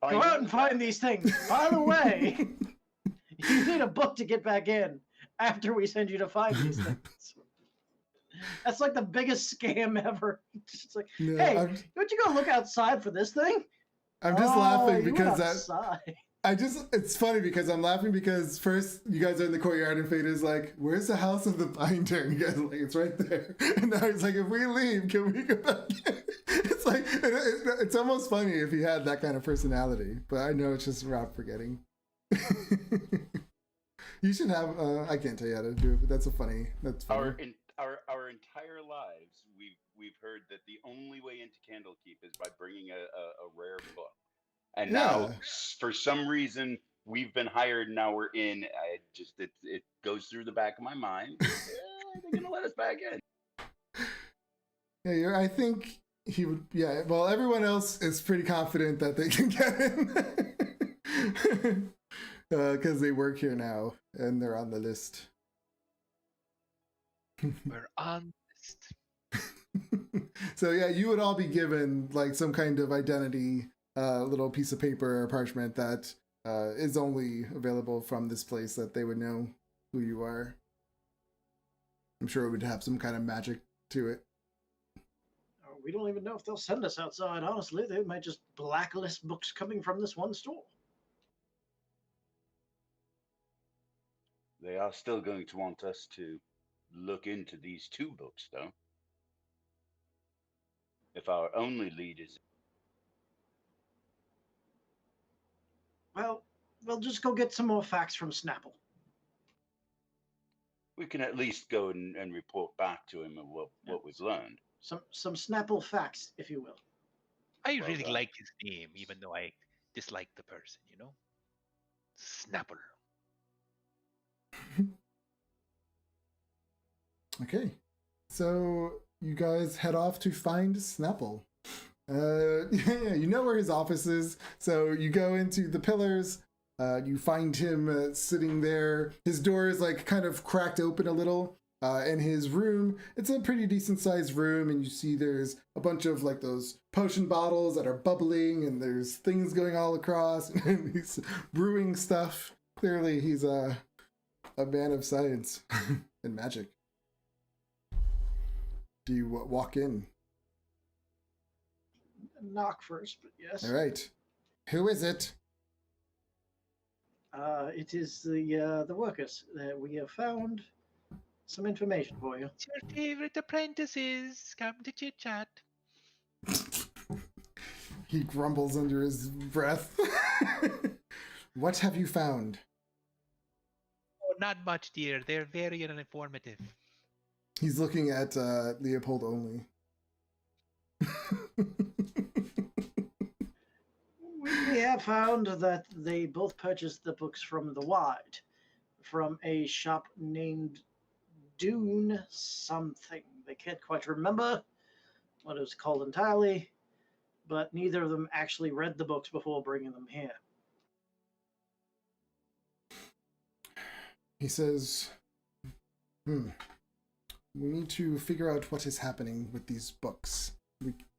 Go out and find these things. By the way, you need a book to get back in after we send you to find these things. That's like the biggest scam ever. It's like,
No,
hey, don't you go look outside for this thing?
I'm just laughing
you
because
went outside.
it's funny because I'm laughing because first you guys are in the courtyard and Fade is like, "Where's the house of the binder?" And you guys are like, "It's right there." And now he's like, "If we leave, can we go back in?" It's like, it's almost funny if he had that kind of personality, but I know it's just Rob forgetting. You should have, I can't tell you how to do it, but that's funny.
Our entire lives, we've heard that the only way into Candlekeep is by bringing a rare book. And now, for some reason, we've been hired. Now we're in. It goes through the back of my mind. They're gonna let us back in.
Yeah, I think he would. Yeah, well, everyone else is pretty confident that they can get in. Because they work here now and they're on the list.
We're on the list.
So yeah, you would all be given like some kind of identity, little piece of paper or parchment that is only available from this place, that they would know who you are. I'm sure it would have some kind of magic to it.
We don't even know if they'll send us outside. Honestly, they might just blacklist books coming from this one store.
They are still going to want us to look into these 2 books, though. If our only lead is...
Well, we'll just go get some more facts from Snapple.
We can at least go and report back to him of what we've learned.
Some Snapple facts, if you will.
I
Well
really
done.
like his name, even though I dislike the person, you know? Snapper.
Okay, so you guys head off to find Snapple. Yeah, you know where his office is, so you go into the pillars. You find him sitting there. His door is like kind of cracked open a little. In his room, it's a pretty decent sized room, and you see there's a bunch of like those potion bottles that are bubbling, and there's things going all across, and he's brewing stuff. Clearly, he's a man of science and magic. Do you walk in?
Knock first, but yes.
All right. Who is it?
It is the workers. We have found some information for you.
It's your favorite apprentices. Come to chit chat.
He grumbles under his breath. What have you found?
Oh, not much, dear. They're very uninformative.
He's looking at Leopold only.
We have found that they both purchased the books from the Wide, from a shop named Dune something. They can't quite remember what it was called entirely, but neither of them actually read the books before bringing them here.
He says, we need to figure out what is happening with these books.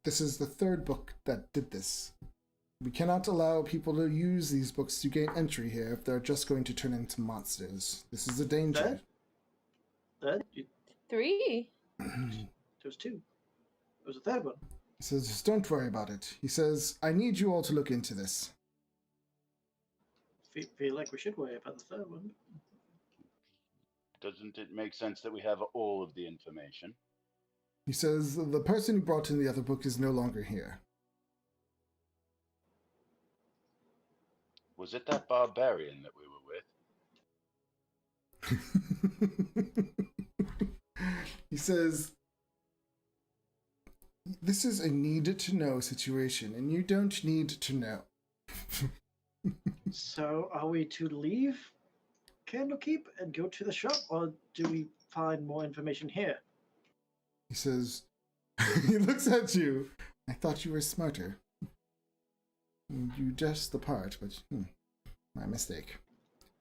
This is the 3rd book that did this. We cannot allow people to use these books to gain entry here if they're just going to turn into monsters. This is a danger.
There
3.
was 2. There was a 3rd one.
He says, don't worry about it. He says, I need you all to look into this.
Feel like we should worry about the 3rd one.
Doesn't it make sense that we have all of the information?
He says, the person who brought in the other book is no longer here.
Was it that barbarian that we were with?
He says, this is a need-to-know situation, and you don't need to know.
So, are we to leave Candlekeep and go to the shop, or do we find more information here?
He says, he looks at you. I thought you were smarter. You dressed the part, but my mistake.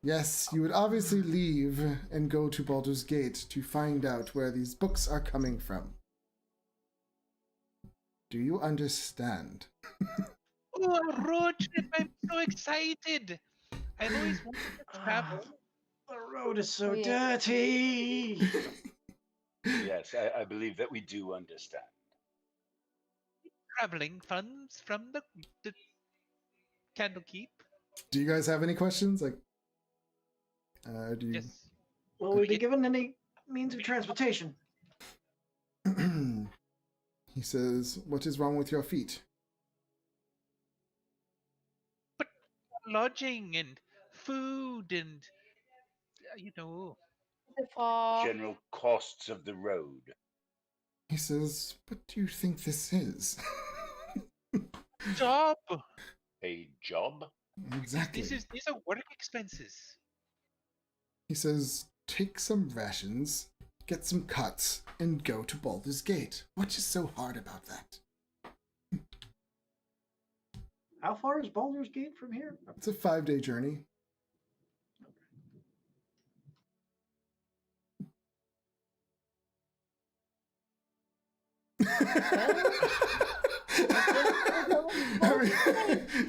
Yes, you would obviously leave and go to Baldur's Gate to find out where these books are coming from. Do you understand?
Oh, a road trip. I'm so excited. I've always wanted to travel.
The road is so
Yeah.
dirty.
Yes, I believe that we do understand.
Traveling funds from the Candlekeep.
Do you guys have any questions? Like, do you...
Yes.
Will
Could
we
we
be
get-
given any means of transportation?
He says, what is wrong with your feet?
Lodging and food and, you know.
The far.
General costs of the road.
He says, what do you think this is?
Job.
A job?
Exactly.
These are work expenses.
He says, take some rations, get some cuts, and go to Baldur's Gate. What is so hard about that?
How far is Baldur's Gate from here?
It's a 5-day journey.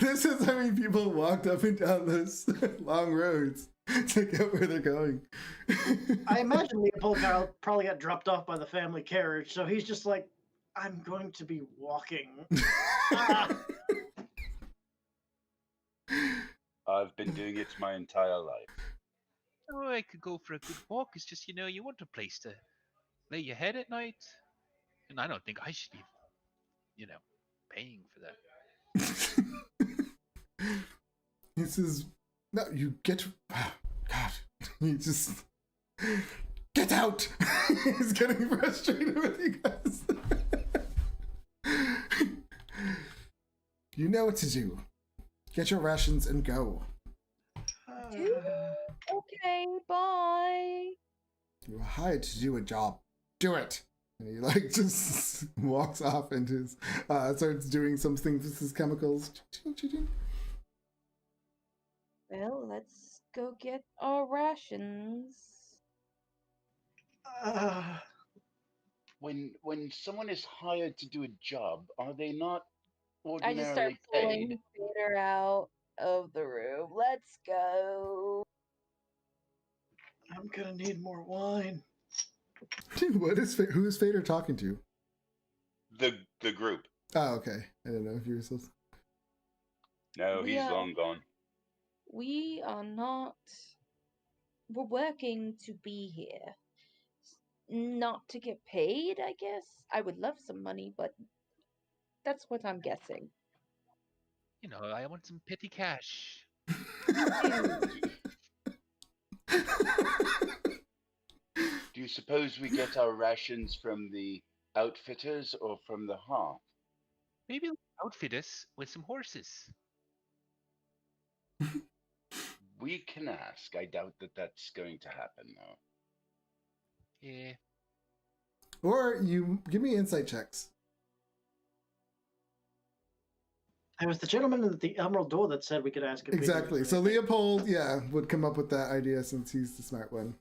This is how many people walked up and down those long roads to get where they're going.
I imagine Leopold probably got dropped off by the family carriage, so he's just like, I'm going to be walking.
I've been doing it my entire life.
Oh, I could go for a good walk. It's just, you want a place to lay your head at night. And I don't think I should be, paying for that.
He says, no, you get... Oh, God. He just... Get out! He's getting frustrated with you guys. You know what to do. Get your rations and go.
Okay, bye.
You were hired to do a job. Do it! And he like just walks off and his, starts doing some things with his chemicals.
Well, let's go get our rations.
When someone is hired to do a job, are they not
I just start
ordinarily
pulling
paid?
Vader out of the room. Let's go.
I'm gonna need more wine.
What is who is Fader talking to?
The group.
Oh, okay. I don't know if you were supposed.
No, he's
Yeah.
long gone.
We are not. We're working to be here. Not to get paid, I guess. I would love some money, but that's what I'm guessing.
I want some petty cash.
Do you suppose we get our rations from the outfitters or from the hearth?
Maybe outfit us with some horses.
We can ask. I doubt that that's going to happen, though.
Yeah.
Or you give me insight checks.
It was the gentleman at the Emerald Door that said we could ask if
Exactly. So Leopold, would come up with that idea since he's the smart one.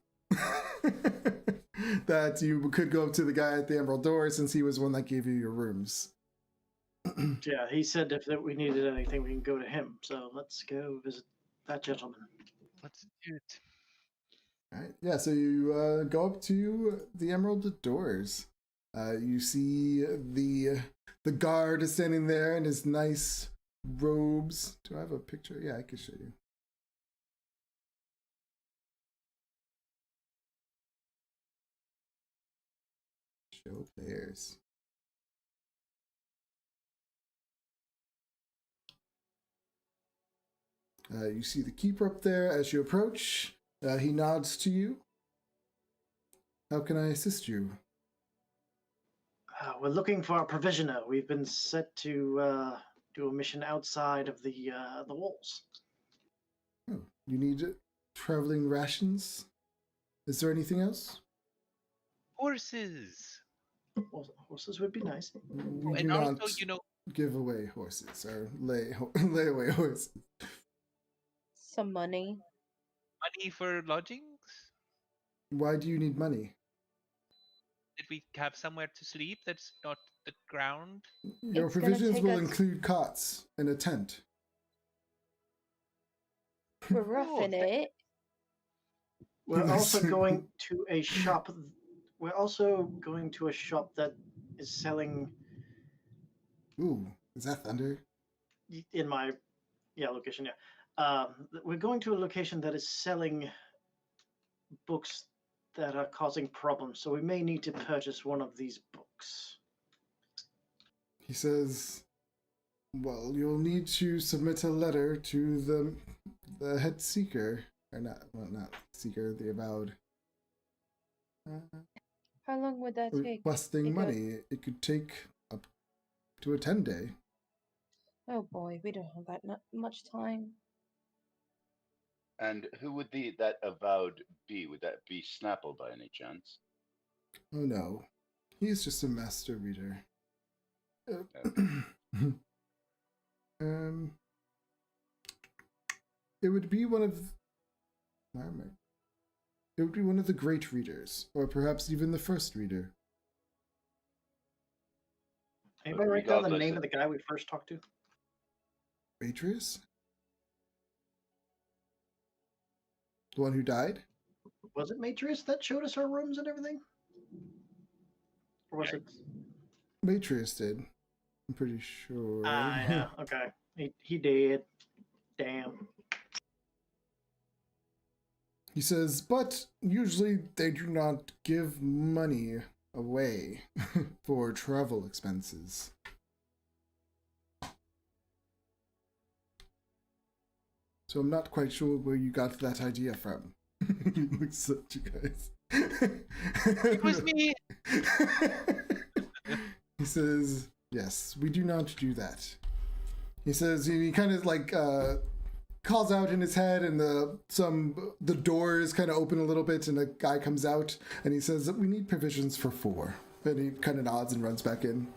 That you could go up to the guy at the Emerald Door since he was the one that gave you your rooms.
Yeah, he said if we needed anything, we can go to him. So let's go visit that gentleman.
Let's do it.
All right. Yeah, so you go up to the Emerald Doors. You see the guard is standing there in his nice robes. Do I have a picture? Yeah, I can show you. Show players. You see the keeper up there as you approach. He nods to you. How can I assist you?
We're looking for a provisioner. We've been set to do a mission outside of the walls.
Oh, you need traveling rations? Is there anything else?
Horses.
Horses would be nice.
We do
And
not
also,
give away horses or lay away horses.
Some money.
money for lodgings.
Why do you need money?
Did we have somewhere to sleep that's not the ground?
Your
It's gonna
provisions
take
will
us-
include cots and a tent.
We're roughing it.
We're also going to a shop. We're also going to a shop that is selling
Ooh, is that thunder?
in my location. Yeah, we're going to a location that is selling books that are causing problems. So we may need to purchase one of these books.
He says, well, you'll need to submit a letter to the head seeker. Or not seeker, the avowed.
How long would that take?
Requesting
Because-
money. It could take up to a 10-day.
Oh boy, we don't have that much time.
And who would that avowed be? Would that be Snapple by any chance?
Oh no, he's just a master reader. It would be one of. Why am I? It would be one of the great readers, or perhaps even the first reader.
Anybody write down the
regardless,
name of the guy we first talked to?
Atreus? The one who died?
Was it Matrius that showed us our rooms and everything? Or was it?
Atreus did. I'm pretty sure.
Yeah. Okay. He did. Damn.
He says, but usually they do not give money away for travel expenses. So I'm not quite sure where you got that idea from. He looks at you guys.
It was me.
He says, yes, we do not do that. He says, he kind of like calls out in his head, and the doors kind of open a little bit, and a guy comes out, and he says that we need provisions for 4. And he kind of nods and runs back in.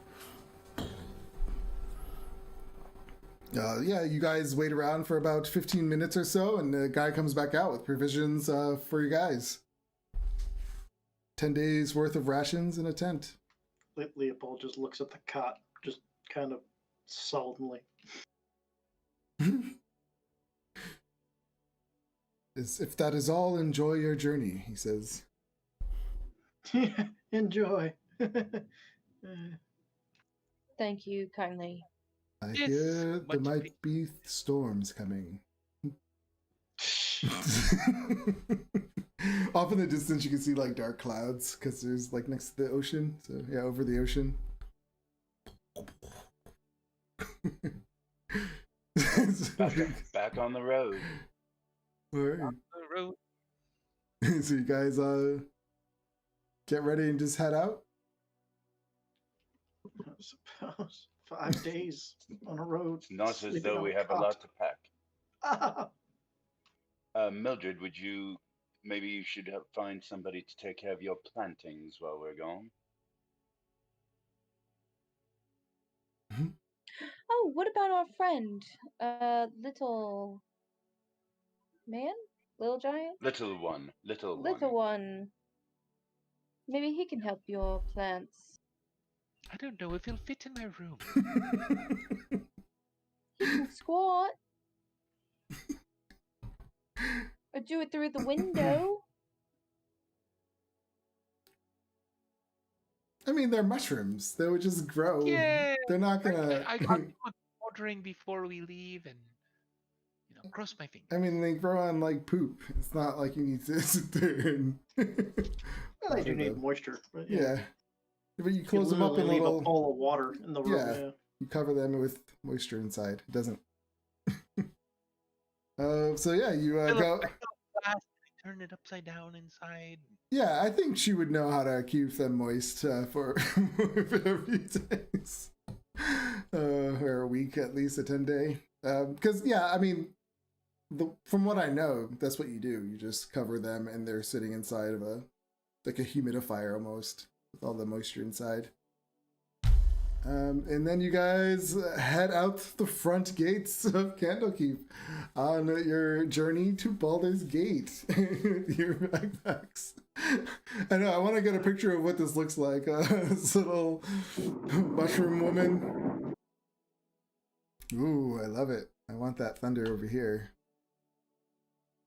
Yeah, you guys wait around for about 15 minutes or so, and the guy comes back out with provisions for you guys. 10 days worth of rations in a tent.
Leopold just looks at the cot, just kind of sullenly.
If that is all, enjoy your journey, he says.
Enjoy.
Thank you kindly.
I
Yes,
hear there
much
might be storms coming. Off in the distance, you can see like dark clouds because there's like next to the ocean. So yeah, over the ocean.
Back on the road.
All right.
The road.
So you guys get ready and just head out.
I suppose 5 days on a road.
It's not as
sleeping
though
on
we
a
have a
cot.
lot to pack.
Ah,
Mildred, maybe you should find somebody to take care of your plantings while we're gone.
Oh, what about our friend, little man, little giant,
Little one.
little one? Maybe he can help your plants.
I don't know if he'll fit in my room.
He can squat. Or do it through the window.
I mean, they're mushrooms. They would just grow.
Yeah.
They're not gonna.
I got ordering before we leave, and cross my fingers.
I mean, they grow on like poop. It's not like you need to sit there and.
well, they do need moisture. But
Yeah. But you
You
close them up in a
leave
little.
a bowl of water in the room.
Yeah.
Yeah.
You cover them with moisture inside. It doesn't. So yeah, you
Fill
go.
up my glass, and I turn it upside down inside.
Yeah, I think she would know how to keep them moist for a few days, or a week at least, a 10-day. Because yeah, I mean, from what I know, that's what you do. You just cover them, and they're sitting inside of a humidifier almost, with all the moisture inside. And then you guys head out the front gates of Candlekeep on your journey to Baldur's Gate with your backpacks. I know, I want to get a picture of what this looks like. This little mushroom woman. Ooh, I love it. I want that thunder over here.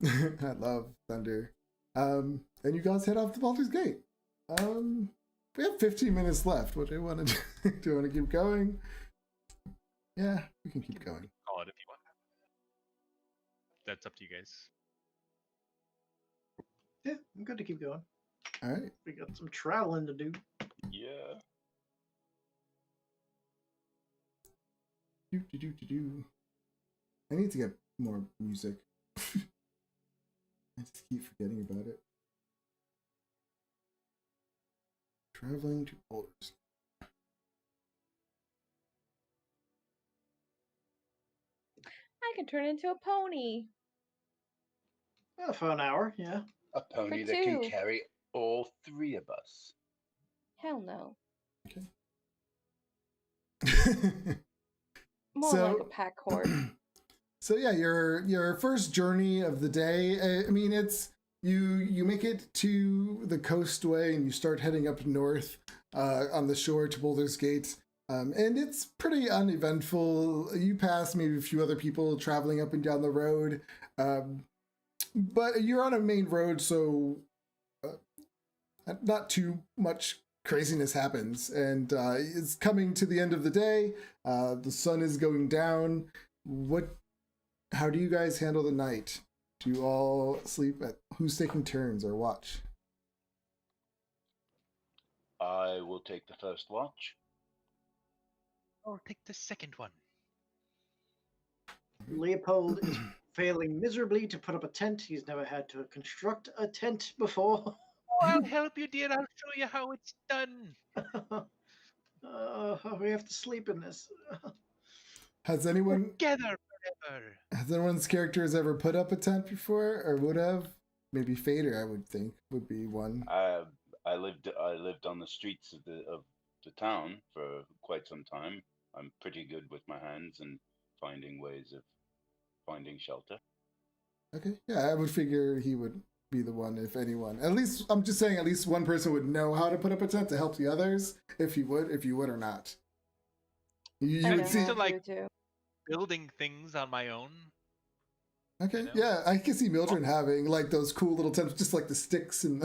I love thunder. And you guys head off to Baldur's Gate. We have 15 minutes left. What do you want to do? Do you want to keep going? Yeah, we can keep going.
Call it if you want. That's up to you guys.
Yeah, I'm good to keep going.
All right.
We got some traveling to do.
Yeah.
Do. I need to get more music. I just keep forgetting about it. Traveling to Baldur's.
I can turn into a pony.
For an hour, yeah.
A pony
For
that can
2.
carry all 3 of us.
Hell no.
Okay.
More like a pack horse.
So yeah, your first journey of the day. I mean, it's you make it to the coastway and you start heading up north on the shore to Boulder's Gate. And it's pretty uneventful. You pass maybe a few other people traveling up and down the road, but you're on a main road, so not too much craziness happens. And it's coming to the end of the day. The sun is going down. How do you guys handle the night? Do you all sleep at? Who's taking turns or watch?
I will take the first watch.
Or take the second one.
Leopold is failing miserably to put up a tent. He's never had to construct a tent before.
Oh, I'll help you, dear. I'll show you how it's done.
We have to sleep in this.
Has anyone
Together forever.
has anyone's characters ever put up a tent before or would have? Maybe Fader, I would think, would be one.
I lived on the streets of the town for quite some time. I'm pretty good with my hands and finding ways of finding shelter.
Okay, yeah, I would figure he would be the one, if anyone. At least, I'm just saying, at least one person would know how to put up a tent to help the others, if you would or not. You
I
would
would
see.
still like building things on my own.
Okay,
you know?
yeah, I can see Mildred having like those cool little tents, just like the sticks and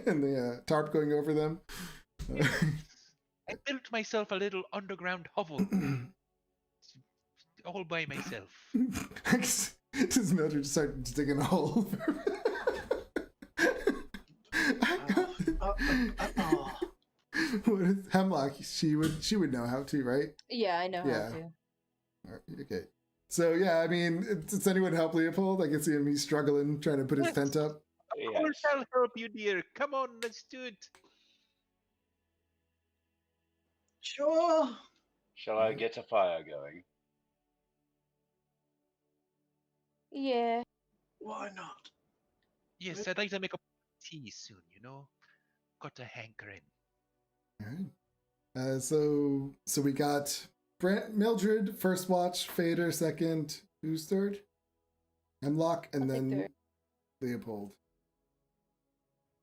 and the tarp going over them.
I built myself a little underground hovel all by myself.
Does Mildred start digging a hole? What is Hemlock? She would know how to, right?
Yeah, I know
Yeah.
how to.
All right, okay. So yeah, I mean, does anyone help Leopold? I can see him; he's struggling, trying to put his tent up.
Of course I'll help you, dear. Come on, let's do it.
Sure.
Shall I get a fire going?
Yeah.
Why not?
Yes, I'd like to make a tea soon, you know? Got a hankering.
All right. So we got Mildred first watch, Fader second, who's third? Hemlock, and
I'll take
then
third.
Leopold.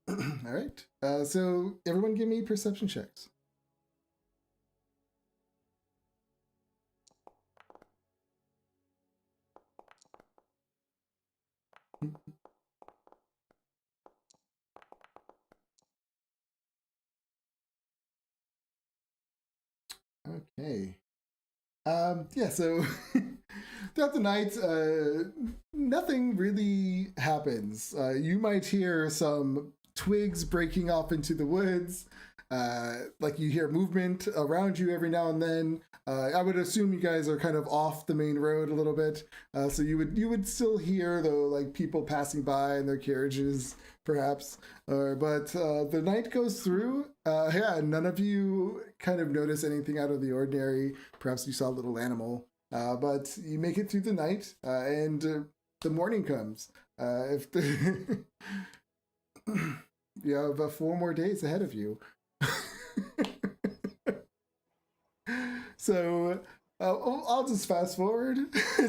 All right. So everyone, give me perception checks. Okay. Yeah, so throughout the night, nothing really happens. You might hear some twigs breaking off into the woods. Like you hear movement around you every now and then. I would assume you guys are kind of off the main road a little bit. So you would still hear though, like people passing by in their carriages, perhaps. But the night goes through. Yeah, none of you kind of notice anything out of the ordinary. Perhaps you saw a little animal. But you make it through the night, and the morning comes. If the you have 4 more days ahead of you. So I'll just fast forward.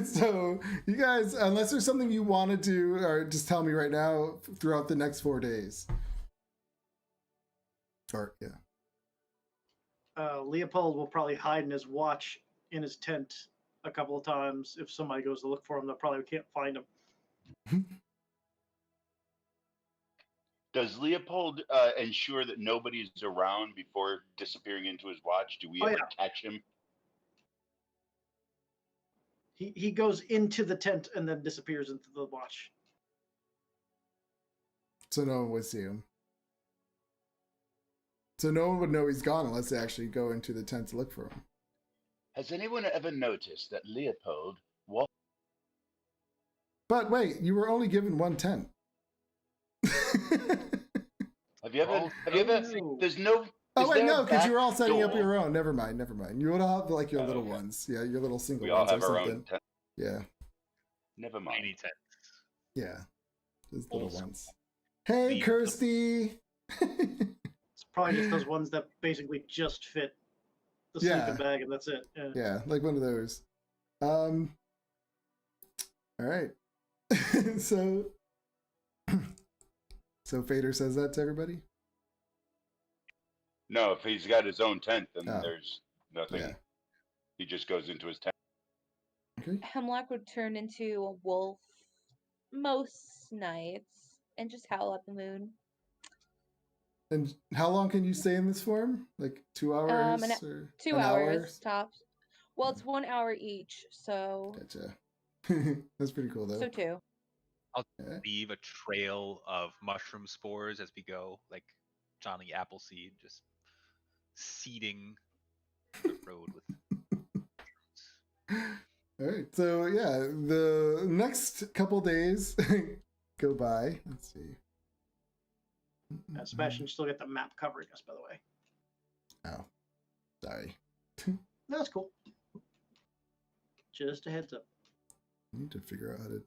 So you guys, unless there's something you want to do, or just tell me right now throughout the next 4 days. Or yeah.
Leopold will probably hide in his watch in his tent a couple of times. If somebody goes to look for him, they probably can't find him.
Does Leopold ensure that nobody's around before disappearing into his watch? Do we ever catch him?
He goes into the tent and then disappears into the watch.
So no one would see him. So no one would know he's gone unless they actually go into the tent to look for him.
Has anyone ever noticed that Leopold walked?
But wait, you were only given 1 tent.
Have you ever?
Oh,
Have you ever?
no.
There's no.
Oh
is
wait,
there a
no, because you were all
back
setting up
door?
your own. Never mind. You would all have like your
Oh,
little
okay.
ones. Yeah, your little single
We all
ones
have
or
our
something.
own tent.
Yeah,
Never mind.
Tiny tent.
yeah, those little
Also,
ones. Hey,
leave
Kirsty.
It's probably just those ones that basically just fit the
Yeah.
sleeping bag, and that's it. Yeah.
Yeah, like one of those. All right. so Fader says that to everybody.
No, if he's got his own tent, then
Oh.
there's nothing.
Yeah.
He just goes into his tent.
Okay.
Hemlock would turn into a wolf most nights and just howl at the moon.
And how long can you stay in this form? Like 2 hours or
2
an
hours tops. Well, it's 1 hour each, so
Gotcha. That's pretty cool though.
so 2.
I'll
Yeah.
leave a trail of mushroom spores as we go, like Johnny Appleseed, just seeding the road with mushrooms.
All right. So yeah, the next couple days go by. Let's see.
Sebastian, you still get the map covering us, by the way.
Oh, sorry.
That's cool. Just a heads up.
I need to figure out how to.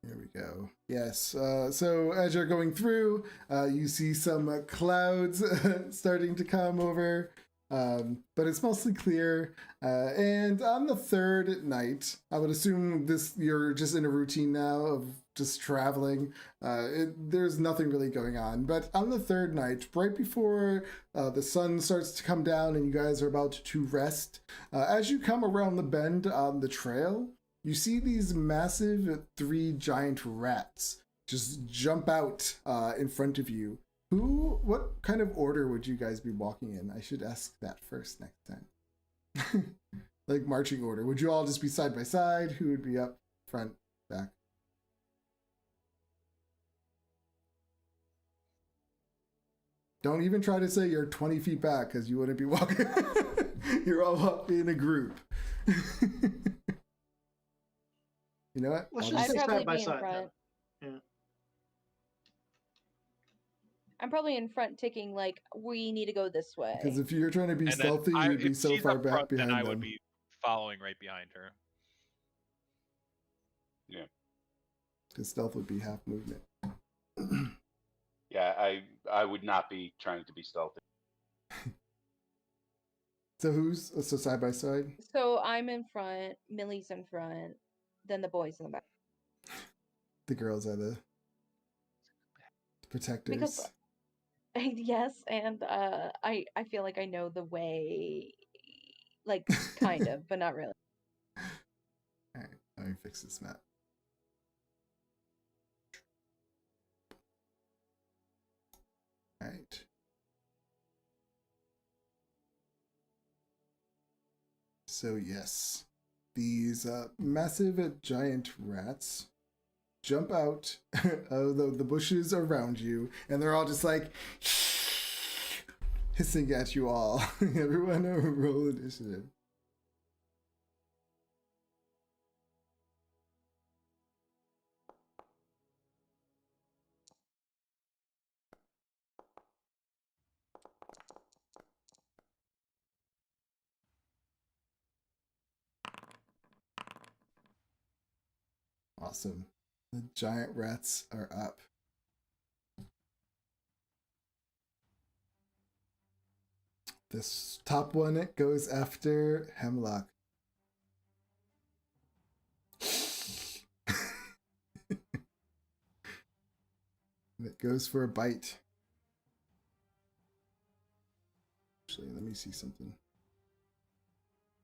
Here we go. Yes. So as you're going through, you see some clouds starting to come over, but it's mostly clear. And on the third night, I would assume you're just in a routine now of just traveling. There's nothing really going on. But on the third night, right before the sun starts to come down and you guys are about to rest, as you come around the bend on the trail, you see these massive 3 giant rats just jump out in front of you. What kind of order would you guys be walking in? I should ask that first next time. Like marching order. Would you all just be side by side? Who would be up front, back? Don't even try to say you're 20 feet back because you wouldn't be walking. You're all up in a group. You know what?
Let's
I'll
just
I'd
say
probably
side by
be in
side.
front.
then. Yeah.
I'm probably in front ticking like we need to go this way.
Because if you're trying to be
And then
stealthy, you'd be
if
so
she's
far
up
back
front,
behind
then I
them.
would be following right behind her.
Because stealth would be half movement.
Yeah, I would not be trying to be stealthy.
So so side by side?
So I'm in front, Millie's in front, then the boys in the back.
The girls are the protectors.
Because yes, and I feel like I know the way, like kind of, but not really.
Alright, let me fix this map. Alright. So yes, these massive giant rats jump out of the bushes around you, and they're all just like hissing at you all. Everyone roll initiative. Awesome. The giant rats are up. This top one goes after Hemlock. And it goes for a bite. Actually, let me see something.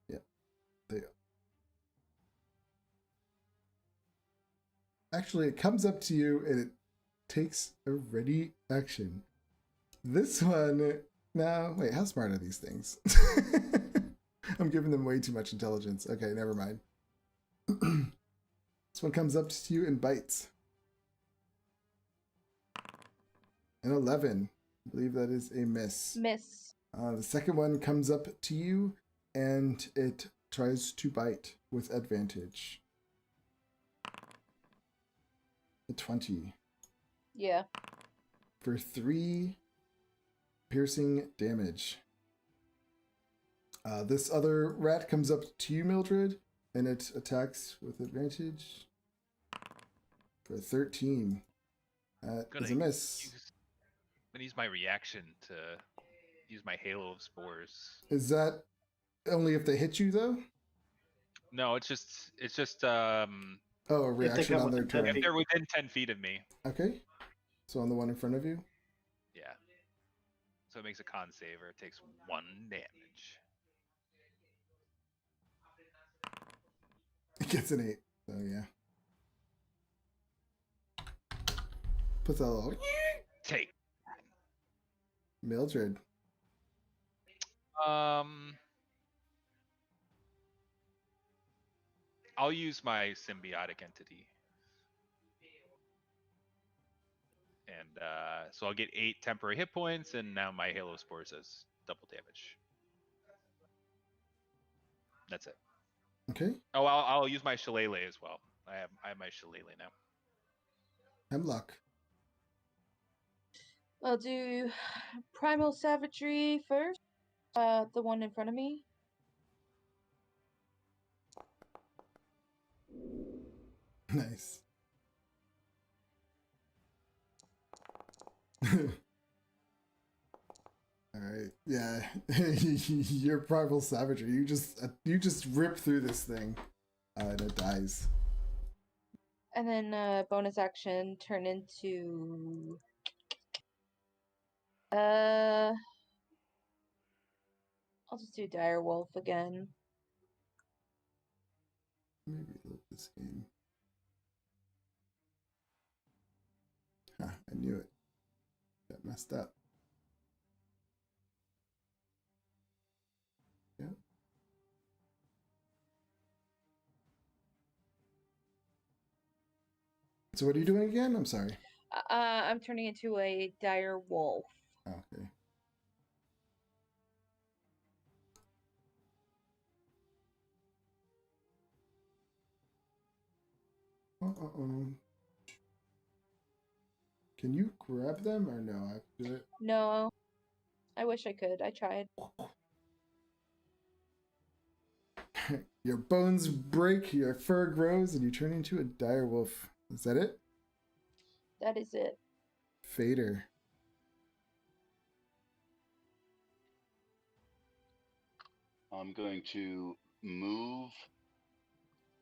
Yeah, they. Actually, it comes up to you and it takes a ready action. This one. No, wait, how smart are these things? I'm giving them way too much intelligence. Okay, never mind. This one comes up to you and bites. An 11. I believe that is a miss.
Miss.
The second one comes up to you and it tries to bite with advantage. A 20.
Yeah.
For 3 piercing damage. This other rat comes up to you, Mildred, and it attacks with advantage for 13. Is a miss.
I'm gonna use my reaction to use my halo of spores.
Is that only if they hit you, though?
No, it's just
Oh, a
If they
reaction
come
on their
within 10
turn.
if they're within 10 feet of me.
Okay. So on the one in front of you,
Yeah. So it makes a con save or it takes 1 damage.
it gets an 8. So yeah. Puts a little
Take.
Mildred.
I'll use my symbiotic entity. And so I'll get 8 temporary hit points, and now my Halo Spores does double damage. That's it.
Okay.
Oh, I'll use my Shillelagh as well. I have my Shillelagh now.
Hemlock.
I'll do Primal Savagery first. The one in front of me.
Nice. All right. Yeah. Your primal savagery. You just rip through this thing, and it dies.
And then bonus action turn into I'll just do Dire Wolf again.
Maybe load this game. Huh, I knew it. Got messed up. Yeah. So what are you doing again? I'm sorry.
I'm turning into a Dire Wolf.
Okay. Uh-oh. Can you grab them or no? I have to do it.
No, I wish I could. I tried.
Your bones break, your fur grows, and you turn into a dire wolf. Is that it?
That is it.
Fader.
I'm going to move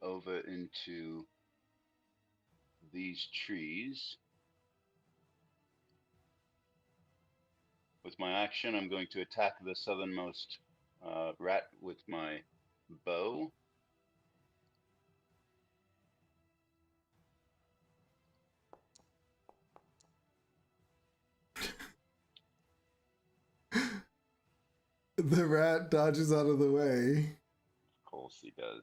over into these trees. With my action, I'm going to attack the southernmost rat with my bow.
The rat dodges out of the way.
Of course he does.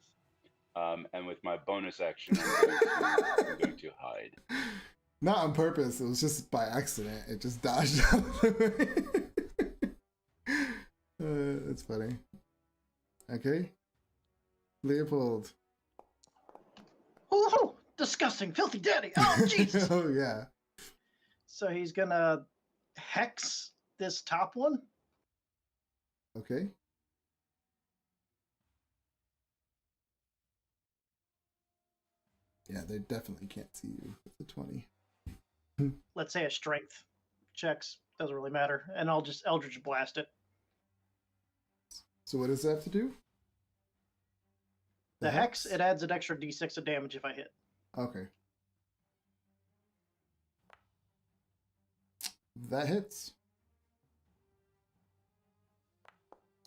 And with my bonus action, I'm going to hide.
Not on purpose, it was just by accident. It just dodged out of the way. That's funny. Okay. Leopold.
Oh, disgusting, filthy daddy. Oh, Jesus.
Oh, yeah.
So he's gonna hex this top one.
Okay. Yeah, they definitely can't see you with the 20.
Let's say a strength checks. Doesn't really matter. And I'll just Eldritch Blast it.
So what does it have to do?
The hex, it adds an extra d6 of damage if I hit.
Okay. That hits.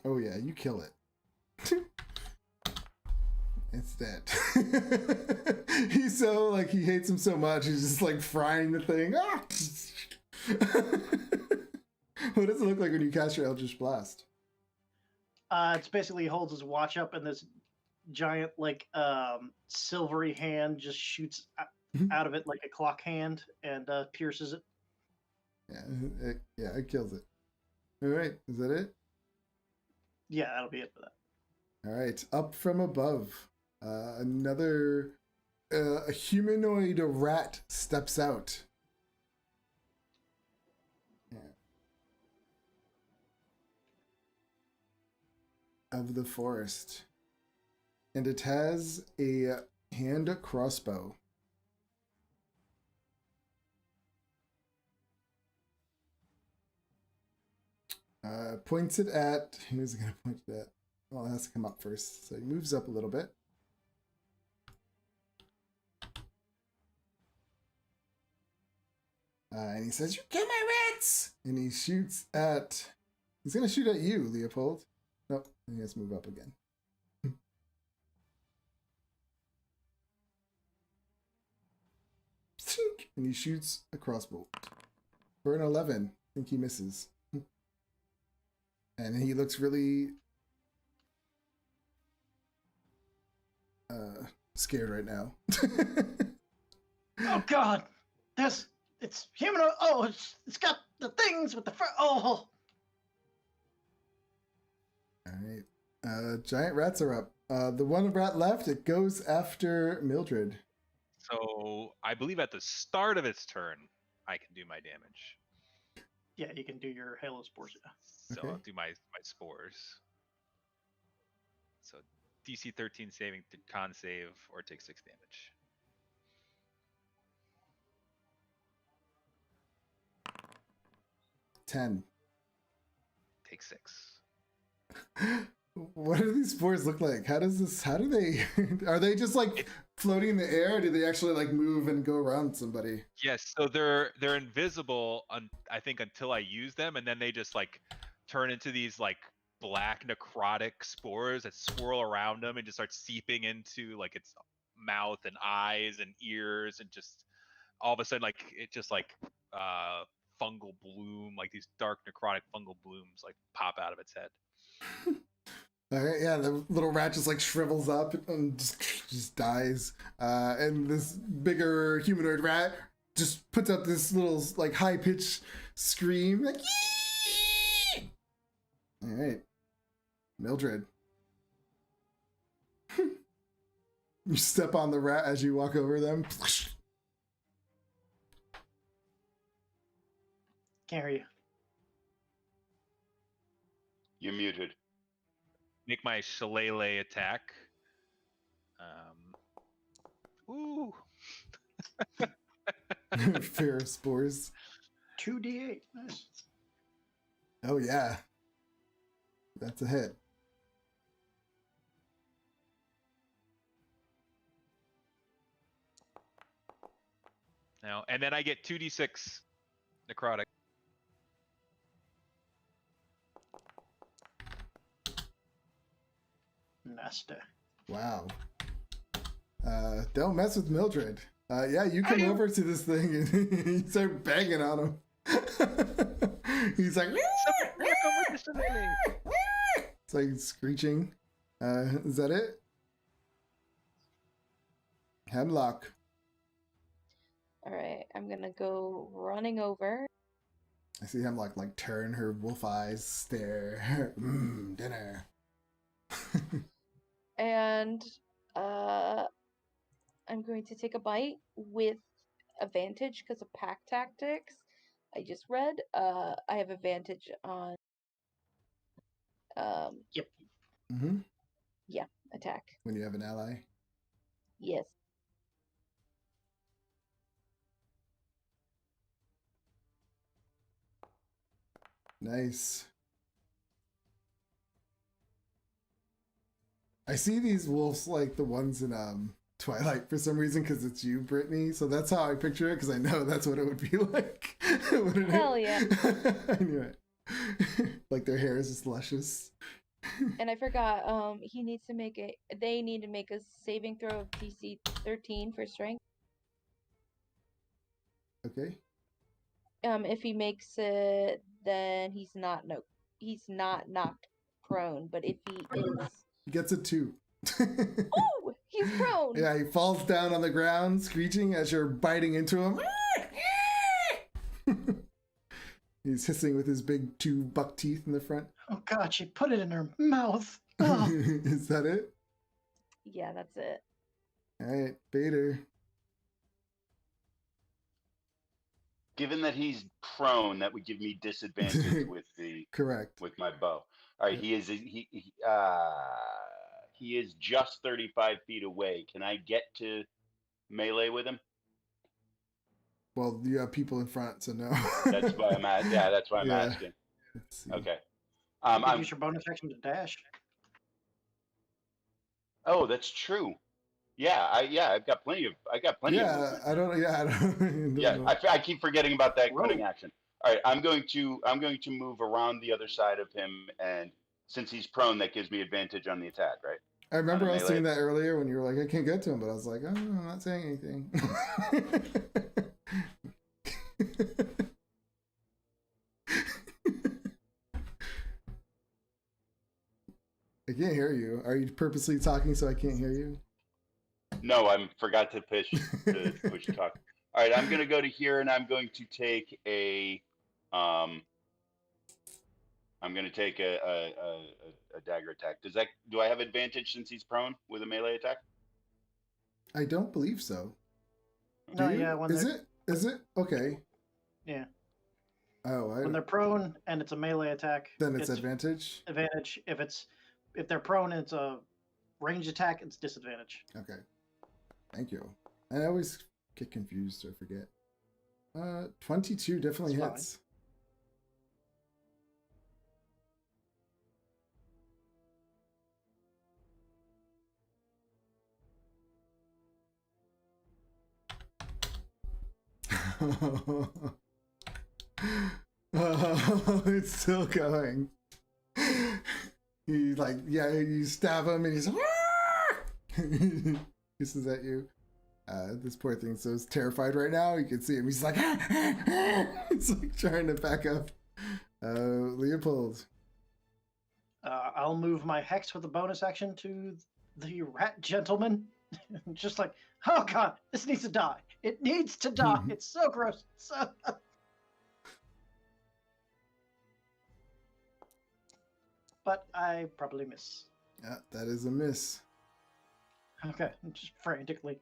Oh yeah, you kill it. It's dead. He's so like he hates him so much. He's just like frying the thing. Ah! What does it look like when you cast your Eldritch Blast?
It's basically he holds his watch up and this giant like silvery hand just shoots out of it like a clock hand and pierces it.
Yeah, it kills it. All right, is that it?
Yeah, that'll be it for that.
All right, up from above, another a humanoid rat steps out. Yeah. Of the forest, and it has a hand crossbow. Points it at. Who's it gonna point it at? Well, it has to come up first, so he moves up a little bit. And he says, "You kill my rats!" And he shoots at. He's gonna shoot at you, Leopold. Nope. He has to move up again. And he shoots a crossbow for an 11. I think he misses. And he looks really scared right now.
Oh God, it's humanoid. Oh, it's got the things with the oh.
All right. Giant rats are up. The one rat left, it goes after Mildred.
So I believe at the start of its turn, I can do my damage.
Yeah, you can do your Halo Spores.
So
Okay.
I'll do my spores. So DC 13 saving con save or take 6 damage.
$10.
Take 6.
What do these spores look like? How do they, are they just like floating in the air? Or do they actually like move and go around somebody?
Yes, so they're invisible I think until I use them, and then they just like turn into these like black necrotic spores that swirl around them and just start seeping into like its mouth and eyes and ears, and just all of a sudden like it just like fungal bloom, like these dark necrotic fungal blooms like pop out of its head.
All right, yeah, the little rat just like shrivels up and just dies. And this bigger humanoid rat just puts up this little like high pitched scream, like, "Yee!" All right, Mildred. You step on the rat as you walk over them.
Can't hear you.
You're muted.
Make my shillelagh attack. Ooh.
Fear of spores.
2d8. Nice.
Oh yeah, that's a hit.
Now, and then I get 2d6 necrotic.
Nasty.
Wow. Don't mess with Mildred. Yeah, you come over to this thing and you start banging on him. He's like, it's like screeching. Is that it? Hemlock.
All right, I'm gonna go running over.
I see Hemlock like turn her wolf eyes, stare. Dinner.
And I'm going to take a bite with advantage because of pack tactics. I just read. I have advantage on
Yep.
Mm-hmm.
attack.
When you have an ally.
Yes.
Nice. I see these wolves like the ones in Twilight for some reason because it's you, Brittany. So that's how I picture it because I know that's what it would be like.
Hell yeah.
I knew it. Like their hair is just luscious.
And I forgot. They need to make a saving throw of DC 13 for strength.
Okay.
If he makes it, then he's not knocked prone. But if he is,
He gets a 2.
oh, he's prone.
Yeah, he falls down on the ground, screeching as you're biting into him. He's hissing with his big 2 buck teeth in the front.
Oh God, she put it in her mouth. Oh.
Is that it?
Yeah, that's it.
All right, Bader.
Given that he's prone, that would give me disadvantage with
Correct.
with my bow. All right, he is just 35 feet away. Can I get to melee with him?
Well, you have people in front, so no.
That's why I'm at. Yeah, that's why I'm
Yeah.
asking.
Let's see.
Okay.
You can
I'm.
use your bonus action to dash.
Oh, that's true. Yeah, I've got plenty of of
Yeah,
movement.
I don't. Yeah, I don't.
Yeah,
know.
I keep forgetting about that cutting
Roll.
action. All right, I'm going to move around the other side of him, and since he's prone, that gives me advantage on the attack, right?
I
On the
remember I was
melee.
saying that earlier when you were like, I can't get to him, but I was like, oh, I'm not saying anything. I can't hear you. Are you purposely talking so I can't hear you?
No, I forgot to push talk. All right, I'm gonna go to here, and I'm going to take a I'm gonna take a dagger attack. Do I have advantage since he's prone with a melee attack?
I don't believe so.
No,
Do you?
yeah, when
Is
they're
it? Is it? Okay.
yeah,
Oh,
when they're prone and it's a melee attack,
then it's advantage.
advantage. If they're prone and it's a ranged attack, it's disadvantage.
Okay. Thank you. I always get confused or forget. 22 definitely
That's fine.
hits. Oh, it's still going. He like, yeah, you stab him and he's hisses at you. This poor thing's so terrified right now. You can see him. He's like, he's like trying to back up. Leopold.
I'll move my hex with a bonus action to the rat gentleman. Just like, oh god, this needs to die. It needs to die. It's so gross. So but I probably miss.
Yeah, that is a miss.
Okay, I'm just frantically.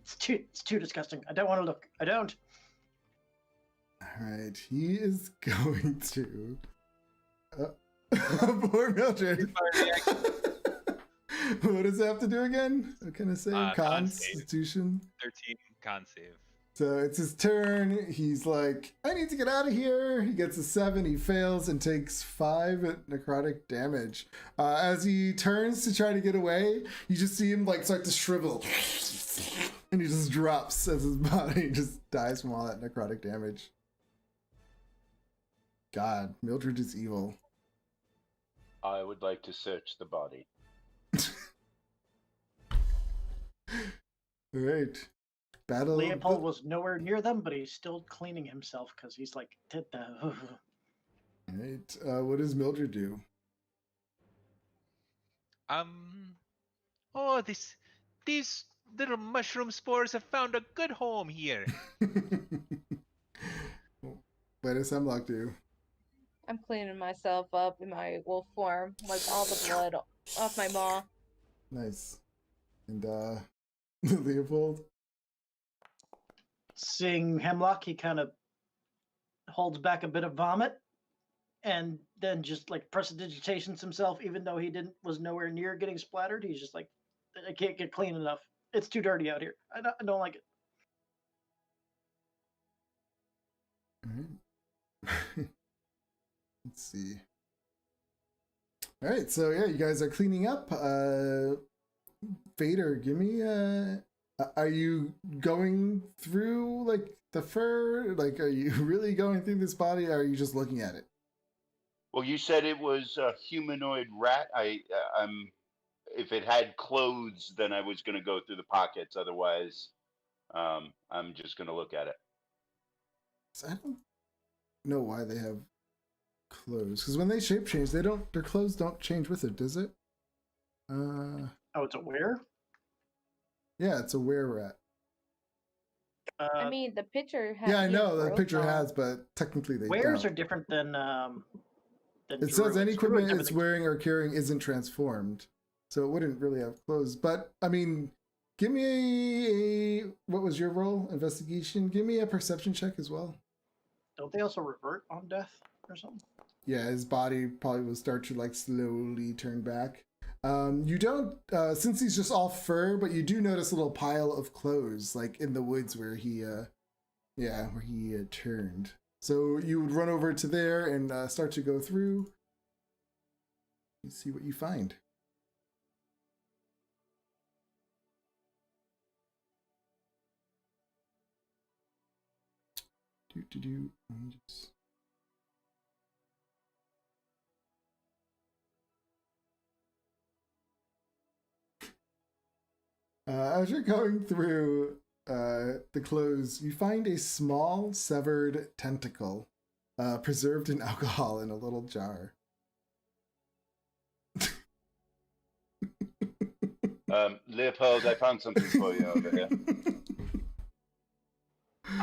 It's too disgusting. I don't want to look. I don't.
All right, he is going to. Poor Mildred. What does it have to do again? What can I say?
Con save.
Constitution.
13 con save.
So it's his turn. He's like, I need to get out of here. He gets a 7. He fails and takes 5 necrotic damage. As he turns to try to get away, you just see him like start to shrivel. And he just drops as his body just dies from all that necrotic damage. God, Mildred is evil.
I would like to search the body.
All right. Battle.
Leopold was nowhere near them, but he's still cleaning himself because he's like,
All right. What does Mildred do?
Oh, these little mushroom spores have found a good home here.
What does Hemlock do?
I'm cleaning myself up in my wolf form, like all the blood off my maw.
Nice. And Leopold?
seeing Hemlock, he kind of holds back a bit of vomit and then just like prestidigitations himself, even though he was nowhere near getting splattered. He's just like, I can't get clean enough. It's too dirty out here. I don't like it.
All right. Let's see. All right, so yeah, you guys are cleaning up. Vader, give me are you going through like the fur? Like, are you really going through this body, or are you just looking at it?
Well, you said it was a humanoid rat. If it had clothes, then I was going to go through the pockets. Otherwise, I'm just going to look at it.
So I don't know why they have clothes, because when they shape change, their clothes don't change with it, does it?
Oh, it's a were?
Yeah, it's a were rat.
I mean, the picture has.
Yeah, I know the
growth
picture
on.
has, but technically they
wares
don't.
are different than
It says
druids.
any equipment
Druids,
it's
everything-
wearing or carrying isn't transformed, so it wouldn't really have clothes. But I mean, give me a what was your roll? Investigation. Give me a perception check as well.
Don't they also revert on death or something?
Yeah, his body probably will start to like slowly turn back. You don't, since he's just all fur, but you do notice a little pile of clothes like in the woods where he turned. So you would run over to there and start to go through. You see what you find. Let me just... As you're going through the clothes, you find a small severed tentacle preserved in alcohol in a little jar.
Leopold, I found something for you over here.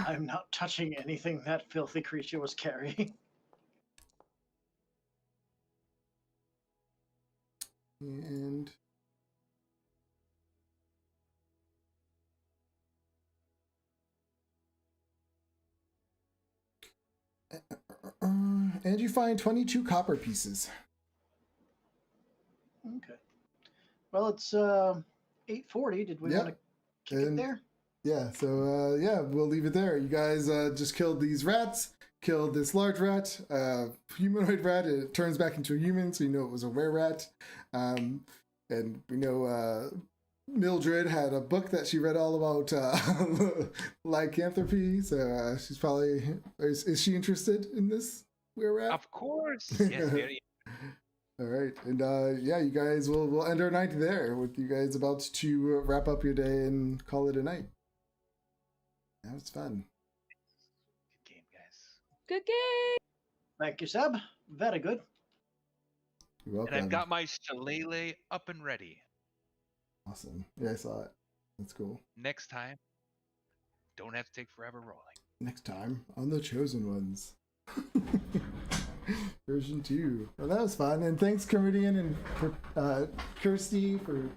I'm not touching anything that filthy creature was carrying.
And and you find 22 copper pieces.
Okay. Well, it's 8:40. Did we
Yep.
want to kick it there?
Yeah, so yeah, we'll leave it there. You guys just killed these rats, killed this large rat, humanoid rat. It turns back into a human, so you know it was a were-rat. And we know Mildred had a book that she read all about lycanthropy, so she's probably... Is she interested in this were-rat?
Of course. Yes, very.
All right, and yeah, you guys we'll end our night there with you guys about to wrap up your day and call it a night. That was fun.
Good game, guys.
Good game.
Thank you, Seb. Very good.
You're welcome.
And I've got my shillelagh up and ready.
Awesome. Yeah, I saw it. That's cool.
Next time, don't have to take forever rolling.
Next time on The Chosen Ones. Version 2. Well, that was fun. And thanks, Comedian and Kirsty, for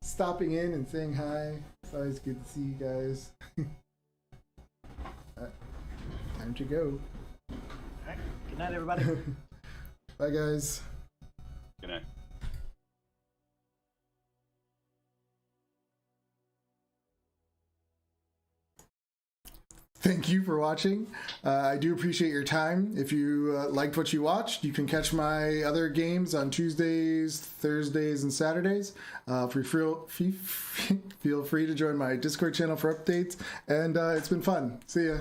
stopping in and saying hi. It's always good to see you guys. Time to go.
All right. Good night, everybody.
Bye, guys.
Good night.
Thank you for watching. I do appreciate your time. If you liked what you watched, you can catch my other games on Tuesdays, Thursdays, and Saturdays. Feel free to join my Discord channel for updates. And it's been fun. See ya.